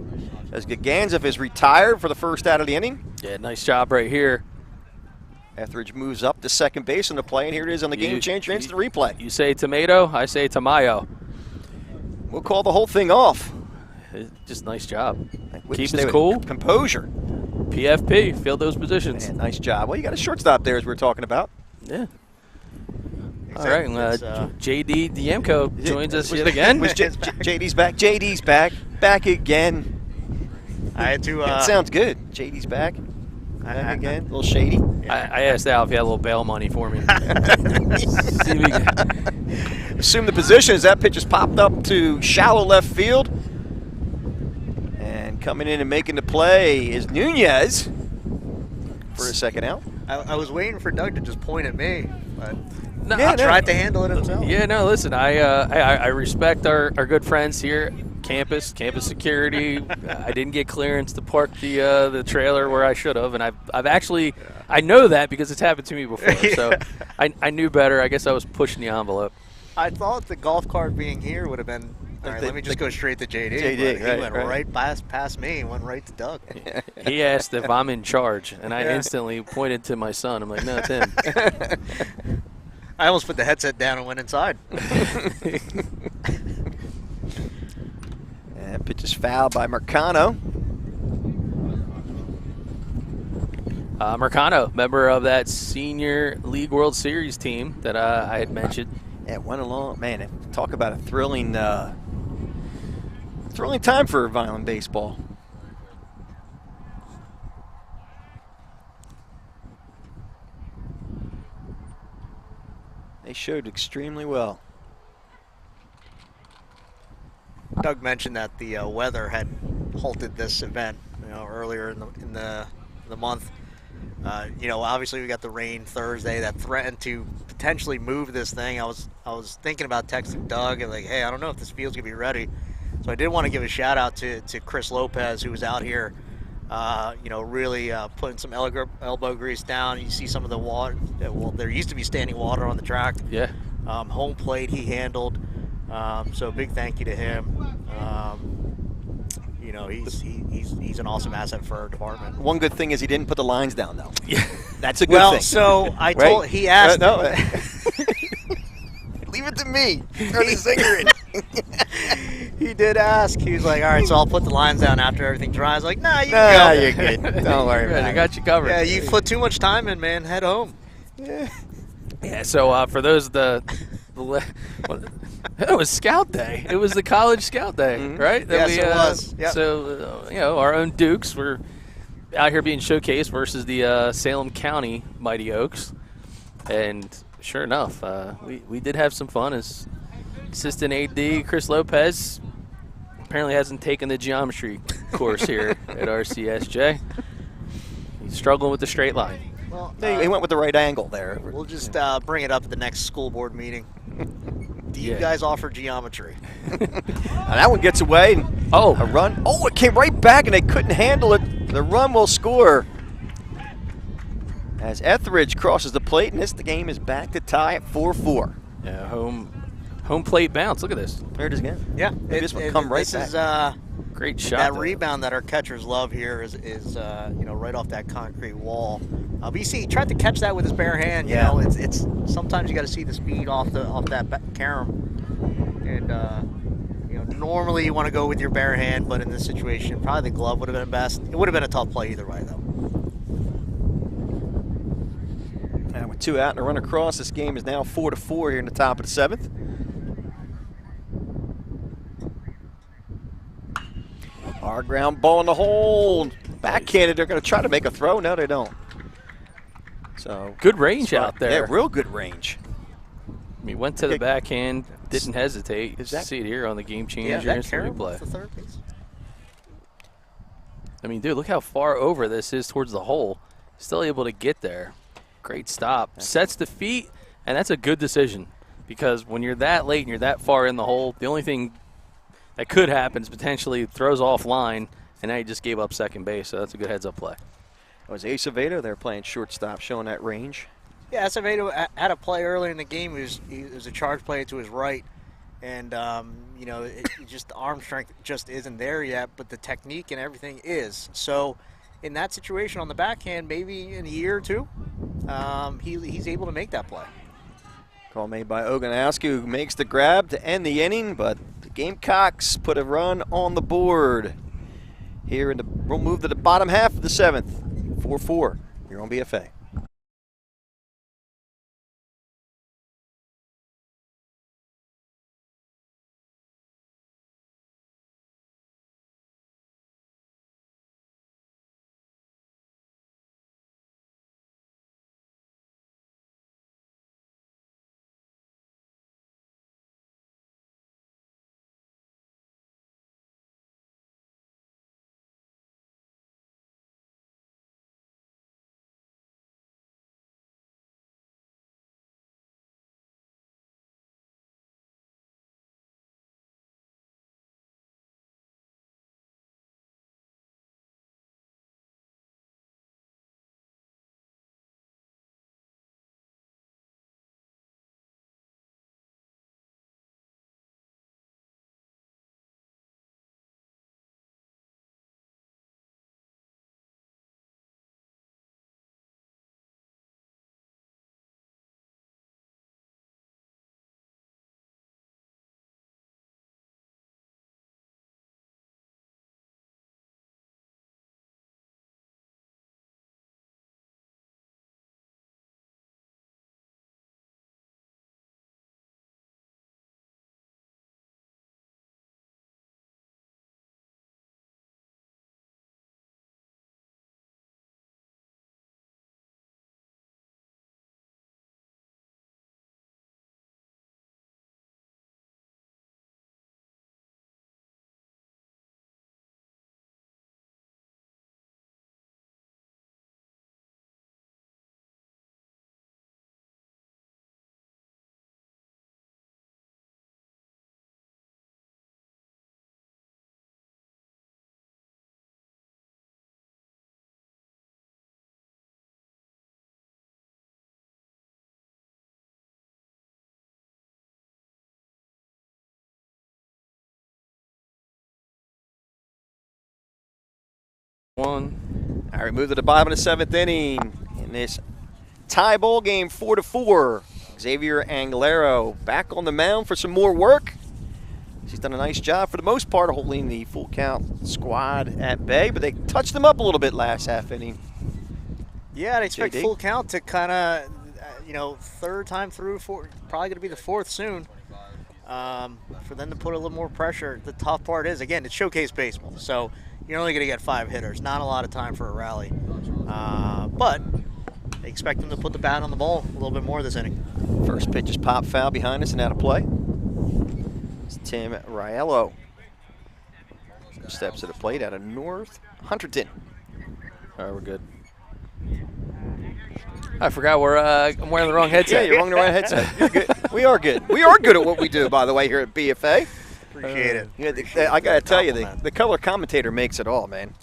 [SPEAKER 1] as Gaganzev is retired for the first out of the inning.
[SPEAKER 4] Yeah, nice job right here.
[SPEAKER 1] Etheridge moves up to second base on the play, and here it is on the Game Changer instant replay.
[SPEAKER 4] You say tomato, I say tamayo.
[SPEAKER 1] We'll call the whole thing off.
[SPEAKER 4] Just nice job.
[SPEAKER 1] Keep
[SPEAKER 4] us cool.
[SPEAKER 1] Composure.
[SPEAKER 4] PFP, fill those positions.
[SPEAKER 1] Man, nice job. Well, you got a shortstop there as we were talking about.
[SPEAKER 4] Yeah.
[SPEAKER 2] Exactly.
[SPEAKER 4] All right, JD Diemko joins us yet again.
[SPEAKER 1] JD's back. JD's back. Back again.
[SPEAKER 2] I had to.
[SPEAKER 1] That sounds good. JD's back. Back again. A little shady.
[SPEAKER 4] I asked Al if he had a little bail money for me.
[SPEAKER 1] Assume the position as that pitch is popped up to shallow left field. And coming in and making the play is Nunez for a second out.
[SPEAKER 2] I was waiting for Doug to just point at me, but
[SPEAKER 4] No,
[SPEAKER 2] he tried to handle it himself.
[SPEAKER 4] Yeah, no, listen, I respect our good friends here, campus security. I didn't get clearance to park the trailer where I should have, and I've actually I know that because it's happened to me before. So I knew better. I guess I was pushing the envelope.
[SPEAKER 2] I thought the golf cart being here would have been. All right, let me just go straight to JD.
[SPEAKER 1] JD,
[SPEAKER 2] he went
[SPEAKER 1] right.
[SPEAKER 2] right past me and went right to Doug.
[SPEAKER 4] He asked if I'm in charge, and I instantly pointed to my son. I'm like, no, it's him.
[SPEAKER 2] I almost put the headset down and went inside.
[SPEAKER 1] And pitch is fouled by Mercano.
[SPEAKER 4] Mercano, member of that Senior League World Series team that I had mentioned.
[SPEAKER 1] Yeah, went along. Man, talk about a thrilling time for Violent baseball. They showed extremely well.
[SPEAKER 2] Doug mentioned that the weather had halted this event, earlier in the month. Obviously we got the rain Thursday that threatened to potentially move this thing. I was thinking about texting Doug and hey, I don't know if this field's gonna be ready. So I did want to give a shout out to Chris Lopez, who was out here, really putting some elbow grease down. You see some of the water. Well, there used to be standing water on the track.
[SPEAKER 4] Yeah.
[SPEAKER 2] Home plate he handled. So big thank you to him. He's an awesome asset for our department.
[SPEAKER 1] One good thing is he didn't put the lines down, though.
[SPEAKER 4] Yeah.
[SPEAKER 1] That's a good thing.
[SPEAKER 2] Well, so I
[SPEAKER 1] Right?
[SPEAKER 2] told he asked.
[SPEAKER 1] No. Leave it to me. Throw the zinger in.
[SPEAKER 2] He did ask. He was like, all right, so I'll put the lines down after everything dries. Like, nah, you
[SPEAKER 1] Nah,
[SPEAKER 2] go.
[SPEAKER 1] you're good. Don't worry about
[SPEAKER 4] I
[SPEAKER 1] it.
[SPEAKER 4] got you covered.
[SPEAKER 2] Yeah, you put too much time in, man. Head home.
[SPEAKER 1] Yeah.
[SPEAKER 4] Yeah, so for those of the It was Scout Day. It was the College Scout Day, right?
[SPEAKER 2] Yes, it was. Yep.
[SPEAKER 4] So, our own Dukes were out here being showcased versus the Salem County Mighty Oaks. And sure enough, we did have some fun as assistant AD Chris Lopez apparently hasn't taken the geometry course here at RCSJ. He's struggling with the straight line.
[SPEAKER 2] Well,
[SPEAKER 1] He went with the right angle there.
[SPEAKER 2] we'll just bring it up at the next school board meeting. Do you guys offer geometry?
[SPEAKER 1] That one gets away. A run. Oh, it came right back, and they couldn't handle it. The run will score as Etheridge crosses the plate, and the game is back to tie at 4-4.
[SPEAKER 4] Yeah, home plate bounce. Look at this.
[SPEAKER 1] There it is again.
[SPEAKER 2] Yeah,
[SPEAKER 1] This one come right back.
[SPEAKER 2] This is
[SPEAKER 4] Great shot.
[SPEAKER 2] that
[SPEAKER 4] there.
[SPEAKER 2] rebound that our catchers love here is right off that concrete wall. But you see, he tried to catch that with his bare hand.
[SPEAKER 1] Yeah.
[SPEAKER 2] It's sometimes you got to see the speed off that carom, and normally you want to go with your bare hand, but in this situation, probably the glove would have been best. It would have been a tough play either way, though.
[SPEAKER 1] And with 2 out and a run across, this game is now 4-4 here in the top of the 7th. Our ground ball in the hole. Backhanded, they're going to try to make a throw. No, they don't. So
[SPEAKER 4] Good range out there.
[SPEAKER 1] Yeah, real good range.
[SPEAKER 4] He went to the backhand, didn't hesitate.
[SPEAKER 1] Is that-
[SPEAKER 4] See it here on the Game Changer
[SPEAKER 2] Yeah, that
[SPEAKER 4] instant
[SPEAKER 2] carom
[SPEAKER 4] replay.
[SPEAKER 2] off the third base.
[SPEAKER 4] I mean, dude, look how far over this is towards the hole. Still able to get there. Great stop. Sets the feet, and that's a good decision because when you're that late and you're that far in the hole, the only thing that could happen is potentially throws offline, and now you just gave up second base, so that's a good heads-up play.
[SPEAKER 1] It was Acevedo there playing shortstop, showing that range.
[SPEAKER 2] Yeah, Acevedo had a play early in the game. He was a charge play to his right, and just the arm strength just isn't there yet, but the technique and everything is. So, in that situation on the backhand, maybe in a year or two, he's able to make that play.
[SPEAKER 1] Call made by Oganowski, who makes the grab to end the inning, but the Gamecocks put a run on the board. Here we'll move to the bottom half of the 7th. 4-4. You're on BFA.
[SPEAKER 4] One.
[SPEAKER 1] All right, move to the bottom of the 7th inning in this tie ball game, 4-4. Xavier Anglero back on the mound for some more work. He's done a nice job for the most part of holding the full count squad at bay, but they touched them up a little bit last half inning.
[SPEAKER 2] Yeah, I'd expect
[SPEAKER 1] JD?
[SPEAKER 2] full count to kind of, you know, third time through, probably going to be the fourth soon. For them to put a little more pressure. The tough part is, again, it's showcase baseball, so you're only going to get 5 hitters. Not a lot of time for a rally. But I expect them to put the bat on the ball a little bit more this inning.
[SPEAKER 1] First pitch is pop foul behind us and out of play. It's Tim Riello. Steps to the plate out of North Hunterton.
[SPEAKER 4] All right, we're good. I forgot I'm wearing the wrong headset.
[SPEAKER 1] Yeah, you're wearing the right headset. You're good. We are good. We are good at what we do, by the way, here at BFA.
[SPEAKER 2] Appreciate it.
[SPEAKER 1] Yeah, I got to tell you, the color commentator makes it all, man.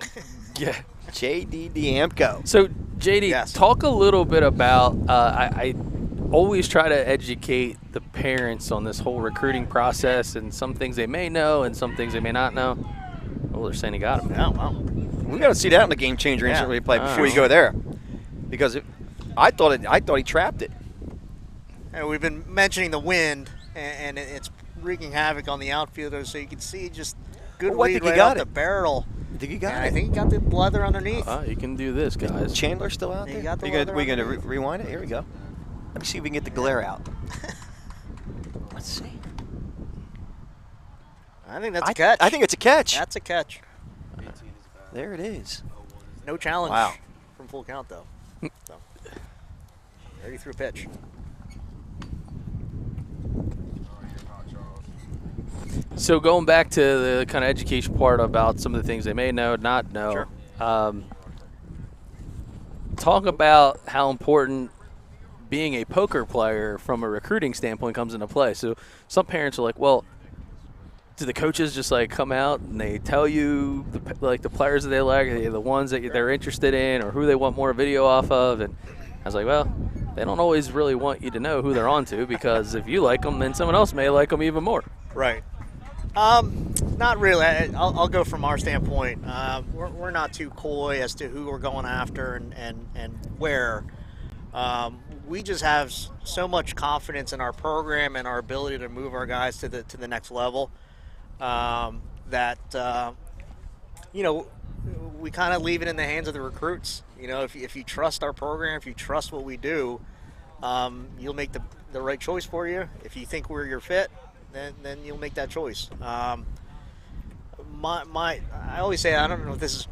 [SPEAKER 4] Yeah.
[SPEAKER 1] J.D. Diamco.
[SPEAKER 4] So, JD,
[SPEAKER 2] Yes.
[SPEAKER 4] talk a little bit about, I always try to educate the parents on this whole recruiting process and some things they may know and some things they may not know. Oh, they're saying he got him.
[SPEAKER 2] Yeah, well.
[SPEAKER 1] We got to see that in the Game Changer instant replay before you go there. Because I thought he trapped it.
[SPEAKER 2] And we've been mentioning the wind, and it's wreaking havoc on the outfielders, so you can see just good
[SPEAKER 1] Well, I
[SPEAKER 2] read
[SPEAKER 1] think he
[SPEAKER 2] right
[SPEAKER 1] got
[SPEAKER 2] off the
[SPEAKER 1] it.
[SPEAKER 2] barrel.
[SPEAKER 1] I think he got
[SPEAKER 2] And
[SPEAKER 1] it.
[SPEAKER 2] I think he got the leather underneath.
[SPEAKER 4] You can do this, guys.
[SPEAKER 1] Is Chandler still out
[SPEAKER 2] He
[SPEAKER 1] there?
[SPEAKER 2] got the
[SPEAKER 1] we
[SPEAKER 2] leather
[SPEAKER 1] going to
[SPEAKER 2] underneath.
[SPEAKER 1] rewind it? Here we go. Let me see if we can get the glare out. Let's see.
[SPEAKER 2] I think that's a catch.
[SPEAKER 1] I think it's a catch.
[SPEAKER 2] That's a catch.
[SPEAKER 1] There it is.
[SPEAKER 2] No challenge
[SPEAKER 1] Wow.
[SPEAKER 2] from full count, though. So, 33 pitch.
[SPEAKER 4] So going back to the kind of education part about some of the things they may know, not know.
[SPEAKER 2] Sure.
[SPEAKER 4] Talk about how important being a poker player from a recruiting standpoint comes into play. So some parents are like, well, do the coaches just like come out and they tell you the players that they like, the ones that they're interested in, or who they want more video off of? And I was like, well, they don't always really want you to know who they're onto, because if you like them, then someone else may like them even more.
[SPEAKER 2] Right. Not really. I'll go from our standpoint. We're not too coy as to who we're going after and where. We just have so much confidence in our program and our ability to move our guys to the next level that you know, we kind of leave it in the hands of the recruits. You know, if you trust our program, if you trust what we do, you'll make the right choice for you. If you think we're your fit, then you'll make that choice. I always say, I don't know if this is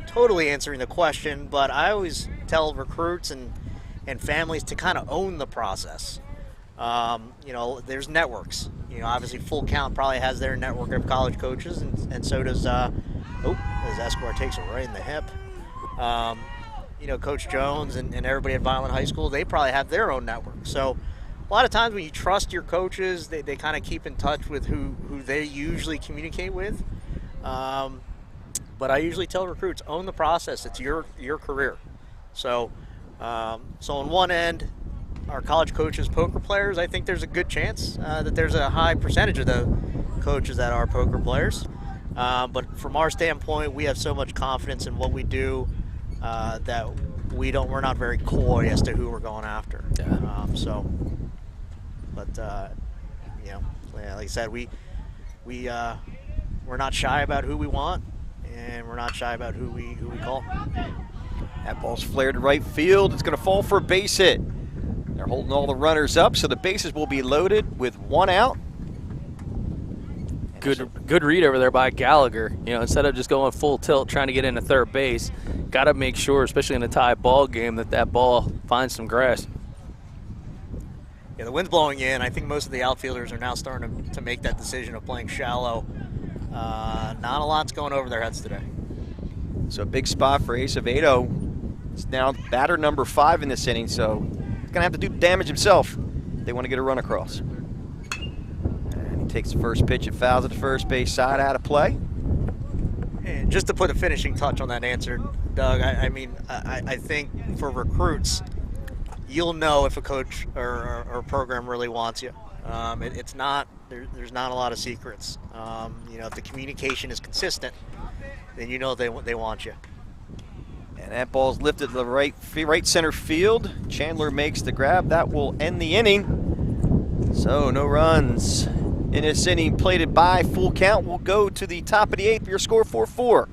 [SPEAKER 2] totally answering the question, but I always tell recruits and families to kind of own the process. You know, there's networks. You know, obviously Full Count probably has their network of college coaches, and so does as Esquire takes it right in the hip. You know, Coach Jones and everybody at Violent High School, they probably have their own network. So a lot of times when you trust your coaches, they kind of keep in touch with who they usually communicate with. But I usually tell recruits, own the process. It's your career. So on one end, our college coaches, poker players, I think there's a good chance that there's a high percentage of the coaches that are poker players. But from our standpoint, we have so much confidence in what we do that we're not very coy as to who we're going after.
[SPEAKER 4] Yeah.
[SPEAKER 2] You know, like I said, we're not shy about who we want, and we're not shy about who we call.
[SPEAKER 1] That ball's flared to right field. It's going to fall for a base hit. They're holding all the runners up, so the bases will be loaded with 1 out.
[SPEAKER 4] Good read over there by Gallagher. You know, instead of just going full tilt trying to get into third base, got to make sure, especially in a tie ball game, that ball finds some grass.
[SPEAKER 2] Yeah, the wind's blowing in. I think most of the outfielders are now starting to make that decision of playing shallow. Not a lot's going over their heads today.
[SPEAKER 1] So a big spot for Acevedo. It's now batter number 5 in this inning, so he's going to have to do damage himself. They want to get a run across. And he takes the first pitch and fouls at the first base side, out of play.
[SPEAKER 2] And just to put a finishing touch on that answer, Doug, I think for recruits, you'll know if a coach or a program really wants you. It's not, there's not a lot of secrets. You know, if the communication is consistent, then you know they want you.
[SPEAKER 1] And that ball's lifted to the right center field. Chandler makes the grab. That will end the inning. So no runs in this inning, plated by Full Count. We'll go to the top of the 8th. Your score 4-4.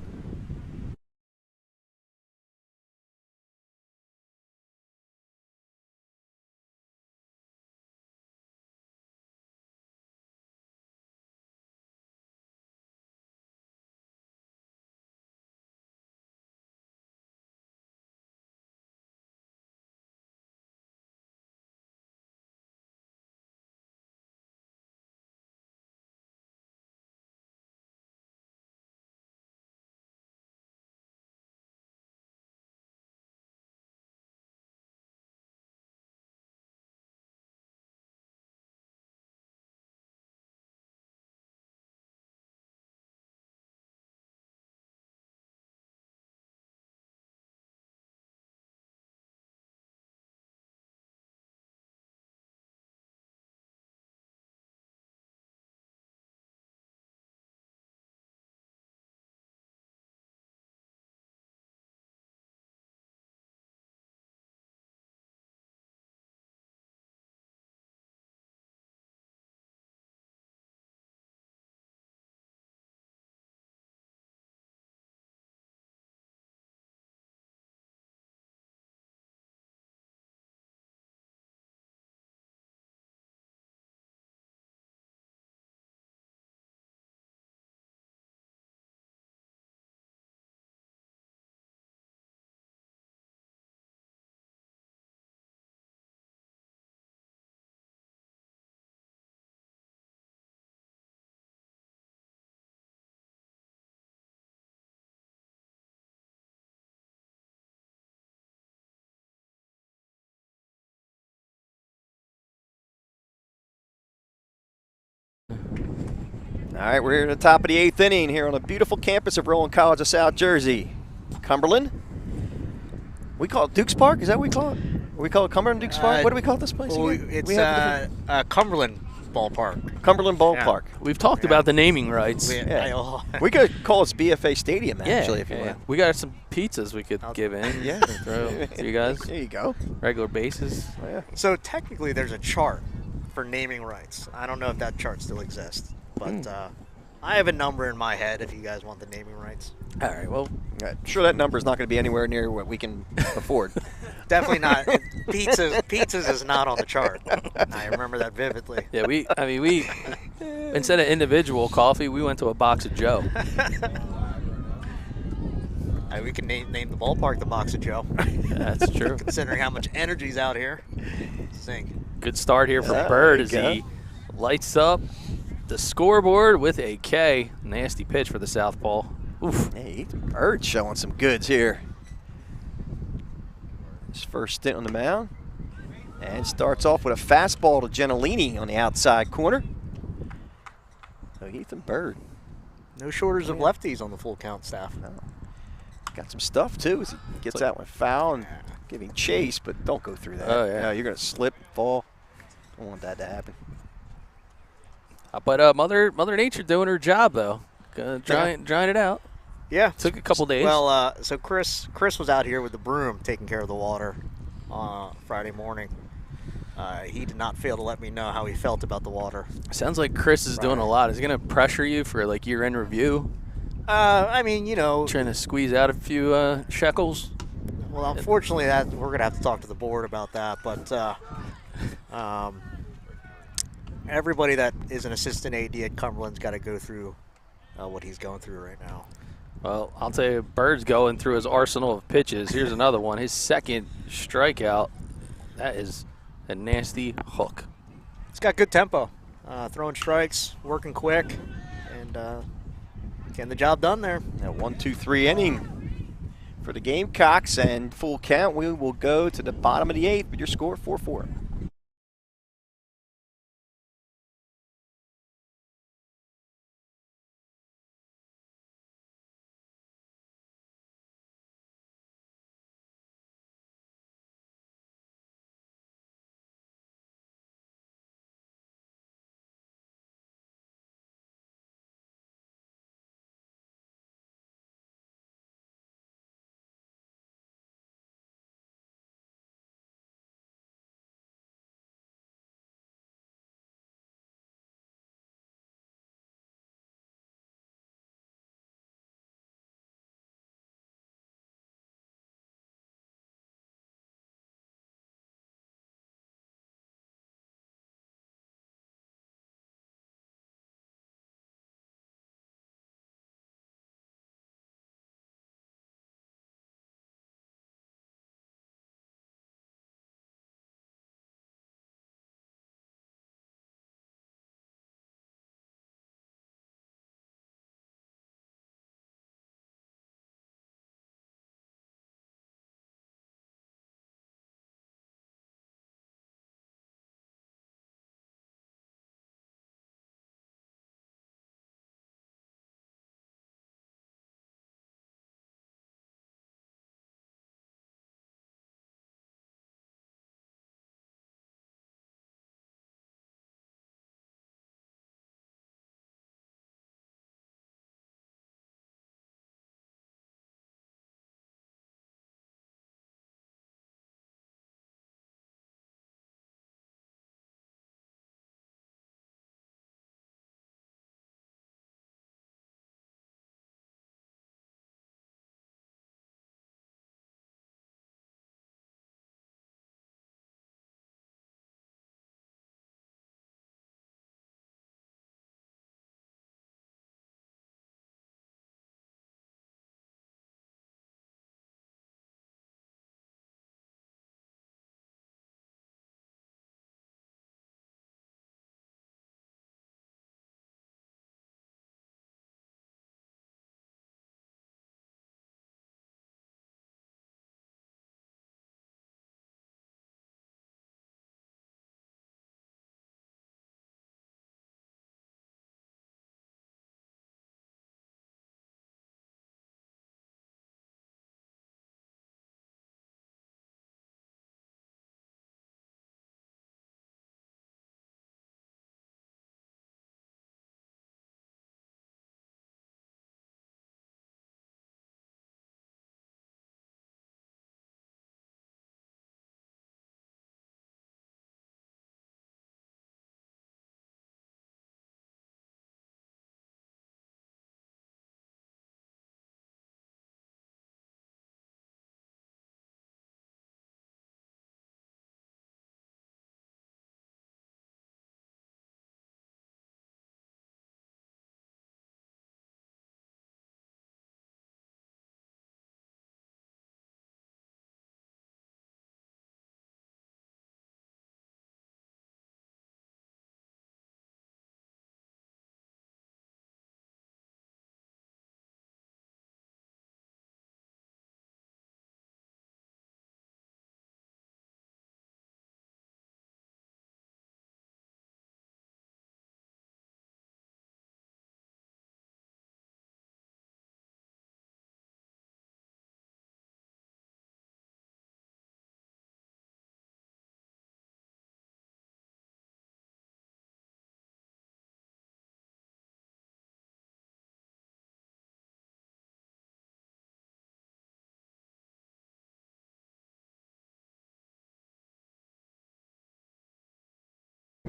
[SPEAKER 1] right, we're here at the top of the 8th inning here on the beautiful campus of Rowan College of South Jersey. Cumberland. We call it Dukes Park? Is that what we call it? Or we call it Cumberland Dukes Park? What do we call this place
[SPEAKER 2] Well,
[SPEAKER 1] again?
[SPEAKER 2] it's
[SPEAKER 1] We have a
[SPEAKER 2] Cumberland Ballpark.
[SPEAKER 1] Cumberland Ballpark.
[SPEAKER 4] We've talked about the naming rights.
[SPEAKER 1] Yeah. We could call this BFA Stadium, actually, if you want.
[SPEAKER 4] We got some pizzas we could give in.
[SPEAKER 1] Yeah.
[SPEAKER 4] Throw to you guys.
[SPEAKER 1] There you go.
[SPEAKER 4] Regular basis.
[SPEAKER 1] Yeah.
[SPEAKER 2] So technically, there's a chart for naming rights. I don't know if that chart still exists, but I have a number in my head if you guys want the naming rights.
[SPEAKER 4] All right, well.
[SPEAKER 1] I'm sure that number is not going to be anywhere near what we can afford.
[SPEAKER 2] Definitely not. Pizzas is not on the chart. I remember that vividly.
[SPEAKER 4] Yeah, we instead of individual coffee, we went to a box of Joe.
[SPEAKER 2] We can name the ballpark the Box of Joe.
[SPEAKER 4] That's true.
[SPEAKER 2] Considering how much energy's out here. Sing.
[SPEAKER 4] Good start here for Bird as he lights up the scoreboard with a K. Nasty pitch for the southpaw. Oof.
[SPEAKER 1] Hey, Bird showing some goods here. His first stint on the mound. And starts off with a fastball to Gentilini on the outside corner. So Ethan Bird.
[SPEAKER 2] No shortage of lefties on the full count staff.
[SPEAKER 1] No. Got some stuff too as he gets that one foul and giving chase, but don't go through that.
[SPEAKER 4] Oh, yeah.
[SPEAKER 1] No, you're going to slip, fall. Don't want that to happen.
[SPEAKER 4] But Mother Nature doing her job, though. Drying it out.
[SPEAKER 2] Yeah.
[SPEAKER 4] Took a couple days.
[SPEAKER 2] Well, so Chris was out here with the broom taking care of the water Friday morning. He did not fail to let me know how he felt about the water.
[SPEAKER 4] Sounds like Chris is doing a lot. Is he going to pressure you for like year-end review?
[SPEAKER 2] I mean, you know,
[SPEAKER 4] Trying to squeeze out a few shekels?
[SPEAKER 2] well, unfortunately, that we're gonna have to talk to the board about that. But everybody that is an assistant AD at Cumberland's got to go through what he's going through right now.
[SPEAKER 4] Well, I'll tell you, Bird's going through his arsenal of pitches. Here's another one. His second strikeout. That is a nasty hook.
[SPEAKER 2] It's got good tempo, throwing strikes, working quick, and getting the job done there.
[SPEAKER 1] Now 1-2-3 inning for the Gamecocks, and full count. We will go to the bottom of the 8th with your score 4-4.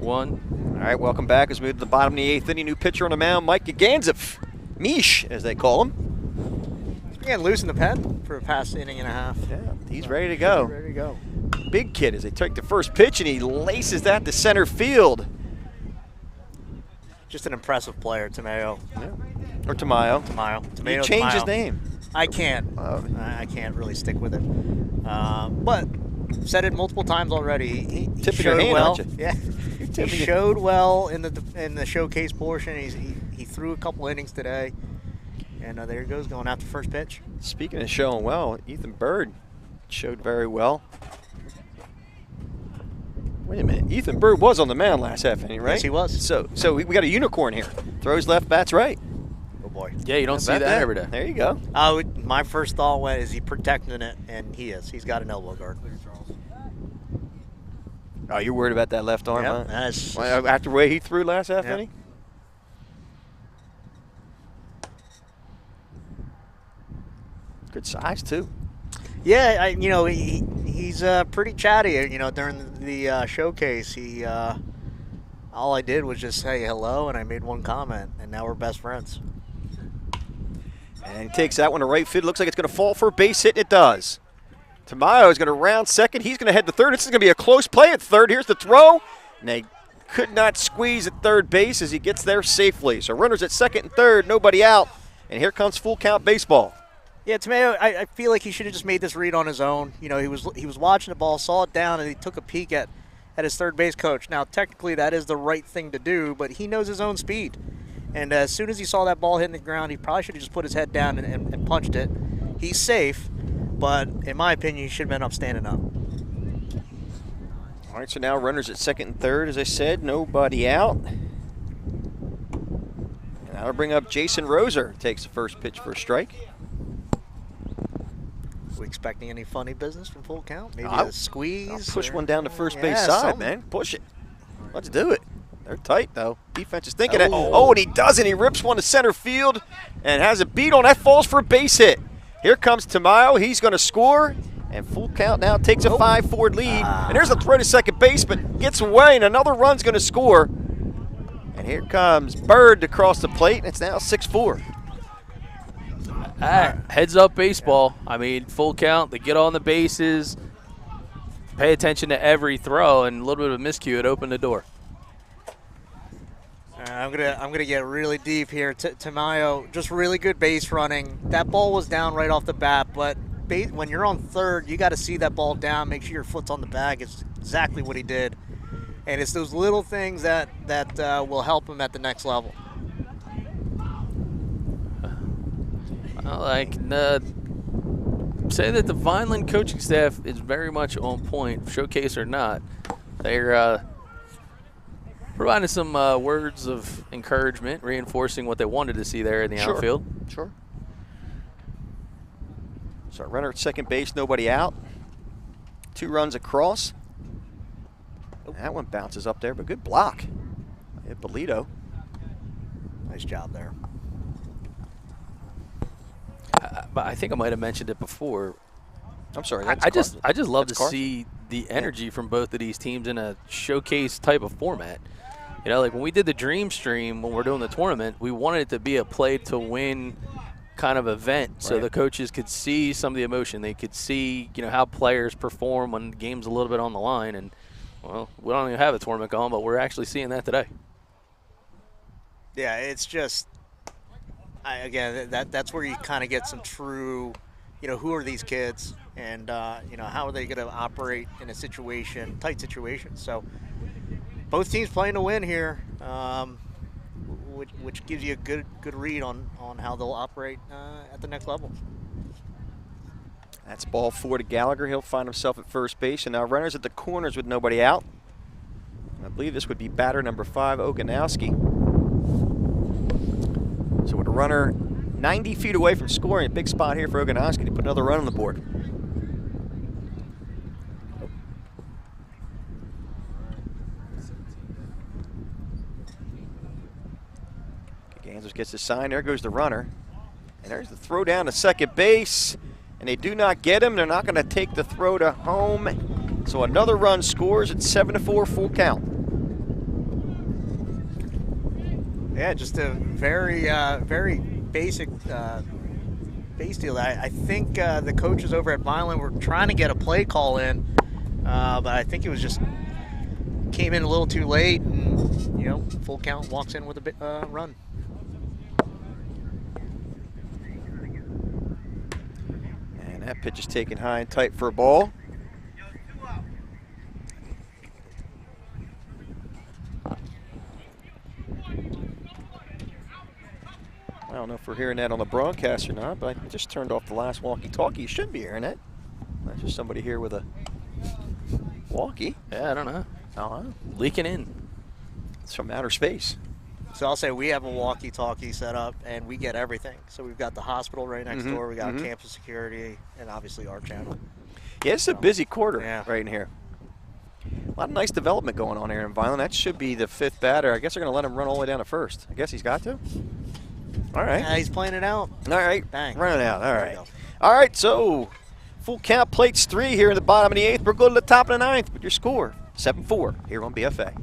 [SPEAKER 4] 1.
[SPEAKER 1] All right, welcome back as we move to the bottom of the 8th inning. New pitcher on the mound, Mike Gaganzev. Mish, as they call him.
[SPEAKER 2] He's getting loose in the pen for a past inning and a half.
[SPEAKER 1] Yeah, he's ready to go.
[SPEAKER 2] Ready to go.
[SPEAKER 1] Big kid as they take the first pitch, and he laces that to center field.
[SPEAKER 2] Just an impressive player, Tamayo.
[SPEAKER 1] Yeah. Or Tamayo.
[SPEAKER 2] Tamayo.
[SPEAKER 1] You changed his
[SPEAKER 2] Tamayo.
[SPEAKER 1] name.
[SPEAKER 2] I can't. I can't really stick with it. But said it multiple times already. He
[SPEAKER 1] Tipping your
[SPEAKER 2] showed
[SPEAKER 1] hand,
[SPEAKER 2] well.
[SPEAKER 1] aren't you?
[SPEAKER 2] Yeah. He showed well in the showcase portion. He threw a couple innings today, and there he goes going after first pitch.
[SPEAKER 1] Speaking of showing well, Ethan Bird showed very well. Wait a minute, Ethan Bird was on the mound last half inning, right?
[SPEAKER 2] Yes, he was.
[SPEAKER 1] So we got a unicorn here. Throws left, bats right.
[SPEAKER 2] Oh boy.
[SPEAKER 4] Yeah, you don't see
[SPEAKER 1] About
[SPEAKER 4] that every day.
[SPEAKER 1] There you go.
[SPEAKER 2] My first thought went, is he protecting it? And he is. He's got an elbow guard.
[SPEAKER 1] Oh, you're worried about that left arm, huh?
[SPEAKER 2] That's,
[SPEAKER 1] Well, after the way he threw last half
[SPEAKER 2] Yep.
[SPEAKER 1] inning? Good size, too.
[SPEAKER 2] yeah, he's pretty chatty. During the showcase, all I did was just say hello, and I made one comment, and now we're best friends.
[SPEAKER 1] And he takes that one to right field. Looks like it's going to fall for a base hit, and it does. Tamayo is going to round second. He's going to head to third. This is going to be a close play at third. Here's the throw. And they could not squeeze at third base as he gets there safely. So runners at second and third, nobody out. And here comes full count baseball.
[SPEAKER 2] Yeah, Tamayo, I feel like he should have just made this read on his own. He was watching the ball, saw it down, and he took a peek at his third base coach. Now, technically, that is the right thing to do, but he knows his own speed. And as soon as he saw that ball hitting the ground, he probably should have just put his head down and punched it. He's safe, but in my opinion, he should have been up standing up.
[SPEAKER 1] All right, so now runners at second and third, as I said, nobody out. And that'll bring up Jason Roser. Takes the first pitch for a strike.
[SPEAKER 2] Are we expecting any funny business from full count? Maybe
[SPEAKER 1] I'll
[SPEAKER 2] a squeeze?
[SPEAKER 1] I'll push
[SPEAKER 2] or-
[SPEAKER 1] one down the first
[SPEAKER 2] Yeah,
[SPEAKER 1] base side,
[SPEAKER 2] something.
[SPEAKER 1] man. Push it. Let's do it. They're tight, though. Defense is thinking it.
[SPEAKER 2] Oh.
[SPEAKER 1] Oh, and he doesn't. He rips one to center field and has a beat on that. Falls for a base hit. Here comes Tamayo. He's going to score. And full count now takes a 5-4 lead. And there's a throw to second base, but gets away, and another run's going to score. And here comes Bird to cross the plate, and it's now 6-4.
[SPEAKER 4] Heads up baseball. I mean, full count. They get on the bases. Pay attention to every throw, and a little bit of a miscue. It opened the door.
[SPEAKER 2] I'm gonna get really deep here. Tamayo, just really good base running. That ball was down right off the bat, but when you're on third, you got to see that ball down. Make sure your foot's on the bag. It's exactly what he did, and it's those little things that will help him at the next level.
[SPEAKER 4] Say that the Vineland coaching staff is very much on point, showcase or not. They're providing some words of encouragement, reinforcing what they wanted to see there in the outfield.
[SPEAKER 1] Sure. So runner at second base, nobody out. 2 runs across. That one bounces up there, but good block. Hit Bolito.
[SPEAKER 2] Nice job there.
[SPEAKER 4] But I think I might have mentioned it before.
[SPEAKER 1] I'm sorry.
[SPEAKER 4] I just love to
[SPEAKER 1] Carson.
[SPEAKER 4] see the energy from both of these teams in a showcase type of format. You know, like when we did the DreamStream, when we're doing the tournament, we wanted it to be a play to win kind of event, so the coaches could see some of the emotion. They could see, how players perform when the game's a little bit on the line. And, well, we don't even have a tournament going, but we're actually seeing that today.
[SPEAKER 2] Yeah, it's just, again, that's where you kind of get some true, who are these kids, and how are they going to operate in a situation, tight situation. So both teams playing to win here, which gives you a good read on how they'll operate at the next level.
[SPEAKER 1] That's ball 4 to Gallagher. He'll find himself at first base. And now runners at the corners with nobody out. I believe this would be batter number 5, Oganowski. So with a runner 90 feet away from scoring, a big spot here for Oganowski to put another run on the board. Gansers gets the sign. There goes the runner. And there's the throw down to second base. And they do not get him. They're not going to take the throw to home. So another run scores at 7-4, full count.
[SPEAKER 2] Yeah, just a very basic base deal. I think the coaches over at Violent were trying to get a play call in, but I think it was just came in a little too late, and full count, walks in with a bit run.
[SPEAKER 1] And that pitch is taken high and tight for a ball. I don't know if we're hearing that on the broadcast or not, but I just turned off the last walkie-talkie. You should be hearing that. That's just somebody here with a walkie.
[SPEAKER 4] Yeah, I don't know. Leaking in.
[SPEAKER 1] It's from outer space.
[SPEAKER 2] So I'll say we have a walkie-talkie set up, and we get everything. So we've got the hospital right next door. We got campus security, and obviously our channel.
[SPEAKER 1] Yeah, it's a busy quarter
[SPEAKER 2] Yeah.
[SPEAKER 1] right in here. A lot of nice development going on here in Violent. That should be the 5th batter. I guess they're going to let him run all the way down to first. I guess he's got to. All right.
[SPEAKER 2] Yeah, he's playing it out.
[SPEAKER 1] All right.
[SPEAKER 2] Bang.
[SPEAKER 1] Run it out. All
[SPEAKER 2] There
[SPEAKER 1] right.
[SPEAKER 2] you go.
[SPEAKER 1] All right, so full count, plates 3 here in the bottom of the 8th. We're going to the top of the 9th with your score, 7-4 here on BFA.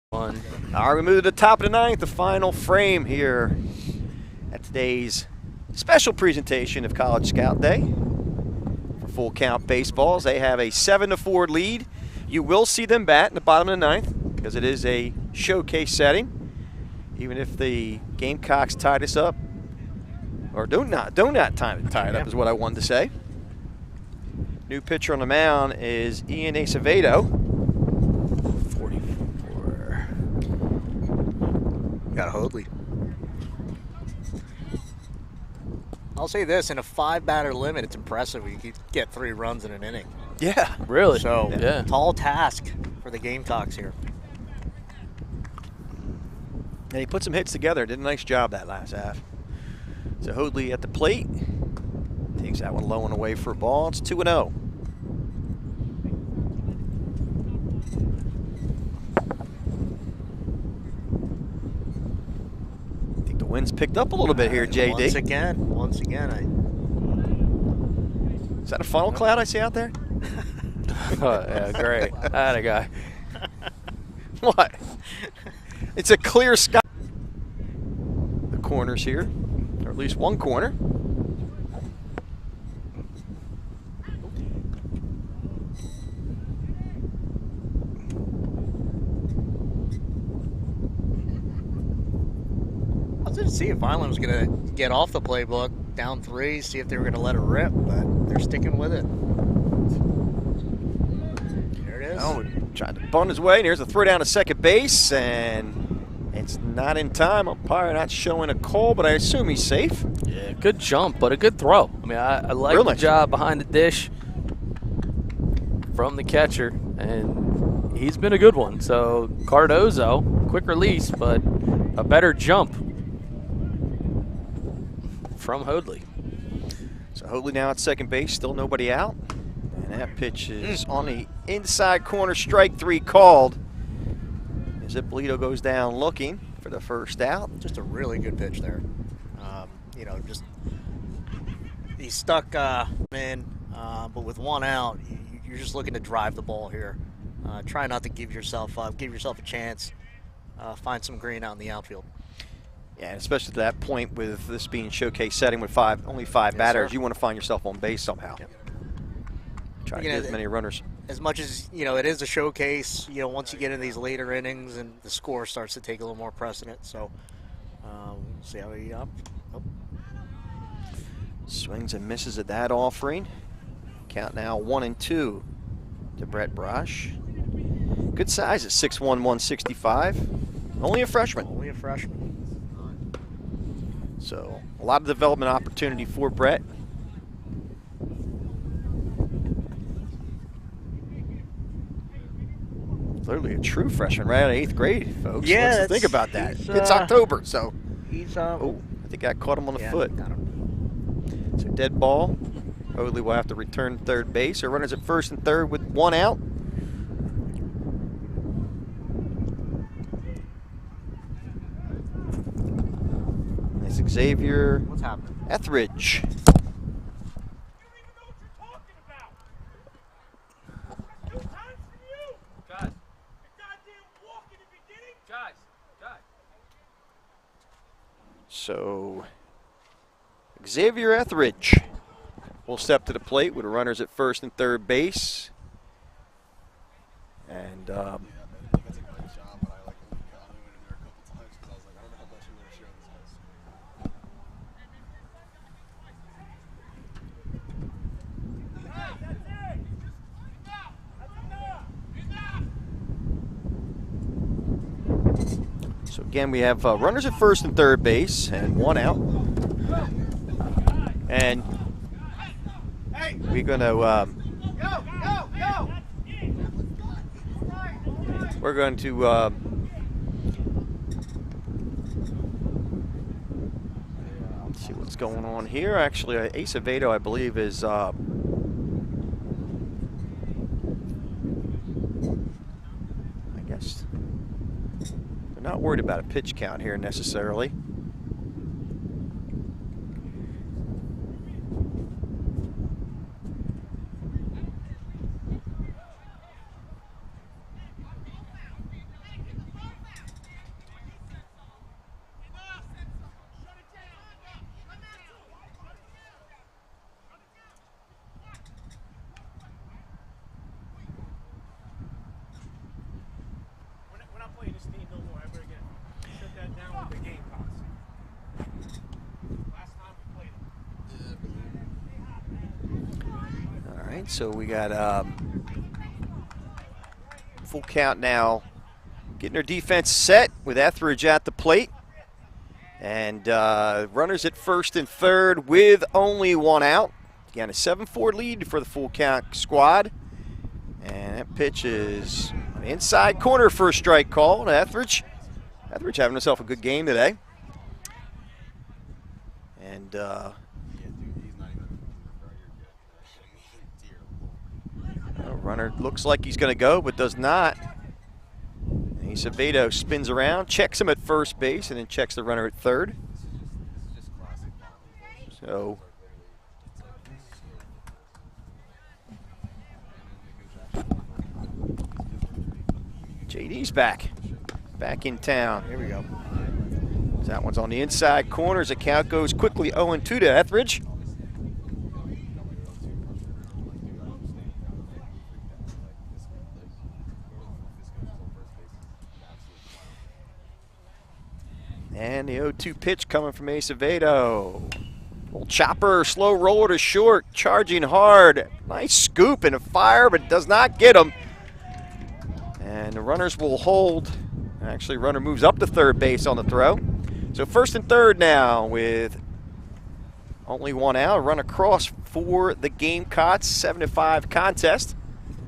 [SPEAKER 4] One.
[SPEAKER 1] All right, we move to the top of the 9th, the final frame here at today's special presentation of College Scout Day. For full count baseballs, they have a 7-4 lead. You will see them bat in the bottom of the 9th because it is a showcase setting. Even if the Gamecocks tie this up, or do not tie it up is what I wanted to say. New pitcher on the mound is Ian Acevedo.
[SPEAKER 4] 44.
[SPEAKER 2] Got a Hoadley. I'll say this, in a 5-batter limit, it's impressive you could get 3 runs in an inning.
[SPEAKER 1] Yeah.
[SPEAKER 4] Really?
[SPEAKER 2] So,
[SPEAKER 4] yeah.
[SPEAKER 2] tall task for the Gamecocks here.
[SPEAKER 1] And he put some hits together. Did a nice job that last half. So Hoadley at the plate. Takes that one low and away for a ball. It's 2-0. I think the wind's picked up a little bit here, JD.
[SPEAKER 2] Once again,
[SPEAKER 1] Is that a funnel cloud I see out there?
[SPEAKER 4] Yeah, great. That a guy.
[SPEAKER 1] What? It's a clear sky. The corners here, or at least one corner.
[SPEAKER 2] I was going to see if Violent was going to get off the playbook. down 3, see if they were going to let it rip, but they're sticking with it. There it is.
[SPEAKER 1] Oh, trying to bunt his way, and here's a throw down to second base, and it's not in time. Umpire not showing a call, but I assume he's safe.
[SPEAKER 4] Yeah, good jump, but a good throw. I mean, I like
[SPEAKER 1] Real
[SPEAKER 4] the
[SPEAKER 1] nice.
[SPEAKER 4] job behind the dish from the catcher, and he's been a good one. So Cardozo, quick release, but a better jump from Hoadley.
[SPEAKER 1] So Hoadley now at second base, still nobody out. And that pitch is on the inside corner, strike 3 called. As Ippolito goes down looking for the first out.
[SPEAKER 2] Just a really good pitch there. You know, just he stuck in, but with 1 out, you're just looking to drive the ball here. Try not to give yourself a chance. Find some green out in the outfield.
[SPEAKER 1] Yeah, and especially to that point with this being showcase setting with only five
[SPEAKER 2] Yes,
[SPEAKER 1] batters,
[SPEAKER 2] sir.
[SPEAKER 1] you want to find yourself on base somehow.
[SPEAKER 2] Yep.
[SPEAKER 1] Try to
[SPEAKER 2] You
[SPEAKER 1] get
[SPEAKER 2] know,
[SPEAKER 1] as many runners.
[SPEAKER 2] As much as, you know, it is a showcase, you know, once you get in these later innings and the score starts to take a little more precedent. So, see how he up. Oh.
[SPEAKER 1] Swings and misses at that offering. Count now 1-2 to Brett Brosh. Good size at 6'1", 165. Only a freshman.
[SPEAKER 2] Only a freshman.
[SPEAKER 1] So a lot of development opportunity for Brett. Literally a true freshman right out of 8th grade, folks.
[SPEAKER 2] Yeah,
[SPEAKER 1] Let's think about that.
[SPEAKER 2] he's,
[SPEAKER 1] It's October, so.
[SPEAKER 2] He's
[SPEAKER 1] Oh, I think I caught him on the
[SPEAKER 2] yeah,
[SPEAKER 1] foot.
[SPEAKER 2] got him.
[SPEAKER 1] So dead ball. Hoadley will have to return to third base. Our runners at first and third with 1 out. That's Xavier
[SPEAKER 2] What's happening?
[SPEAKER 1] Etheridge. So Xavier Etheridge will step to the plate with the runners at first and third base. And
[SPEAKER 3] I think that's a great job, but I went in there a couple times because I was like, I don't know how much you want to share this house.
[SPEAKER 1] so again, we have runners at first and third base and 1 out. And we're going to see what's going on here. Actually, Acevedo, I believe, is I guess they're not worried about a pitch count here necessarily.
[SPEAKER 5] We're not playing this team no more ever again. Shut that down with the game policy. Last time we played it.
[SPEAKER 1] All right, so we got full count now. Getting their defense set with Etheridge at the plate. And runners at first and third with only 1 out. Again, a 7-4 lead for the full count squad. And that pitch is on the inside corner for a strike call to Etheridge. Etheridge having himself a good game today. And
[SPEAKER 3] Yeah, dude, he's not even dear.
[SPEAKER 1] runner looks like he's going to go, but does not. And Acevedo spins around, checks him at first base, and then checks the runner at third. So JD's back in town.
[SPEAKER 2] Here we go.
[SPEAKER 1] That one's on the inside corner as the count goes quickly 0-2 to Etheridge. And the 0-2 pitch coming from Acevedo. Little chopper, slow roller to short, charging hard. Nice scoop and a fire, but does not get him. And the runners will hold. Actually, runner moves up to third base on the throw. So first and third now with only one out. Run across for the Gamecocks, 7-5 contest.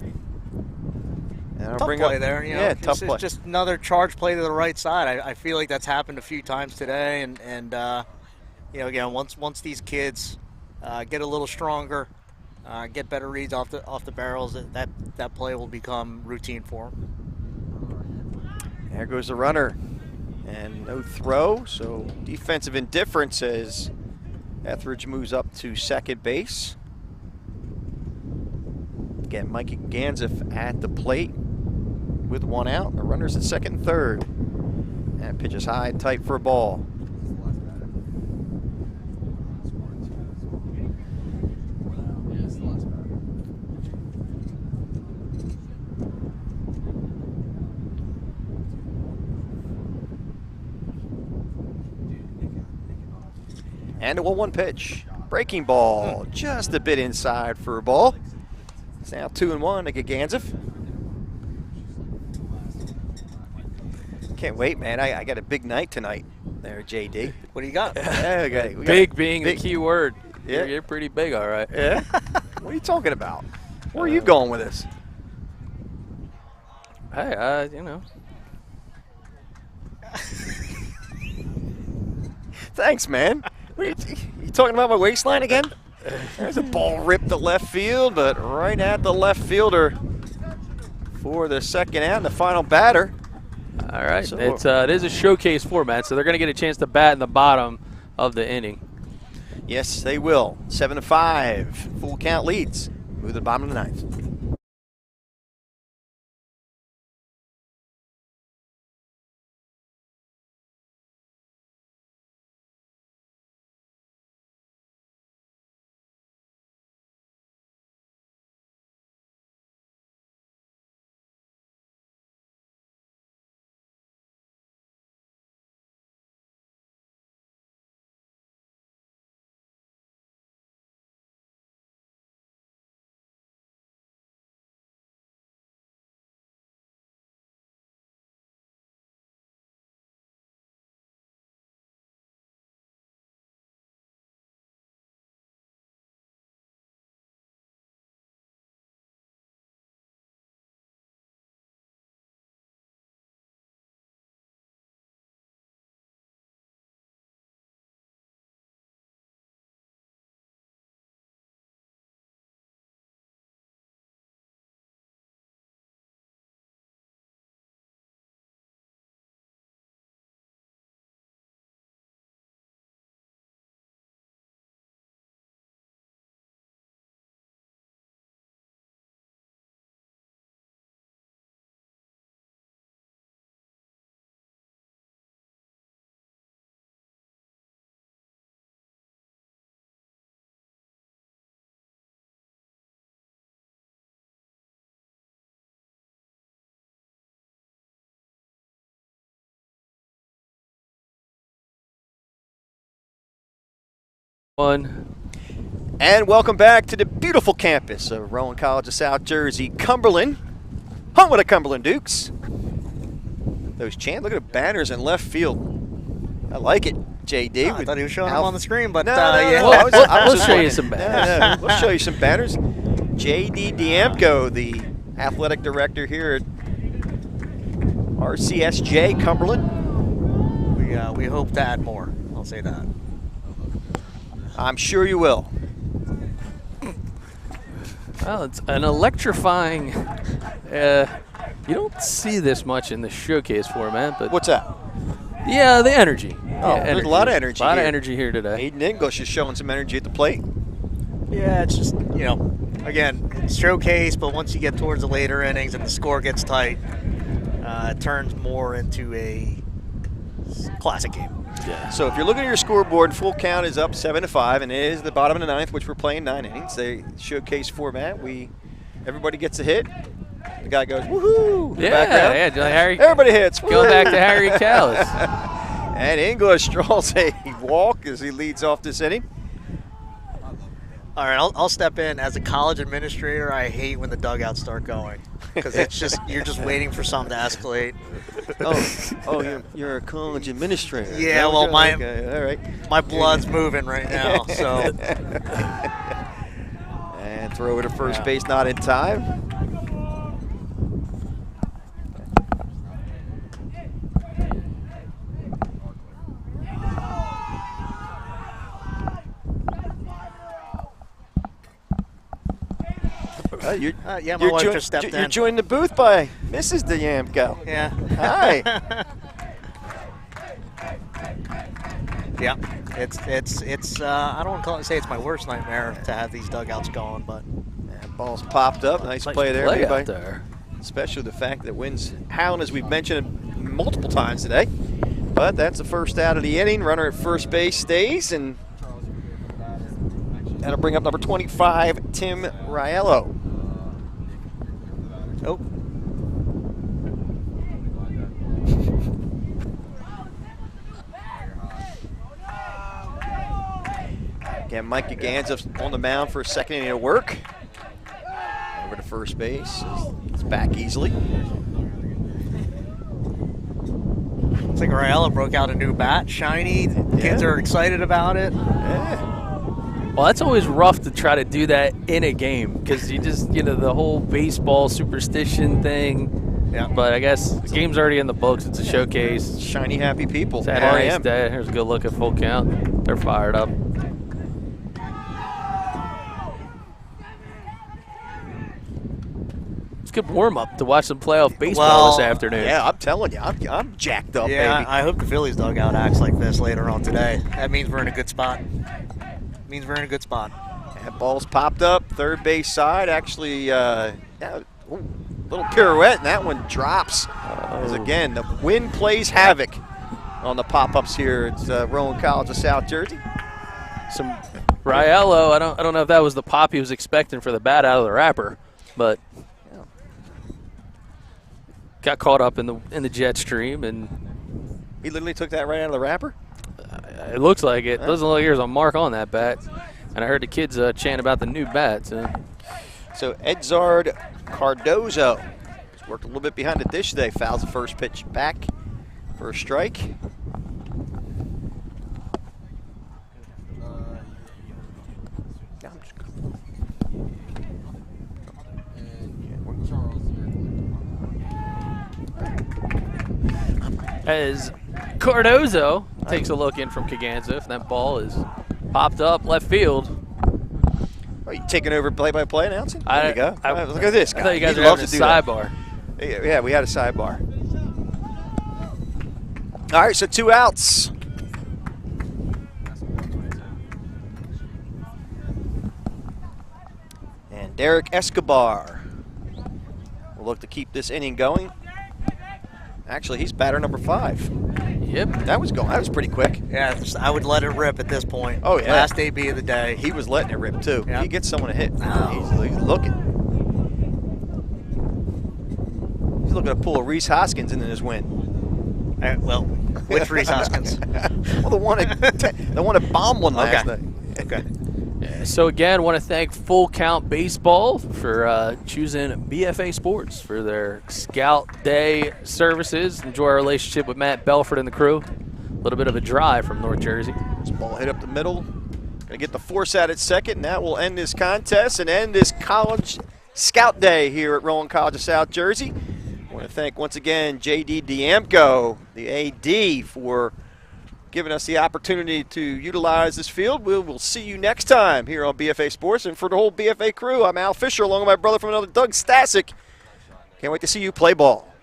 [SPEAKER 1] And I'll
[SPEAKER 2] Tough
[SPEAKER 1] bring
[SPEAKER 2] play
[SPEAKER 1] up,
[SPEAKER 2] there. You know,
[SPEAKER 1] yeah, tough play.
[SPEAKER 2] It's just another charge play to the right side. I feel like that's happened a few times today, and you know, again, once these kids get a little stronger, get better reads off the barrels, that play will become routine for them.
[SPEAKER 1] There goes the runner, and no throw. So defensive indifference as Etheridge moves up to second base. Again, Mikey Ganzeff at the plate with one out. The runner's at second and third. And pitch is high and tight for a ball. And a 1-1 pitch. Breaking ball, just a bit inside for a ball. It's now 2-1 to get Ganzeff. Can't wait, man. I got a big night tonight there, JD.
[SPEAKER 2] What do you got?
[SPEAKER 1] Yeah, we got
[SPEAKER 4] Big being the
[SPEAKER 1] big-
[SPEAKER 4] key word.
[SPEAKER 1] Yeah.
[SPEAKER 4] You're pretty big, all right.
[SPEAKER 1] Yeah? What are you talking about? Where are you going with this?
[SPEAKER 4] Hey, you know.
[SPEAKER 1] Thanks, man. What are you talking about my waistline again? There's a ball ripped to left field, but right at the left fielder for the second out and the final batter.
[SPEAKER 4] All right.
[SPEAKER 1] So-
[SPEAKER 4] It is a showcase format, so they're going to get a chance to bat in the bottom of the inning.
[SPEAKER 1] Yes, they will. 7-5. Full count leads. Move to the bottom of the ninth.
[SPEAKER 4] One.
[SPEAKER 1] And welcome back to the beautiful campus of Rowan College of South Jersey, Cumberland, home of the Cumberland Dukes. Those look at the banners in left field. I like it, JD.
[SPEAKER 2] I thought he was showing them on the screen, but
[SPEAKER 1] No,
[SPEAKER 2] yeah.
[SPEAKER 1] no, I was
[SPEAKER 4] We'll
[SPEAKER 1] just
[SPEAKER 4] show you
[SPEAKER 1] wondering.
[SPEAKER 4] some banners.
[SPEAKER 1] We'll show you some banners. JD Diamco, the athletic director here at RCSJ Cumberland.
[SPEAKER 2] We hope to add more. I'll say that.
[SPEAKER 1] I'm sure you will.
[SPEAKER 4] Well, it's an electrifying. You don't see this much in the showcase format, but
[SPEAKER 1] What's that?
[SPEAKER 4] yeah, the energy.
[SPEAKER 1] Oh, there's a lot of energy
[SPEAKER 4] A lot
[SPEAKER 1] here.
[SPEAKER 4] of energy here today.
[SPEAKER 1] Aiden English is showing some energy at the plate.
[SPEAKER 2] Yeah, it's just, you know, again, it's showcase, but once you get towards the later innings and the score gets tight, it turns more into a classic game.
[SPEAKER 4] Yeah.
[SPEAKER 1] So if you're looking at your scoreboard, full count is up 7-5, and it is the bottom of the ninth, which we're playing 9 innings. They showcase format. Everybody gets a hit. The guy goes, woohoo! in the background.
[SPEAKER 4] Yeah, like Harry.
[SPEAKER 1] Everybody hits.
[SPEAKER 4] Going back to Harry Callis.
[SPEAKER 1] And English draws a walk as he leads off this inning.
[SPEAKER 2] All right, I'll step in. As a college administrator, I hate when the dugouts start going because it's just you're just waiting for something to escalate.
[SPEAKER 1] You're a college administrator.
[SPEAKER 2] Yeah, well, my
[SPEAKER 1] okay, all right.
[SPEAKER 2] my blood's moving right now. So
[SPEAKER 1] And throw it to first base, not in time.
[SPEAKER 2] yeah, my wife just stepped in.
[SPEAKER 1] You're joined the booth by Mrs. DeYamko.
[SPEAKER 2] Yeah.
[SPEAKER 1] Hi.
[SPEAKER 2] Yeah. It's I don't want to say it's my worst nightmare to have these dugouts going, but
[SPEAKER 1] And ball's popped up. Nice play there.
[SPEAKER 4] Play
[SPEAKER 1] everybody.
[SPEAKER 4] out there.
[SPEAKER 1] Especially the fact that wins Hound, as we've mentioned multiple times today. But that's the first out of the inning. Runner at first base stays, and that'll bring up number 25, Tim Riello.
[SPEAKER 2] oh,
[SPEAKER 1] Again, Mike Gaganza on the mound for a second inning of work. Over to first base. It's back easily.
[SPEAKER 2] looks like Raella broke out a new bat, shiny. Kids are excited about it.
[SPEAKER 1] Yeah.
[SPEAKER 4] Well, that's always rough to try to do that in a game because you just, the whole baseball superstition thing.
[SPEAKER 2] Yeah.
[SPEAKER 4] But I guess the game's already in the books. It's a showcase.
[SPEAKER 1] Shiny, happy people.
[SPEAKER 4] It's had a nice
[SPEAKER 1] REM.
[SPEAKER 4] day. Here's a good look at full count. They're fired up. It's a good warm-up to watch some playoff baseball this afternoon.
[SPEAKER 1] Yeah, I'm telling you, I'm jacked up,
[SPEAKER 2] Yeah,
[SPEAKER 1] baby.
[SPEAKER 2] I hope the Phillies dugout acts like this later on today. That means we're in a good spot. Means we're in a good spot.
[SPEAKER 1] That ball's popped up, third base side. Actually, little pirouette, and that one drops. As again, the wind plays havoc on the pop-ups here at Rowan College of South Jersey.
[SPEAKER 4] Some Riello, I don't know if that was the pop he was expecting for the bat out of the wrapper, but got caught up in the jet stream, and
[SPEAKER 1] He literally took that right out of the wrapper?
[SPEAKER 4] it looks like it. Doesn't look like there's a mark on that bat. And I heard the kids chant about the new bat.
[SPEAKER 1] So Edzard Cardozo has worked a little bit behind the dish today. Fouls the first pitch back for a strike.
[SPEAKER 4] As Cardozo takes a look in from Kaganza, if that ball is popped up left field.
[SPEAKER 1] Are you taking over play-by-play announcing? There you go. Look at this guy.
[SPEAKER 4] I thought you guys
[SPEAKER 1] He
[SPEAKER 4] were having a
[SPEAKER 1] loves to do that.
[SPEAKER 4] sidebar.
[SPEAKER 1] Yeah, we had a sidebar. All right, so 2 outs. And Derek Escobar will look to keep this inning going. Actually, he's batter number 5.
[SPEAKER 4] Yep.
[SPEAKER 1] That was pretty quick.
[SPEAKER 2] Yeah, I would let it rip at this point.
[SPEAKER 1] Oh, yeah.
[SPEAKER 2] Last AB of the day.
[SPEAKER 1] He was letting it rip, too.
[SPEAKER 2] Yeah.
[SPEAKER 1] He gets someone to hit.
[SPEAKER 2] Oh.
[SPEAKER 1] He's looking. He's looking to pull a Reese Hoskins into this win.
[SPEAKER 2] Well, which Reese Hoskins?
[SPEAKER 1] Well, the one that bombed one last night.
[SPEAKER 2] Okay.
[SPEAKER 4] So again, want to thank Full Count Baseball for choosing BFA Sports for their Scout Day services. Enjoy our relationship with Matt Belford and the crew. A little bit of a drive from North Jersey.
[SPEAKER 1] This ball hit up the middle. Going to get the force out at second, and that will end this contest and end this College Scout Day here at Rowan College of South Jersey. I want to thank once again J.D. Diamco, the A.D., for giving us the opportunity to utilize this field. We'll see you next time here on BFA Sports. And for the whole BFA crew, I'm Al Fisher along with my brother from another, Doug Stasic. Can't wait to see you play ball.